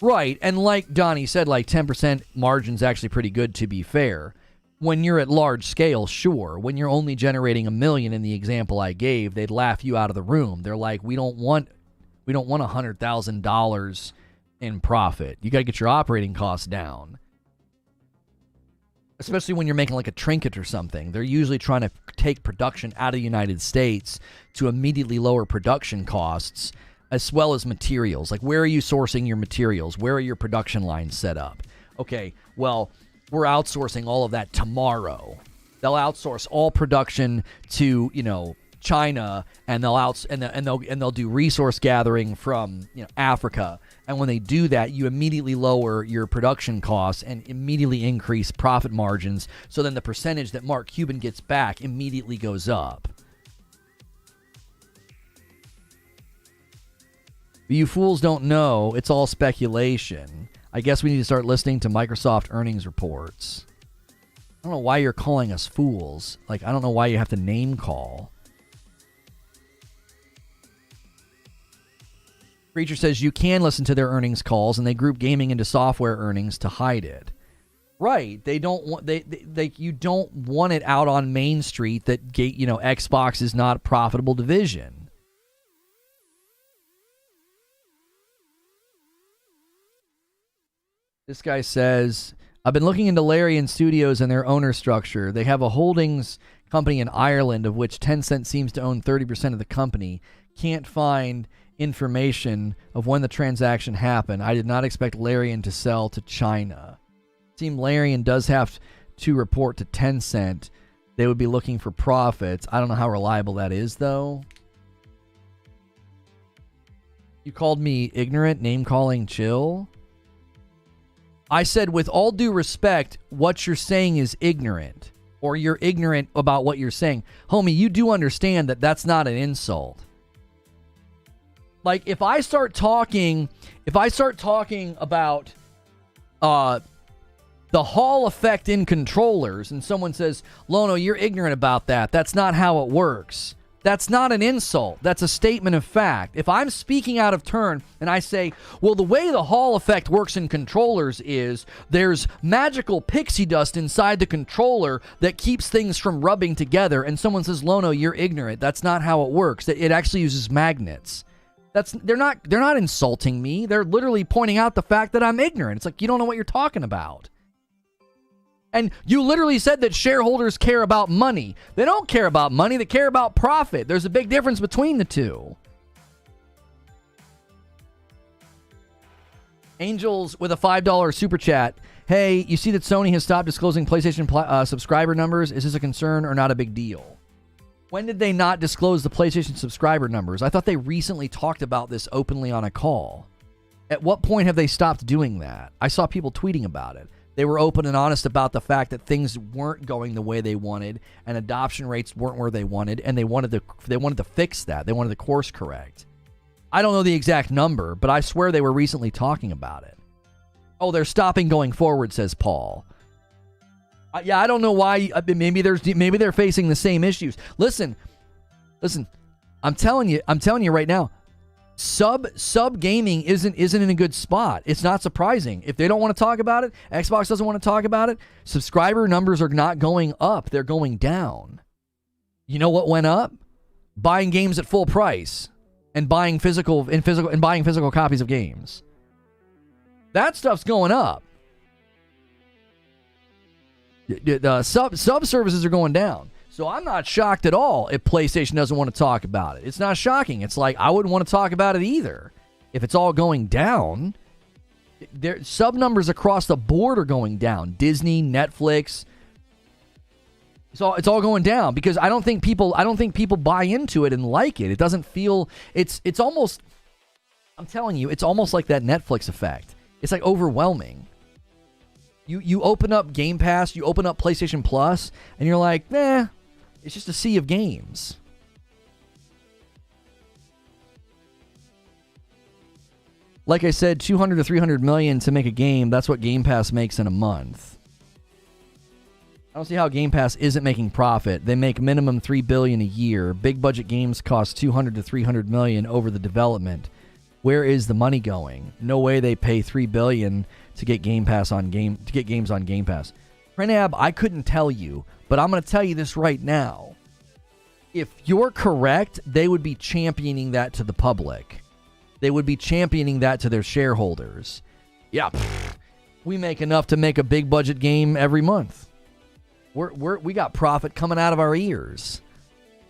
Right, and like Donnie said, 10% margin's actually pretty good, to be fair. When you're at large scale, sure. When you're only generating $1 million in the example I gave, they'd laugh you out of the room. They're like, we don't want $100,000 in profit. You got to get your operating costs down. Especially when you're making like a trinket or something. They're usually trying to take production out of the United States to immediately lower production costs, as well as materials. Like, where are you sourcing your materials? Where are your production lines set up? Okay, well, we're outsourcing all of that tomorrow. They'll outsource all production to, China, and they'll do resource gathering from Africa. And when they do that, you immediately lower your production costs and immediately increase profit margins. So then the percentage that Mark Cuban gets back immediately goes up. But you fools don't know. It's all speculation. I guess we need to start listening to Microsoft earnings reports. I don't know why you're calling us fools. Like, I don't know why you have to name call. Preacher says you can listen to their earnings calls, and they group gaming into software earnings to hide it. Right? They don't want you don't want it out on Main Street that Xbox is not a profitable division. This guy says, I've been looking into Larian Studios and their owner structure. They have a holdings company in Ireland, of which Tencent seems to own 30% of the company. Can't find information of when the transaction happened. I did not expect Larian to sell to China. Seems Larian does have to report to Tencent. They would be looking for profits. I don't know how reliable that is, though. You called me ignorant, name-calling, chill? I said, with all due respect, what you're saying is ignorant. Or you're ignorant about what you're saying. Homie, you do understand that that's not an insult. Like, if I start talking about the Hall effect in controllers, and someone says, Lono, you're ignorant about that. That's not how it works. That's not an insult. That's a statement of fact. If I'm speaking out of turn and I say, well, the way the Hall effect works in controllers is there's magical pixie dust inside the controller that keeps things from rubbing together, and someone says, Lono, you're ignorant. That's not how it works. It actually uses magnets. They're not insulting me. They're literally pointing out the fact that I'm ignorant. It's like, you don't know what you're talking about. And you literally said that shareholders care about money. They don't care about money. They care about profit. There's a big difference between the two. Angels with a $5 super chat. Hey, you see that Sony has stopped disclosing PlayStation subscriber numbers. Is this a concern or not a big deal? When did they not disclose the PlayStation subscriber numbers? I thought they recently talked about this openly on a call. At what point have they stopped doing that? I saw people tweeting about it. They were open and honest about the fact that things weren't going the way they wanted and adoption rates weren't where they wanted, and they wanted to fix that. They wanted to course correct. I don't know the exact number, but I swear they were recently talking about it. Oh, they're stopping going forward, says Paul. Yeah, I don't know why. Maybe they're facing the same issues. Listen. I'm telling you right now. Sub gaming isn't in a good spot. It's not surprising. If they don't want to talk about it, Xbox doesn't want to talk about it, subscriber numbers are not going up, they're going down. You know what went up? Buying games at full price and buying physical copies of games. That stuff's going up. Sub services are going down. So I'm not shocked at all if PlayStation doesn't want to talk about it. It's not shocking. It's like, I wouldn't want to talk about it either. If it's all going down, their sub numbers across the board are going down. Disney, Netflix, it's all going down because I don't think people buy into it and like it. It doesn't feel it's almost, I'm telling you, it's almost like that Netflix effect. It's like overwhelming. You open up Game Pass, you open up PlayStation Plus, and you're like, nah, it's just a sea of games. Like I said, 200 to 300 million to make a game, that's what Game Pass makes in a month. I don't see how Game Pass isn't making profit. They make minimum $3 billion a year. Big budget games cost 200 to 300 million over the development. Where is the money going? No way they pay $3 billion to get games on Game Pass. Prenab, I couldn't tell you, but I'm going to tell you this right now. If you're correct, they would be championing that to the public. They would be championing that to their shareholders. Yeah, we make enough to make a big budget game every month. We got profit coming out of our ears.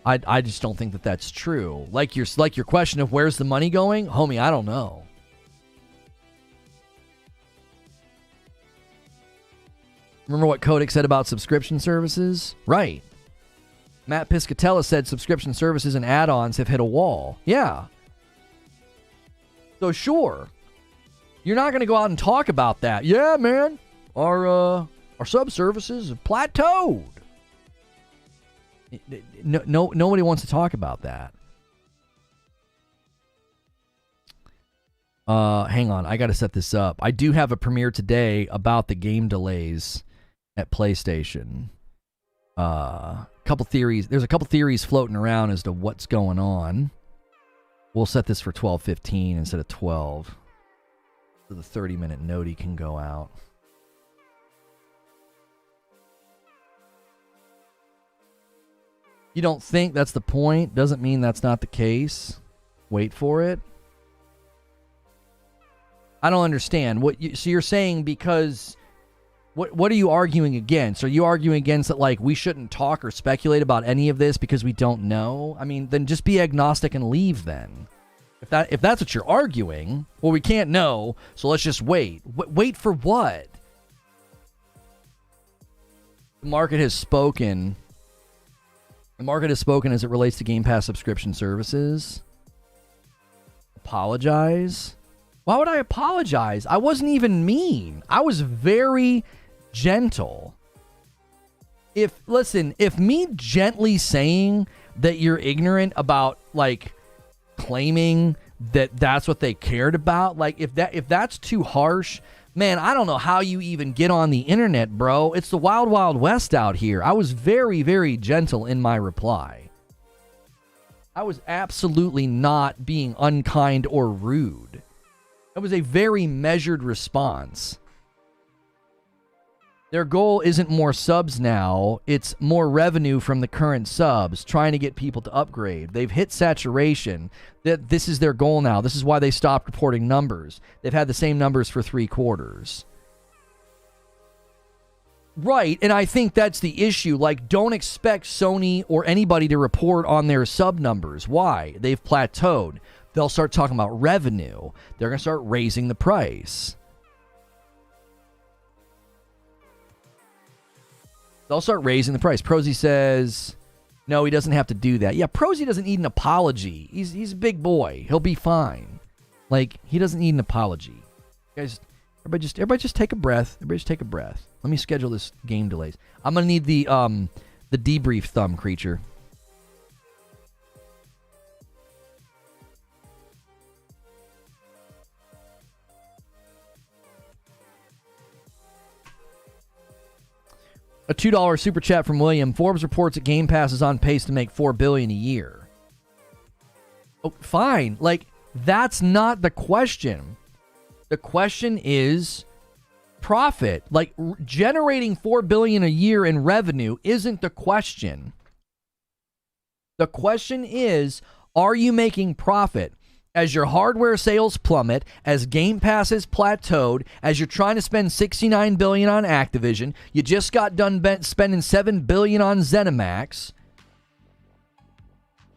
I just don't think that that's true. Like your question of where's the money going? Homie, I don't know. Remember what Kodak said about subscription services? Right. Matt Piscatella said subscription services and add-ons have hit a wall. Yeah. So sure. You're not going to go out and talk about that. Yeah, man. Our sub-services have plateaued. No, nobody wants to talk about that. Hang on. I got to set this up. I do have a premiere today about the game delays at PlayStation. Couple theories. There's a couple theories floating around as to what's going on. We'll set this for 12:15 instead of 12. So the 30-minute noti can go out. You don't think that's the point? Doesn't mean that's not the case. Wait for it. I don't understand. So you're saying because... What are you arguing against? Are you arguing against that, like, we shouldn't talk or speculate about any of this because we don't know? I mean, then just be agnostic and leave then. If that's what you're arguing, well, we can't know, so let's just wait. Wait for what? The market has spoken. The market has spoken as it relates to Game Pass subscription services. Apologize? Why would I apologize? I wasn't even mean. I was very gentle. If me gently saying that you're ignorant about, like, claiming that that's what they cared about, like, if that's too harsh, man, I don't know how you even get on the internet, bro. It's the wild, wild west out here. I was very, very gentle in my reply. I was absolutely not being unkind or rude. It was a very measured response. Their goal isn't more subs now, it's more revenue from the current subs, trying to get people to upgrade. They've hit saturation. This is their goal now. This is why they stopped reporting numbers. They've had the same numbers for 3 quarters. Right, and I think that's the issue. Like, don't expect Sony or anybody to report on their sub numbers. Why? They've plateaued. They'll start talking about revenue. They're going to start raising the price. They'll start raising the price. Prosy says, no, he doesn't have to do that. Yeah, Prosy doesn't need an apology. He's a big boy. He'll be fine. Like, he doesn't need an apology. Guys, everybody just take a breath. Everybody just take a breath. Let me schedule this game delays. I'm going to need the debrief thumb, creature. A $2 super chat from William. Forbes reports that Game Pass is on pace to make $4 billion a year. Oh, fine. Like, that's not the question. The question is profit. Like, generating $4 billion a year in revenue isn't the question. The question is, are you making profit? As your hardware sales plummet, as Game Pass is plateaued, as you're trying to spend $69 billion on Activision, you just got done spending $7 billion on ZeniMax.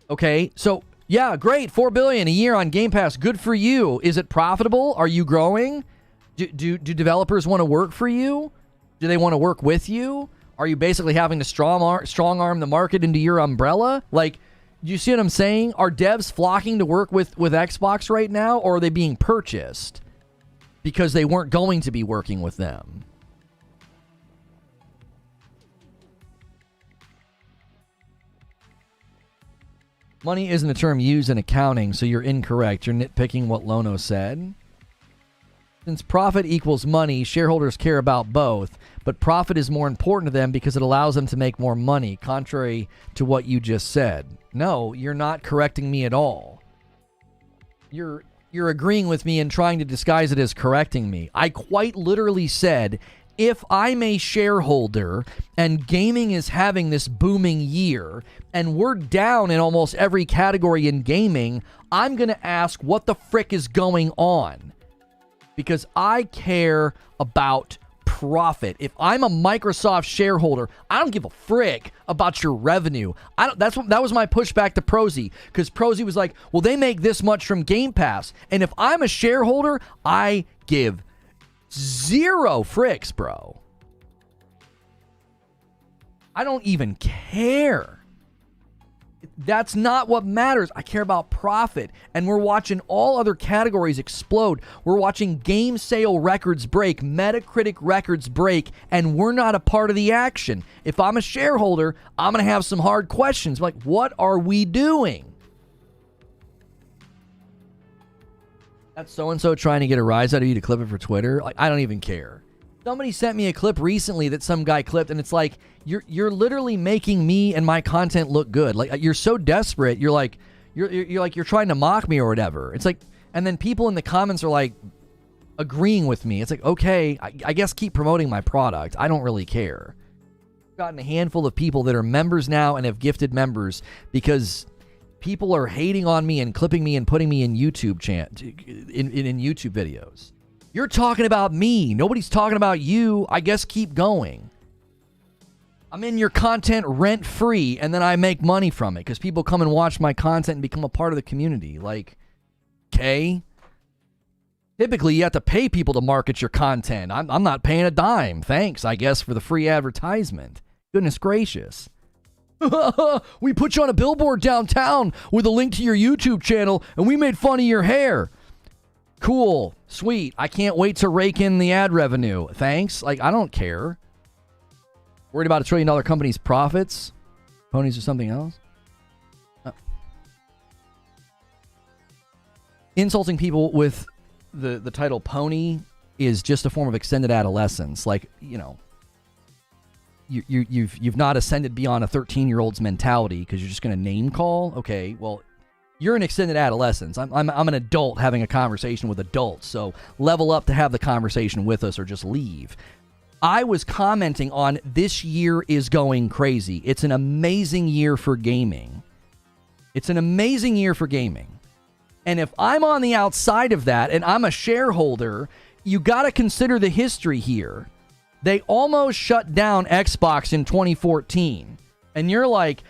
Okay, so yeah, great, $4 billion a year on Game Pass, good for you. Is it profitable? Are you growing? Do developers want to work for you? Do they want to work with you? Are you basically having to strong arm the market into your umbrella? Like, you see what I'm saying? Are devs flocking to work with Xbox right now, or are they being purchased because they weren't going to be working with them? Money isn't a term used in accounting, so you're incorrect. You're nitpicking what Lono said. Since profit equals money, shareholders care about both, but profit is more important to them because it allows them to make more money, contrary to what you just said. No, you're not correcting me at all. You're agreeing with me and trying to disguise it as correcting me. I quite literally said if I'm a shareholder and gaming is having this booming year and we're down in almost every category in gaming, I'm going to ask what the frick is going on, because I care about profit. If I'm a Microsoft shareholder, I don't give a frick about your revenue. That was my pushback to Prosy, because Prosy was like, well, they make this much from Game Pass. And if I'm a shareholder, I give zero fricks, bro. I don't even care. That's not what matters. I care about profit. And we're watching all other categories explode. We're watching game sale records break, Metacritic records break, and we're not a part of the action. If I'm a shareholder, I'm going to have some hard questions. Like, what are we doing? That's so-and-so trying to get a rise out of you to clip it for Twitter. Like, I don't even care. Somebody sent me a clip recently that some guy clipped, and it's like, you're literally making me and my content look good. Like, you're so desperate. You're like you're trying to mock me or whatever. It's like, and then people in the comments are like agreeing with me. It's like, okay, I guess keep promoting my product. I don't really care. I've gotten a handful of people that are members now and have gifted members because people are hating on me and clipping me and putting me in YouTube in YouTube videos. You're talking about me. Nobody's talking about you. I guess keep going. I'm in your content rent-free, and then I make money from it because people come and watch my content and become a part of the community. Like, okay? Typically, you have to pay people to market your content. I'm not paying a dime. Thanks, I guess, for the free advertisement. Goodness gracious. We put you on a billboard downtown with a link to your YouTube channel, and we made fun of your hair. Cool. Sweet. I can't wait to rake in the ad revenue. Thanks. Like, I don't care. Worried about $1 trillion company's profits? Ponies or something else? Insulting people with the title pony is just a form of extended adolescence. Like, you know, you've not ascended beyond a 13-year-old's mentality because you're just going to name call. Okay, well, you're an extended adolescence. I'm an adult having a conversation with adults, so level up to have the conversation with us or just leave. I was commenting on this year is going crazy. It's an amazing year for gaming. It's an amazing year for gaming. And if I'm on the outside of that and I'm a shareholder, you got to consider the history here. They almost shut down Xbox in 2014. And you're like,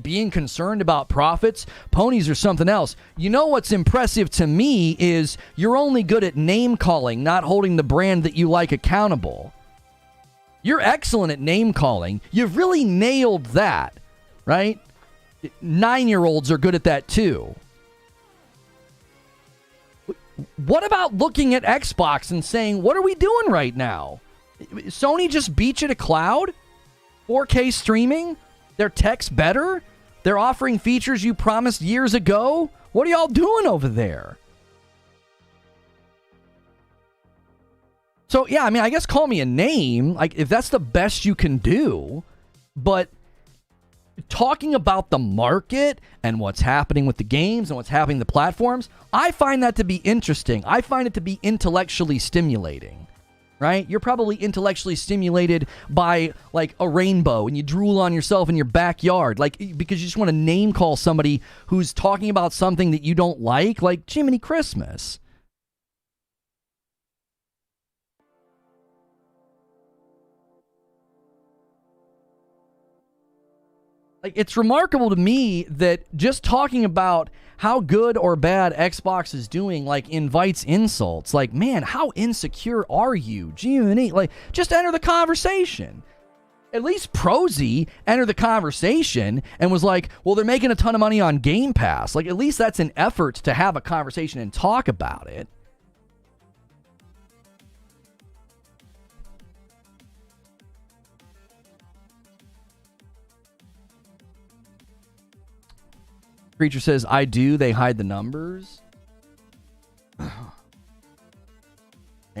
being concerned about profits? Ponies are something else. You know what's impressive to me is you're only good at name calling, not holding the brand that you like accountable. You're excellent at name calling. You've really nailed that, right? 9-year-olds are good at that too. What about looking at Xbox and saying, what are we doing right now? Sony just beat you to cloud? 4K streaming? Their tech's better? They're offering features you promised years ago? What are y'all doing over there? So, yeah, I mean, I guess call me a name, like, if that's the best you can do. But talking about the market and what's happening with the games and what's happening with the platforms, I find that to be interesting. I find it to be intellectually stimulating, right? You're probably intellectually stimulated by, like, a rainbow and you drool on yourself in your backyard, like, because you just want to name call somebody who's talking about something that you don't like Jiminy Christmas. Like, it's remarkable to me that just talking about how good or bad Xbox is doing, like, invites insults. Like, man, how insecure are you? G&E, like, just enter the conversation. At least Prosy entered the conversation and was like, well, they're making a ton of money on Game Pass. Like, at least that's an effort to have a conversation and talk about it. Creature says, I do. They hide the numbers. Hang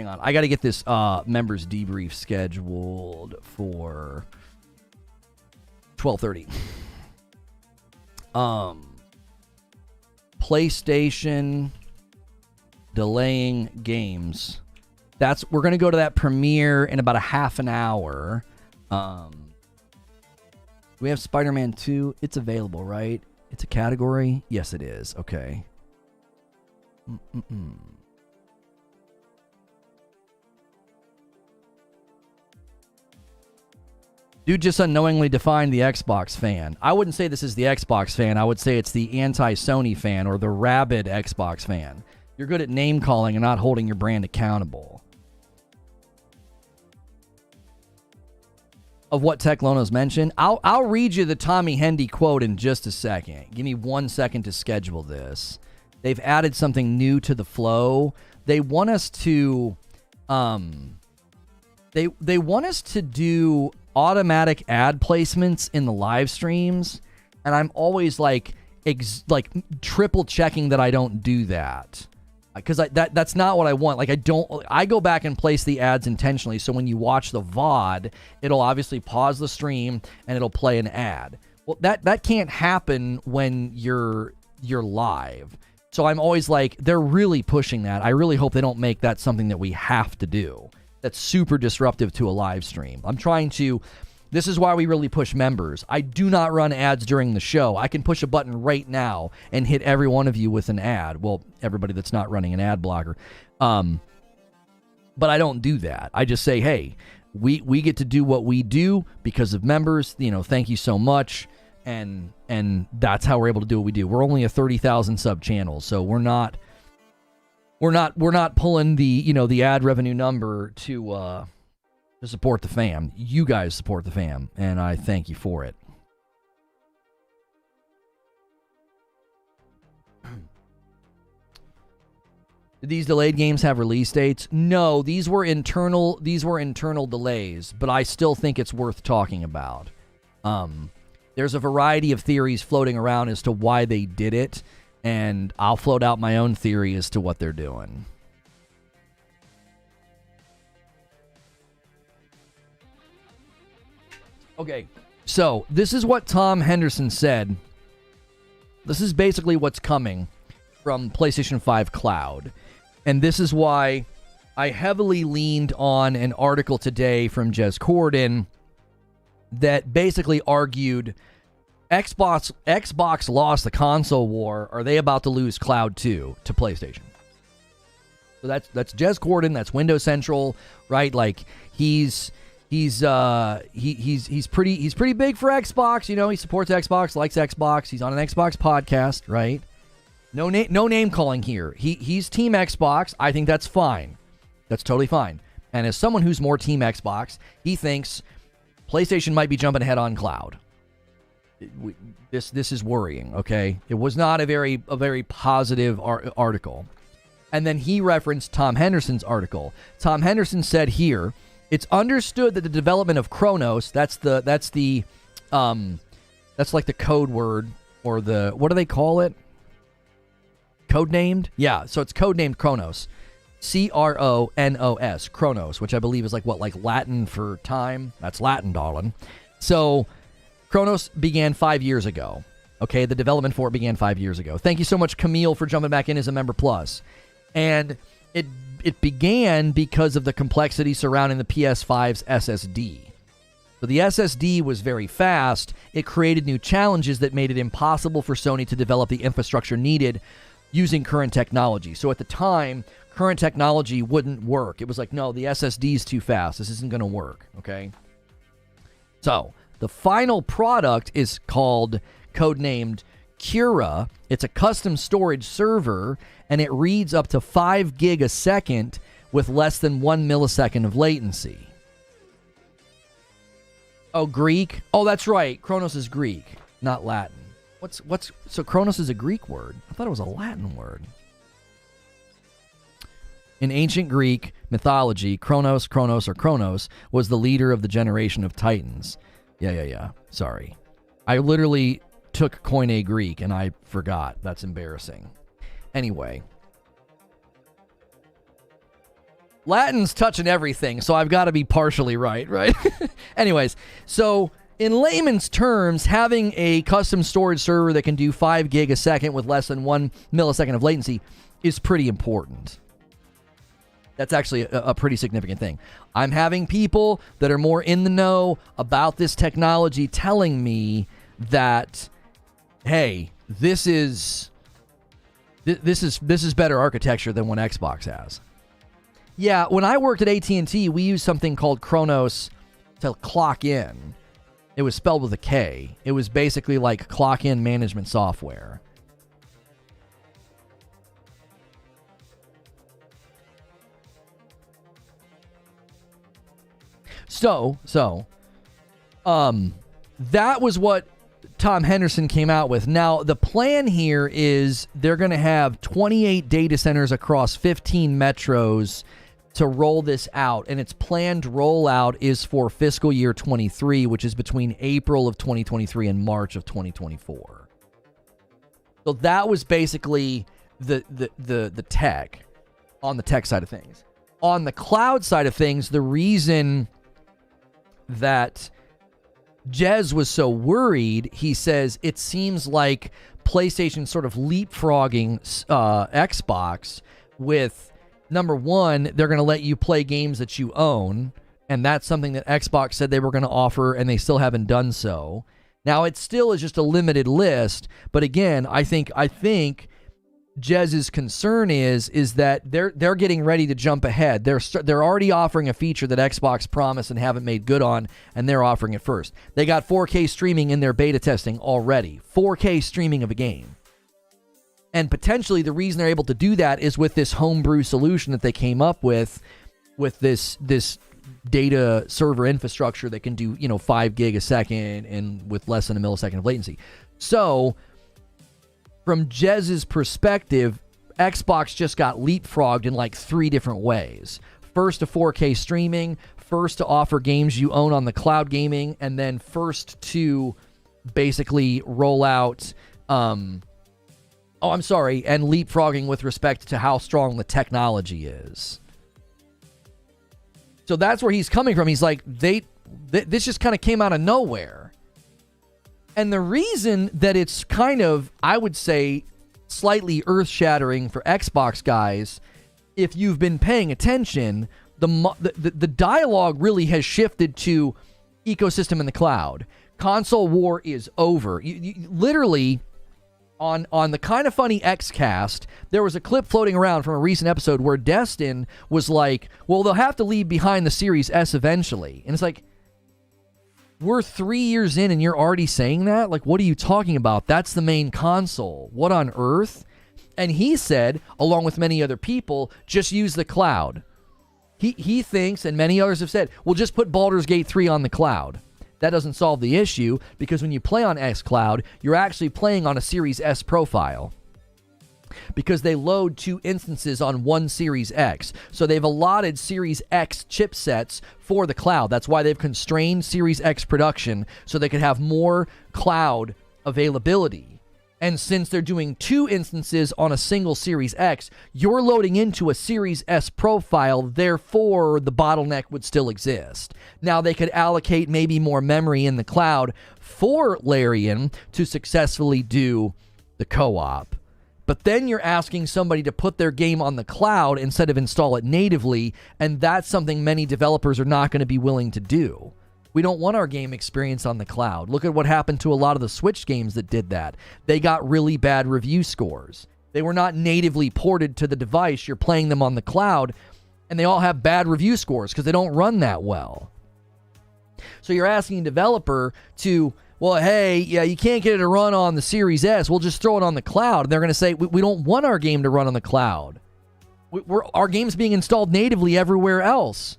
on. I got to get this members debrief scheduled for 12:30. PlayStation delaying games we're going to go to that premiere in about a half an hour. We have Spider-Man 2. It's available, right? It's a category? Yes, it is. Okay. Dude just unknowingly defined the Xbox fan. I wouldn't say this is the Xbox fan. I would say it's the anti-Sony fan or the rabid Xbox fan. You're good at name calling and not holding your brand accountable. Of what Tech Lono's mentioned, I'll read you the Tommy Hendy quote in just a second. Give me 1 second to schedule this. They've added something new to the flow. They want us to, they want us to do automatic ad placements in the live streams, and I'm always like triple checking that I don't do that, because that's not what I want. Like, I go back and place the ads intentionally, so when you watch the VOD, it'll obviously pause the stream and it'll play an ad. Well, that can't happen when you're live. So I'm always like, they're really pushing that. I really hope they don't make that something that we have to do. That's super disruptive to a live stream. This is why we really push members. I do not run ads during the show. I can push a button right now and hit every one of you with an ad. Well, everybody that's not running an ad blocker. But I don't do that. I just say, hey, we get to do what we do because of members. Thank you so much. And that's how we're able to do what we do. We're only a 30,000 sub channel, so we're not pulling the ad revenue number to support the fam. You guys support the fam, and I thank you for it. Did these delayed games have release dates? No, these were internal delays, but I still think it's worth talking about. There's a variety of theories floating around as to why they did it, and I'll float out my own theory as to what they're doing. Okay, so this is what Tom Henderson said. This is basically what's coming from PlayStation 5 Cloud. And this is why I heavily leaned on an article today from Jez Corden that basically argued Xbox lost the console war. Are they about to lose Cloud 2 to PlayStation? So that's Jez Corden. That's Windows Central, right? Like he's pretty big for Xbox. He supports Xbox, likes Xbox. He's on an Xbox podcast, right? No name calling here. He's Team Xbox. I think that's fine. That's totally fine. And as someone who's more Team Xbox, he thinks PlayStation might be jumping ahead on Cloud. This is worrying, okay? It was not a very positive article. And then he referenced Tom Henderson's article. Tom Henderson said here, it's understood that the development of Kronos, that's like the code word, or what do they call it? Codenamed? Yeah, so it's codenamed Kronos. Cronos, Kronos, which I believe is like Latin for time. That's Latin, darling. So Kronos began 5 years ago. Okay, the development for it began 5 years ago. Thank you so much, Camille, for jumping back in as a member plus. And it began because of the complexity surrounding the PS5's SSD. So the SSD was very fast. It created new challenges that made it impossible for Sony to develop the infrastructure needed using current technology. So at the time, current technology wouldn't work. It was like, no, the SSD is too fast. This isn't going to work, okay? So the final product is codenamed Cura. It's a custom storage server, and it reads up to 5 gig a second with less than 1 millisecond of latency. Oh, Greek? Oh, that's right. Kronos is Greek, not Latin. So Kronos is a Greek word? I thought it was a Latin word. In ancient Greek mythology, Kronos was the leader of the generation of Titans. Yeah. Sorry. I literally took Koine Greek and I forgot. That's embarrassing. Anyway. Latin's touching everything, so I've got to be partially right? Anyways, so in layman's terms, having a custom storage server that can do 5 gig a second with less than 1 millisecond of latency is pretty important. That's actually a pretty significant thing. I'm having people that are more in the know about this technology telling me that, hey, this is better architecture than what Xbox has. Yeah, when I worked at AT&T, we used something called Kronos to clock in. It was spelled with a K. It was basically like clock in management software. So, that was what Tom Henderson came out with. Now, the plan here is they're going to have 28 data centers across 15 metros to roll this out, and its planned rollout is for fiscal year 23, which is between April of 2023 and March of 2024. So that was basically the tech, on the tech side of things. On the cloud side of things, the reason that Jez was so worried, he says it seems like PlayStation sort of leapfrogging Xbox with, number one, they're going to let you play games that you own, and that's something that Xbox said they were going to offer, and they still haven't done so. Now, it still is just a limited list, but again, I think Jez's concern is that they're getting ready to jump ahead. They're already offering a feature that Xbox promised and haven't made good on, and they're offering it first. They got 4K streaming in their beta testing already. 4K streaming of a game. And potentially the reason they're able to do that is with this homebrew solution that they came up with this data server infrastructure that can do, 5 gig a second and with less than a millisecond of latency. So, from Jez's perspective, Xbox just got leapfrogged in like 3 different ways. First to 4K streaming, first to offer games you own on the cloud gaming, and then first to basically roll out, and leapfrogging with respect to how strong the technology is. So that's where he's coming from. He's like, this just kind of came out of nowhere. And the reason that it's kind of, I would say, slightly earth-shattering for Xbox guys, if you've been paying attention, the dialogue really has shifted to ecosystem in the cloud. Console war is over. You literally, on the Kind of Funny Xcast, there was a clip floating around from a recent episode where Destin was like, well, they'll have to leave behind the Series S eventually. And it's like, we're 3 years in and you're already saying that? Like, what are you talking about? That's the main console. What on earth? And he said, along with many other people, just use the cloud. He thinks, and many others have said, well, just put Baldur's Gate 3 on the cloud. That doesn't solve the issue, because when you play on xCloud, you're actually playing on a Series S profile. Because they load 2 instances on one Series X. So they've allotted Series X chipsets for the cloud. That's why they've constrained Series X production, so they could have more cloud availability. And since they're doing 2 instances on a single Series X, you're loading into a Series S profile, therefore the bottleneck would still exist. Now they could allocate maybe more memory in the cloud for Larian to successfully do the co-op. But then you're asking somebody to put their game on the cloud instead of install it natively, and that's something many developers are not going to be willing to do. We don't want our game experience on the cloud. Look at what happened to a lot of the Switch games that did that. They got really bad review scores. They were not natively ported to the device. You're playing them on the cloud, and they all have bad review scores because they don't run that well. So you're asking a developer to, well, hey, yeah, you can't get it to run on the Series S. We'll just throw it on the cloud. And they're going to say, we don't want our game to run on the cloud. Our game's being installed natively everywhere else.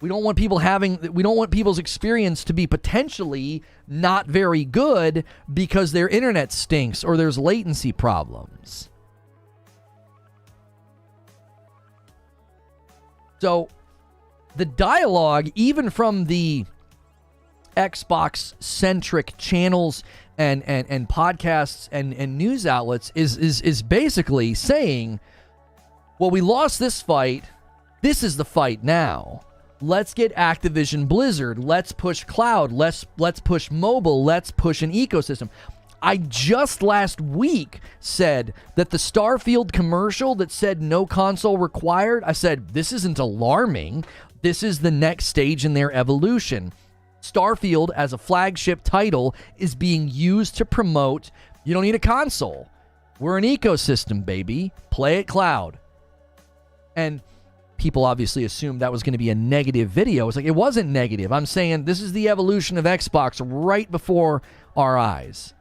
We don't want people's experience to be potentially not very good because their internet stinks or there's latency problems. So the dialogue, even from the Xbox-centric channels and podcasts and news outlets, is basically saying, well, we lost this fight. This is the fight now. Let's get Activision Blizzard. Let's push cloud. Let's push mobile. Let's push an ecosystem. I just last week said that the Starfield commercial that said no console required, I said, this isn't alarming. This is the next stage in their evolution. Starfield, as a flagship title, is being used to promote, you don't need a console. We're an ecosystem, baby. Play it cloud. And people obviously assumed that was going to be a negative video. It's like, it wasn't negative. I'm saying this is the evolution of Xbox right before our eyes.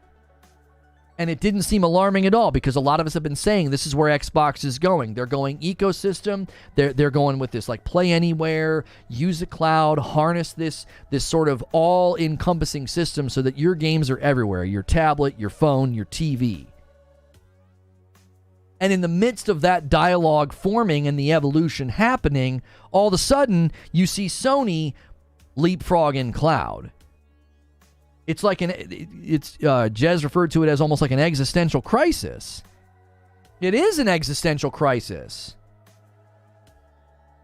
And it didn't seem alarming at all, because a lot of us have been saying this is where Xbox is going. They're going ecosystem. They're going with this like play anywhere, use a cloud, harness this sort of all-encompassing system so that your games are everywhere. Your tablet, your phone, your TV. And in the midst of that dialogue forming and the evolution happening, all of a sudden you see Sony leapfrogging cloud. It's like Jez referred to it as almost like an existential crisis. It is an existential crisis.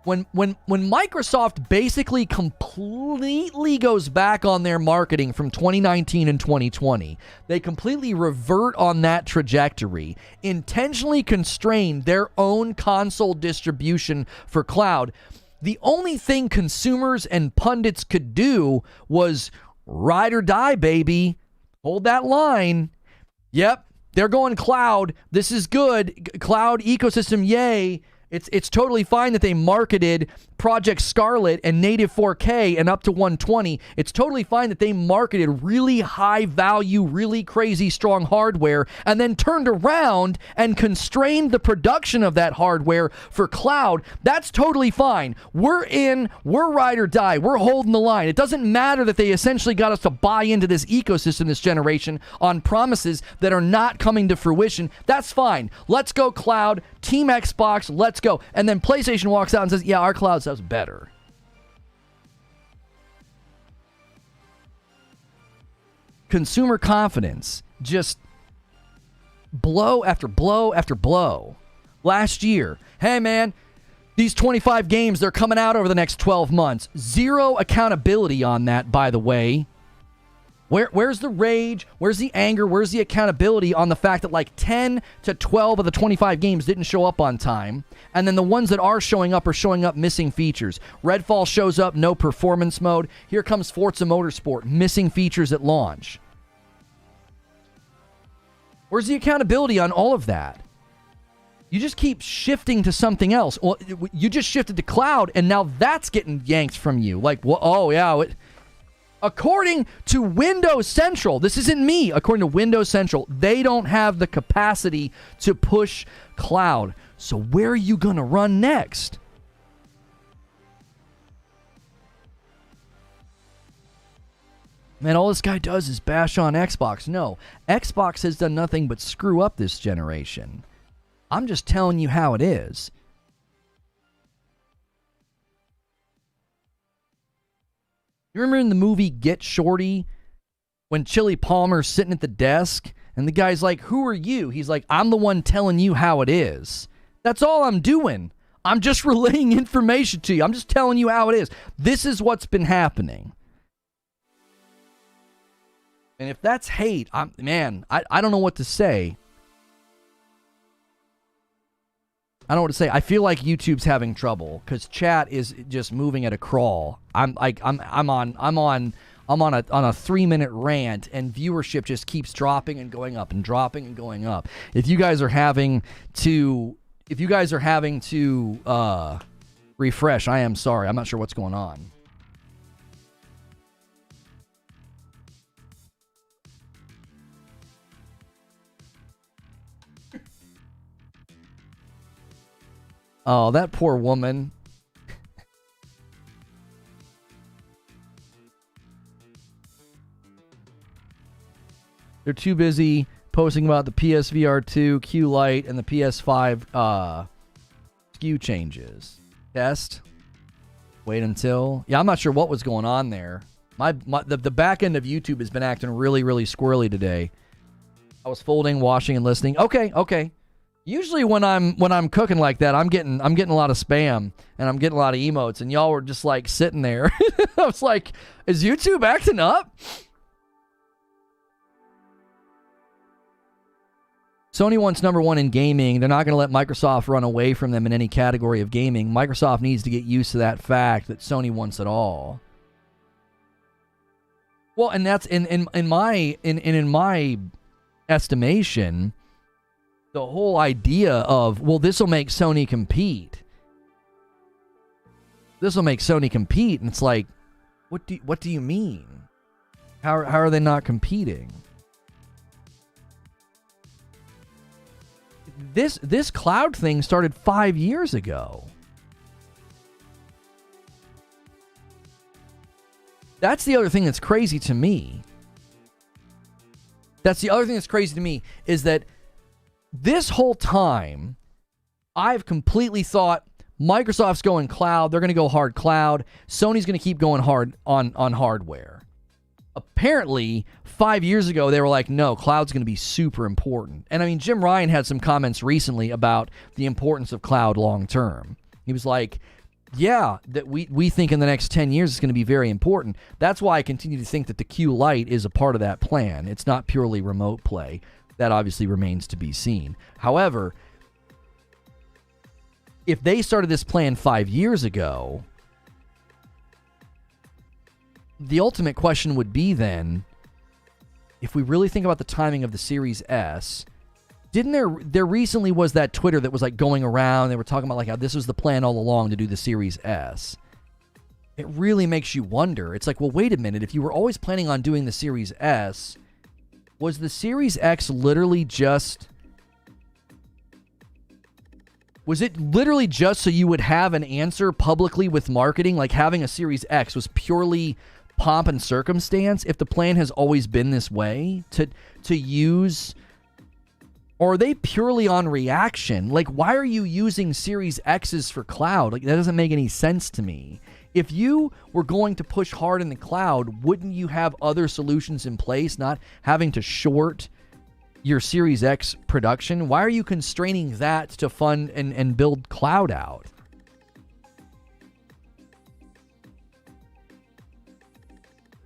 When Microsoft basically completely goes back on their marketing from 2019 and 2020, they completely revert on that trajectory, intentionally constrain their own console distribution for cloud. The only thing consumers and pundits could do was ride or die, baby. Hold that line. Yep, they're going cloud. This is good. Cloud ecosystem, yay. It's totally fine that they marketed Project Scarlet and native 4K and up to 120. It's totally fine that they marketed really high value, really crazy strong hardware and then turned around and constrained the production of that hardware for cloud. That's totally fine. We're ride or die. We're holding the line. It doesn't matter that they essentially got us to buy into this ecosystem this generation on promises that are not coming to fruition. That's fine. Let's go cloud. Team Xbox, let's go. And then PlayStation walks out and says, yeah, our cloud stuff's better. Consumer confidence, just blow after blow after blow. Last year, hey man, these 25 games, they're coming out over the next 12 months. Zero accountability on that, by the way. Where's the rage? Where's the anger? Where's the accountability on the fact that like 10 to 12 of the 25 games didn't show up on time? And then the ones that are showing up missing features. Redfall shows up, no performance mode. Here comes Forza Motorsport, missing features at launch. Where's the accountability on all of that? You just keep shifting to something else. Well, you just shifted to cloud, and now that's getting yanked from you. Like, well, oh yeah, according to Windows Central, this isn't me, according to Windows Central, they don't have the capacity to push cloud. So where are you going to run next? Man, all this guy does is bash on Xbox. No, Xbox has done nothing but screw up this generation. I'm just telling you how it is. You remember in the movie Get Shorty when Chili Palmer's sitting at the desk and the guy's like, who are you? He's like, I'm the one telling you how it is. That's all I'm doing. I'm just relaying information to you. I'm just telling you how it is. This is what's been happening. And if that's hate, I don't know what to say. I don't know what to say. I feel like YouTube's having trouble because chat is just moving at a crawl. I'm on a 3-minute rant and viewership just keeps dropping and going up and dropping and going up. If you guys are having to refresh, I am sorry. I'm not sure what's going on. Oh, that poor woman. They're too busy posting about the PSVR 2, Q Lite, and the PS5 SKU changes. Test. Wait until. Yeah, I'm not sure what was going on there. The back end of YouTube has been acting really, really squirrely today. I was folding, washing, and listening. Okay. Usually when I'm cooking like that, I'm getting a lot of spam and I'm getting a lot of emotes, and y'all were just like sitting there. I was like, is YouTube acting up? Sony wants number one in gaming. They're not going to let Microsoft run away from them in any category of gaming. Microsoft needs to get used to that fact that Sony wants it all. Well, and that's in my estimation, the whole idea of, well, this will make Sony compete. This will make Sony compete, and it's like, what do you mean? How are they not competing? This cloud thing started 5 years ago. That's the other thing that's crazy to me. That's the other thing that's crazy to me is that this whole time, I've completely thought Microsoft's going cloud. They're going to go hard cloud. Sony's going to keep going hard on hardware. Apparently, 5 years ago, they were like, no, cloud's going to be super important. And I mean, Jim Ryan had some comments recently about the importance of cloud long term. He was like, yeah, that we think in the next 10 years it's going to be very important. That's why I continue to think that the Q Lite is a part of that plan. It's not purely remote play. That obviously remains to be seen. However, if they started this plan 5 years ago, the ultimate question would be then, if we really think about the timing of the Series S, didn't there recently was that Twitter that was like going around, they were talking about like how this was the plan all along to do the Series S. It really makes you wonder. It's like, well, wait a minute, if you were always planning on doing the Series S, was the Series X literally just... Was it literally just so you would have an answer publicly with marketing? Like having a Series X was purely pomp and circumstance if the plan has always been this way to use? Or are they purely on reaction? Like, why are you using Series X's for cloud? Like, that doesn't make any sense to me. If you were going to push hard in the cloud, wouldn't you have other solutions in place, not having to short your Series X production? Why are you constraining that to fund and build cloud out?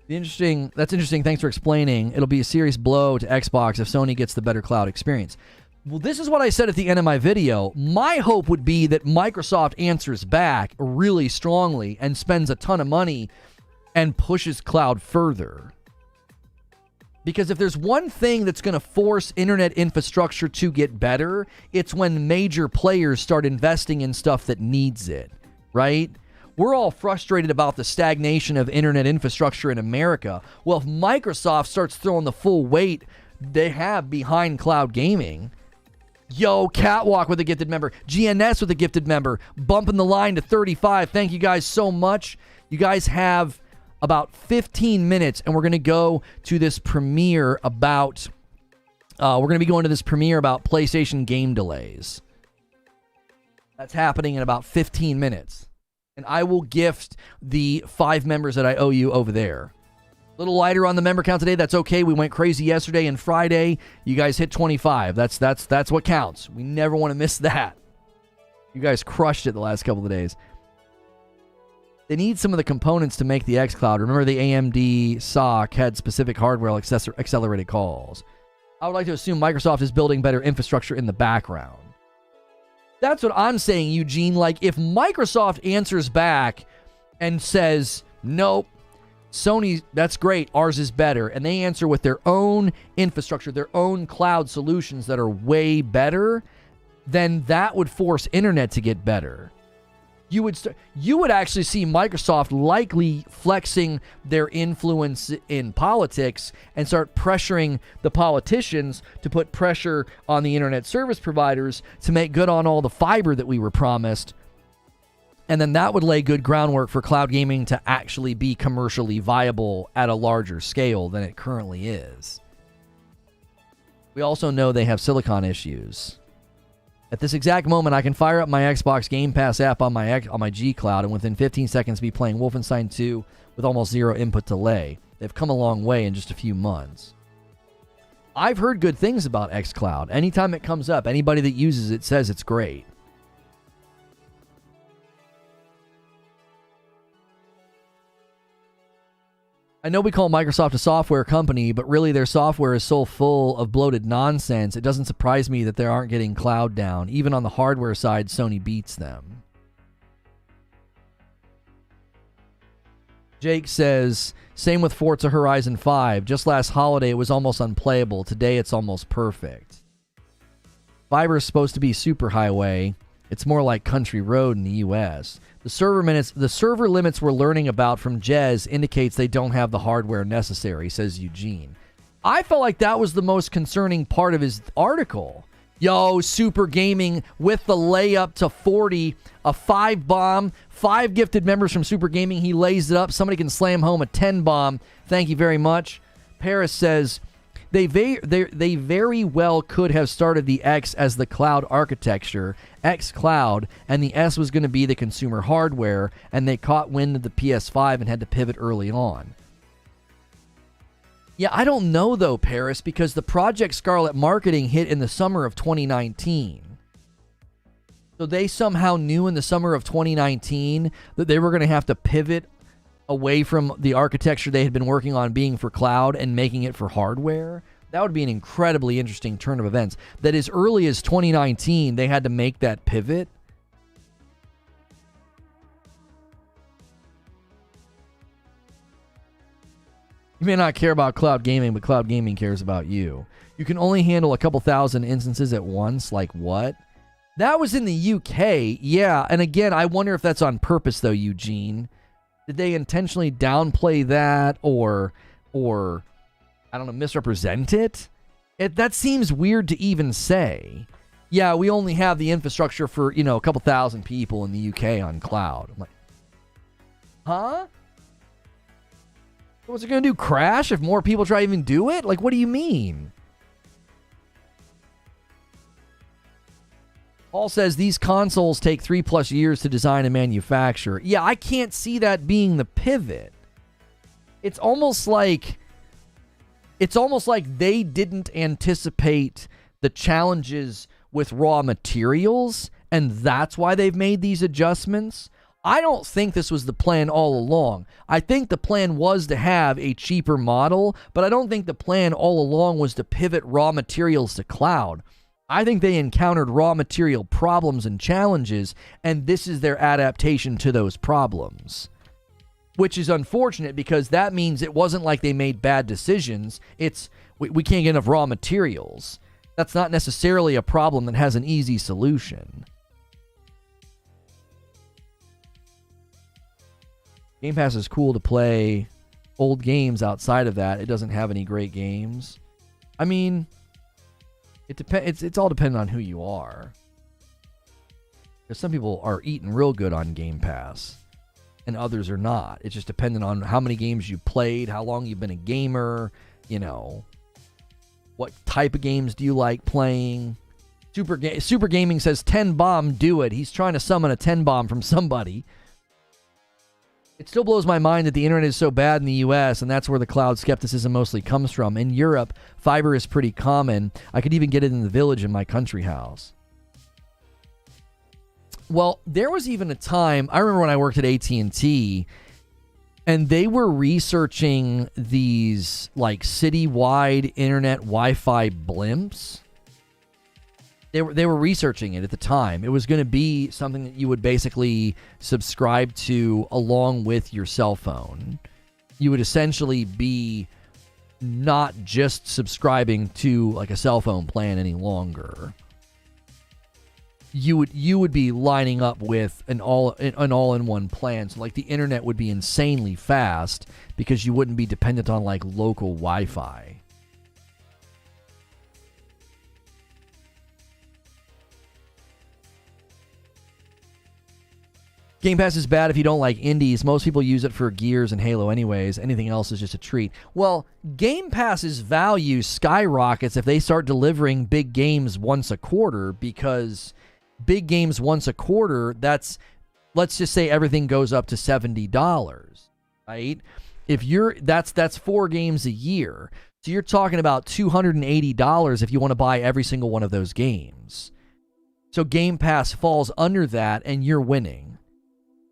That's interesting. Thanks for explaining. It'll be a serious blow to Xbox if Sony gets the better cloud experience. Well, this is what I said at the end of my video. My hope would be that Microsoft answers back really strongly and spends a ton of money and pushes cloud further. Because if there's one thing that's going to force internet infrastructure to get better, it's when major players start investing in stuff that needs it, right? We're all frustrated about the stagnation of internet infrastructure in America. Well, if Microsoft starts throwing the full weight they have behind cloud gaming, yo, Catwalk with a gifted member, GNS with a gifted member, bumping the line to 35. Thank you guys so much. You guys have about 15 minutes, and we're going to go to this premiere about... we're going to be going to this premiere about PlayStation game delays. That's happening in about 15 minutes. And I will gift the 5 members that I owe you over there. A little lighter on the member count today. That's okay. We went crazy yesterday and Friday. You guys hit 25. That's what counts. We never want to miss that. You guys crushed it the last couple of days. They need some of the components to make the xCloud. Remember the AMD SoC had specific hardware accelerated calls. I would like to assume Microsoft is building better infrastructure in the background. That's what I'm saying, Eugene. Like, if Microsoft answers back and says, nope, Sony, that's great, ours is better, and they answer with their own infrastructure, their own cloud solutions that are way better, then that would force internet to get better. You would actually see Microsoft likely flexing their influence in politics and start pressuring the politicians to put pressure on the internet service providers to make good on all the fiber that we were promised. And then that would lay good groundwork for cloud gaming to actually be commercially viable at a larger scale than it currently is. We also know they have silicon issues. At this exact moment, I can fire up my Xbox Game Pass app on my xCloud and within 15 seconds be playing Wolfenstein 2 with almost zero input delay. They've come a long way in just a few months. I've heard good things about xCloud. Anytime it comes up, anybody that uses it says it's great. I know we call Microsoft a software company, but really their software is so full of bloated nonsense, it doesn't surprise me that they aren't getting cloud down. Even on the hardware side, Sony beats them. Jake says, same with Forza Horizon 5. Just last holiday, it was almost unplayable. Today, it's almost perfect. Fiber is supposed to be superhighway. It's more like country road in the U.S. The server limits we're learning about from Jez indicates they don't have the hardware necessary, says Eugene. I felt like that was the most concerning part of his article. Yo, Super Gaming with the layup to 40, a 5 bomb, 5 gifted members from Super Gaming. He lays it up. Somebody can slam home a 10 bomb. Thank you very much. Paris says, They very well could have started the X as the cloud architecture, xCloud, and the S was going to be the consumer hardware, and they caught wind of the PS5 and had to pivot early on. Yeah, I don't know though, Paris, because the Project Scarlet marketing hit in the summer of 2019. So they somehow knew in the summer of 2019 that they were going to have to pivot away from the architecture they had been working on being for cloud and making it for hardware. That would be an incredibly interesting turn of events. That as early as 2019, they had to make that pivot. You may not care about cloud gaming, but cloud gaming cares about you. You can only handle a couple thousand instances at once. Like what? That was in the UK. Yeah, and again, I wonder if that's on purpose, though, Eugene. Did they intentionally downplay that or I don't know, misrepresent it? That seems weird to even say. Yeah, we only have the infrastructure for, a couple thousand people in the UK on cloud. I'm like, huh? What's it going to do, crash if more people try to even do it? Like, what do you mean? Paul says these consoles take 3+ years to design and manufacture. Yeah, I can't see that being the pivot. It's almost like they didn't anticipate the challenges with raw materials, and that's why they've made these adjustments. I don't think this was the plan all along. I think the plan was to have a cheaper model, but I don't think the plan all along was to pivot raw materials to cloud. I think they encountered raw material problems and challenges, and this is their adaptation to those problems. Which is unfortunate because that means it wasn't like they made bad decisions. It's, we can't get enough raw materials. That's not necessarily a problem that has an easy solution. Game Pass is cool to play old games outside of that. It doesn't have any great games. I mean, it depends. It's all dependent on who you are. Because some people are eating real good on Game Pass, and others are not. It's just dependent on how many games you played, how long you've been a gamer, what type of games do you like playing. Super Gaming says 10 bomb, do it. He's trying to summon a 10 bomb from somebody. It still blows my mind that the internet is so bad in the US, and that's where the cloud skepticism mostly comes from. In Europe, fiber is pretty common. I could even get it in the village in my country house. Well, there was even a time, I remember when I worked at AT&T, and they were researching these like citywide internet Wi-Fi blimps. They were researching it at the time. It was going to be something that you would basically subscribe to along with your cell phone. You would essentially be not just subscribing to like a cell phone plan any longer. You would be lining up with an all-in-one plan. So like the internet would be insanely fast because you wouldn't be dependent on like local Wi-Fi. Game Pass is bad if you don't like indies. Most people use it for Gears and Halo anyways. Anything else is just a treat. Well, Game Pass's value skyrockets if they start delivering big games once a quarter, because big games once a quarter, that's, let's just say everything goes up to $70, right? That's 4 games a year. So you're talking about $280 if you want to buy every single one of those games. So Game Pass falls under that and you're winning.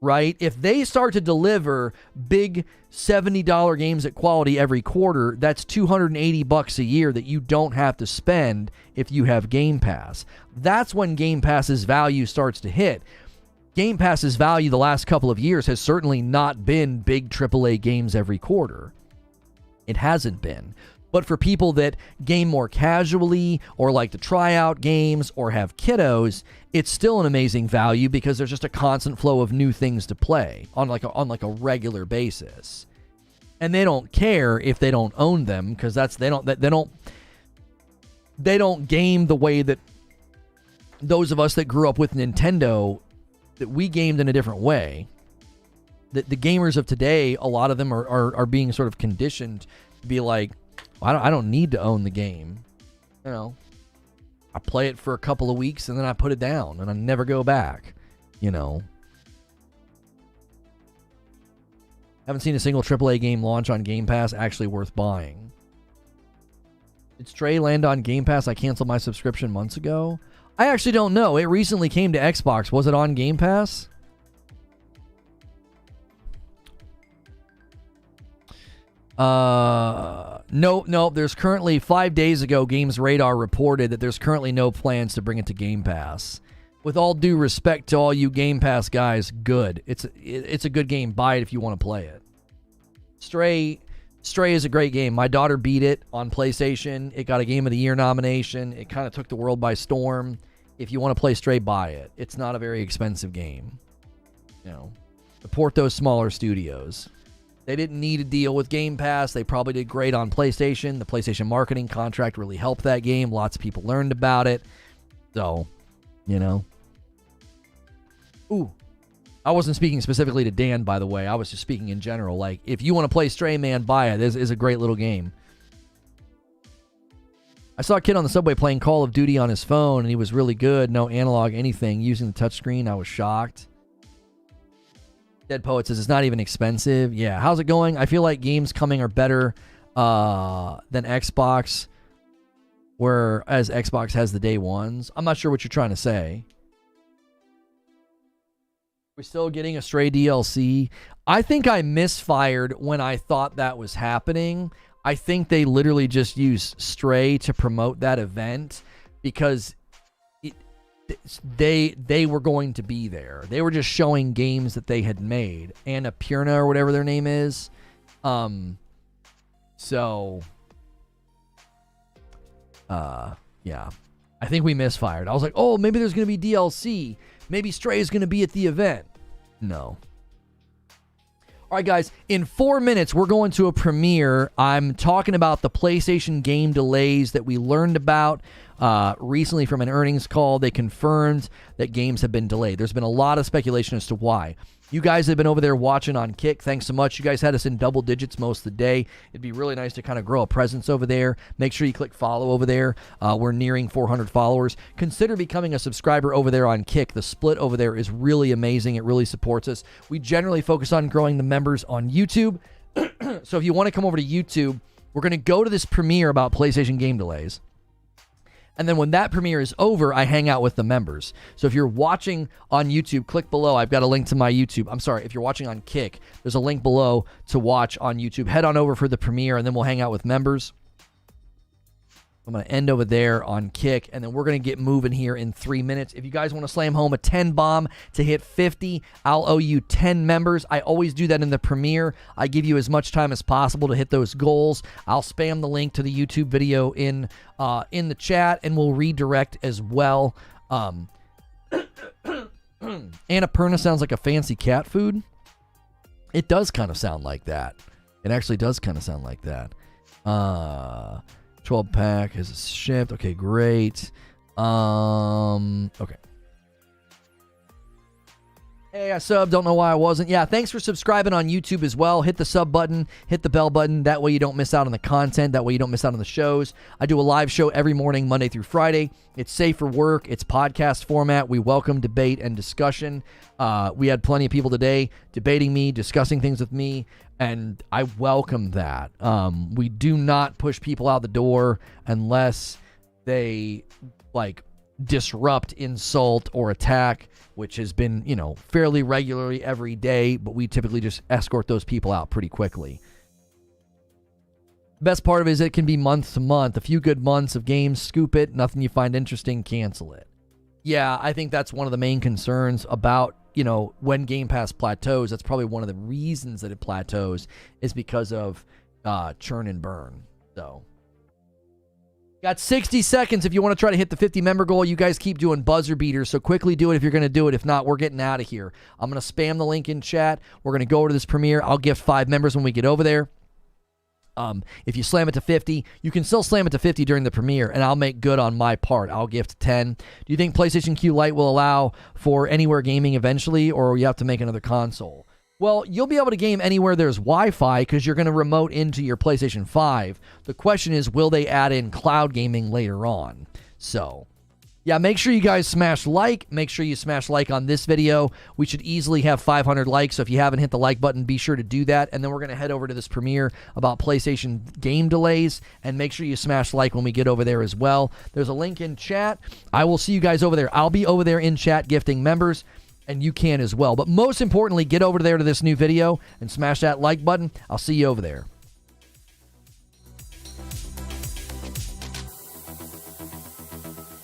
right? If they start to deliver big $70 games at quality every quarter, that's $280 a year that you don't have to spend if you have Game Pass. That's when Game Pass's value starts to hit. Game Pass's value the last couple of years has certainly not been big AAA games every quarter. It hasn't been. But for people that game more casually or like to try out games or have kiddos, it's still an amazing value because there's just a constant flow of new things to play on like a regular basis. And they don't care if they don't own them because they don't game the way that those of us that grew up with Nintendo, that we gamed in a different way. The gamers of today, a lot of them are being sort of conditioned to be like, I don't need to own the game. You know, I play it for a couple of weeks and then I put it down and I never go back. You know, haven't seen a single AAA game launch on Game Pass actually worth buying. Did Stray land on Game Pass? I canceled my subscription months ago. I actually don't know. It recently came to Xbox. Was it on Game Pass? No. There's currently 5 days ago, Games Radar reported that there's currently no plans to bring it to Game Pass. With all due respect to all you Game Pass guys, good. It's a good game. Buy it if you want to play it. Stray is a great game. My daughter beat it on PlayStation. It got a Game of the Year nomination. It kind of took the world by storm. If you want to play Stray, buy it. It's not a very expensive game. You know, support those smaller studios. They didn't need a deal with Game Pass. They probably did great on PlayStation. The PlayStation marketing contract really helped that game. Lots of people learned about it. So, you know. Ooh. I wasn't speaking specifically to Dan, by the way. I was just speaking in general. Like, if you want to play Stray, man, buy it. This is a great little game. I saw a kid on the subway playing Call of Duty on his phone, and he was really good. No analog, anything. Using the touchscreen, I was shocked. Dead Poet says it's not even expensive. Yeah, how's it going? I feel like games coming are better than Xbox, whereas Xbox has the day ones. I'm not sure what you're trying to say. We're still getting a Stray DLC. I think I misfired when I thought that was happening. I think they literally just used Stray to promote that event because they were going to be there. They were just showing games that they had made. Anna Purna or whatever their name is. Yeah. I think we misfired. I was like, oh, maybe there's going to be DLC. Maybe Stray is going to be at the event. No. All right, guys, in 4 minutes, we're going to a premiere. I'm talking about the PlayStation game delays that we learned about recently from an earnings call. They confirmed that games have been delayed. There's been a lot of speculation as to why. You guys have been over there watching on Kick. Thanks so much. You guys had us in double digits most of the day. It'd be really nice to kind of grow a presence over there. Make sure you click follow over there. We're nearing 400 followers. Consider becoming a subscriber over there on Kick. The split over there is really amazing. It really supports us. We generally focus on growing the members on YouTube. So if you want to come over to YouTube, we're going to go to this premiere about PlayStation game delays. And then when that premiere is over, I hang out with the members. So if you're watching on YouTube, click below. I've got a link to my YouTube. I'm sorry, if you're watching on Kick, there's a link below to watch on YouTube. Head on over for the premiere, and then we'll hang out with members. I'm going to end over there on Kick, and then we're going to get moving here in 3 minutes. If you guys want to slam home a 10 bomb to hit 50, I'll owe you 10 members. I always do that in the premiere. I give you as much time as possible to hit those goals. I'll spam the link to the YouTube video in the chat, and we'll redirect as well. Annapurna sounds like a fancy cat food. It does kind of sound like that. It actually does kind of sound like that. 12 pack has shipped. Okay, great. Okay. Hey, I subbed. Don't know why I wasn't. Yeah, thanks for subscribing on YouTube as well. Hit the sub button. Hit the bell button. That way you don't miss out on the content. That way you don't miss out on the shows. I do a live show every morning, Monday through Friday. It's safe for work. It's podcast format. We welcome debate and discussion. We had plenty of people today debating me, discussing things with me, and I welcome that. We do not push people out the door unless they, disrupt, insult, or attack, which has been, fairly regularly every day, but we typically just escort those people out pretty quickly. Best part of it is it can be month to month. A few good months of games, scoop it. Nothing you find interesting, cancel it. Yeah, I think that's one of the main concerns about, when Game Pass plateaus. That's probably one of the reasons that it plateaus is because of churn and burn. So, got 60 seconds if you want to try to hit the 50 member goal. You guys keep doing buzzer beaters, so quickly do it if you're going to do it. If not, we're getting out of here. I'm going to spam the link in chat. We're going to go over to this premiere. I'll gift 5 members when we get over there. If you slam it to 50, you can still slam it to 50 during the premiere, and I'll make good on my part. I'll gift 10. Do you think PlayStation Q Lite will allow for anywhere gaming eventually, or will you have to make another console? Well, you'll be able to game anywhere there's Wi-Fi because you're going to remote into your PlayStation 5. The question is, will they add in cloud gaming later on? So, yeah, make sure you guys smash like. Make sure you smash like on this video. We should easily have 500 likes, so if you haven't hit the like button, be sure to do that. And then we're going to head over to this premiere about PlayStation game delays, and make sure you smash like when we get over there as well. There's a link in chat. I will see you guys over there. I'll be over there in chat gifting members, and you can as well. But most importantly, get over there to this new video and smash that like button. I'll see you over there.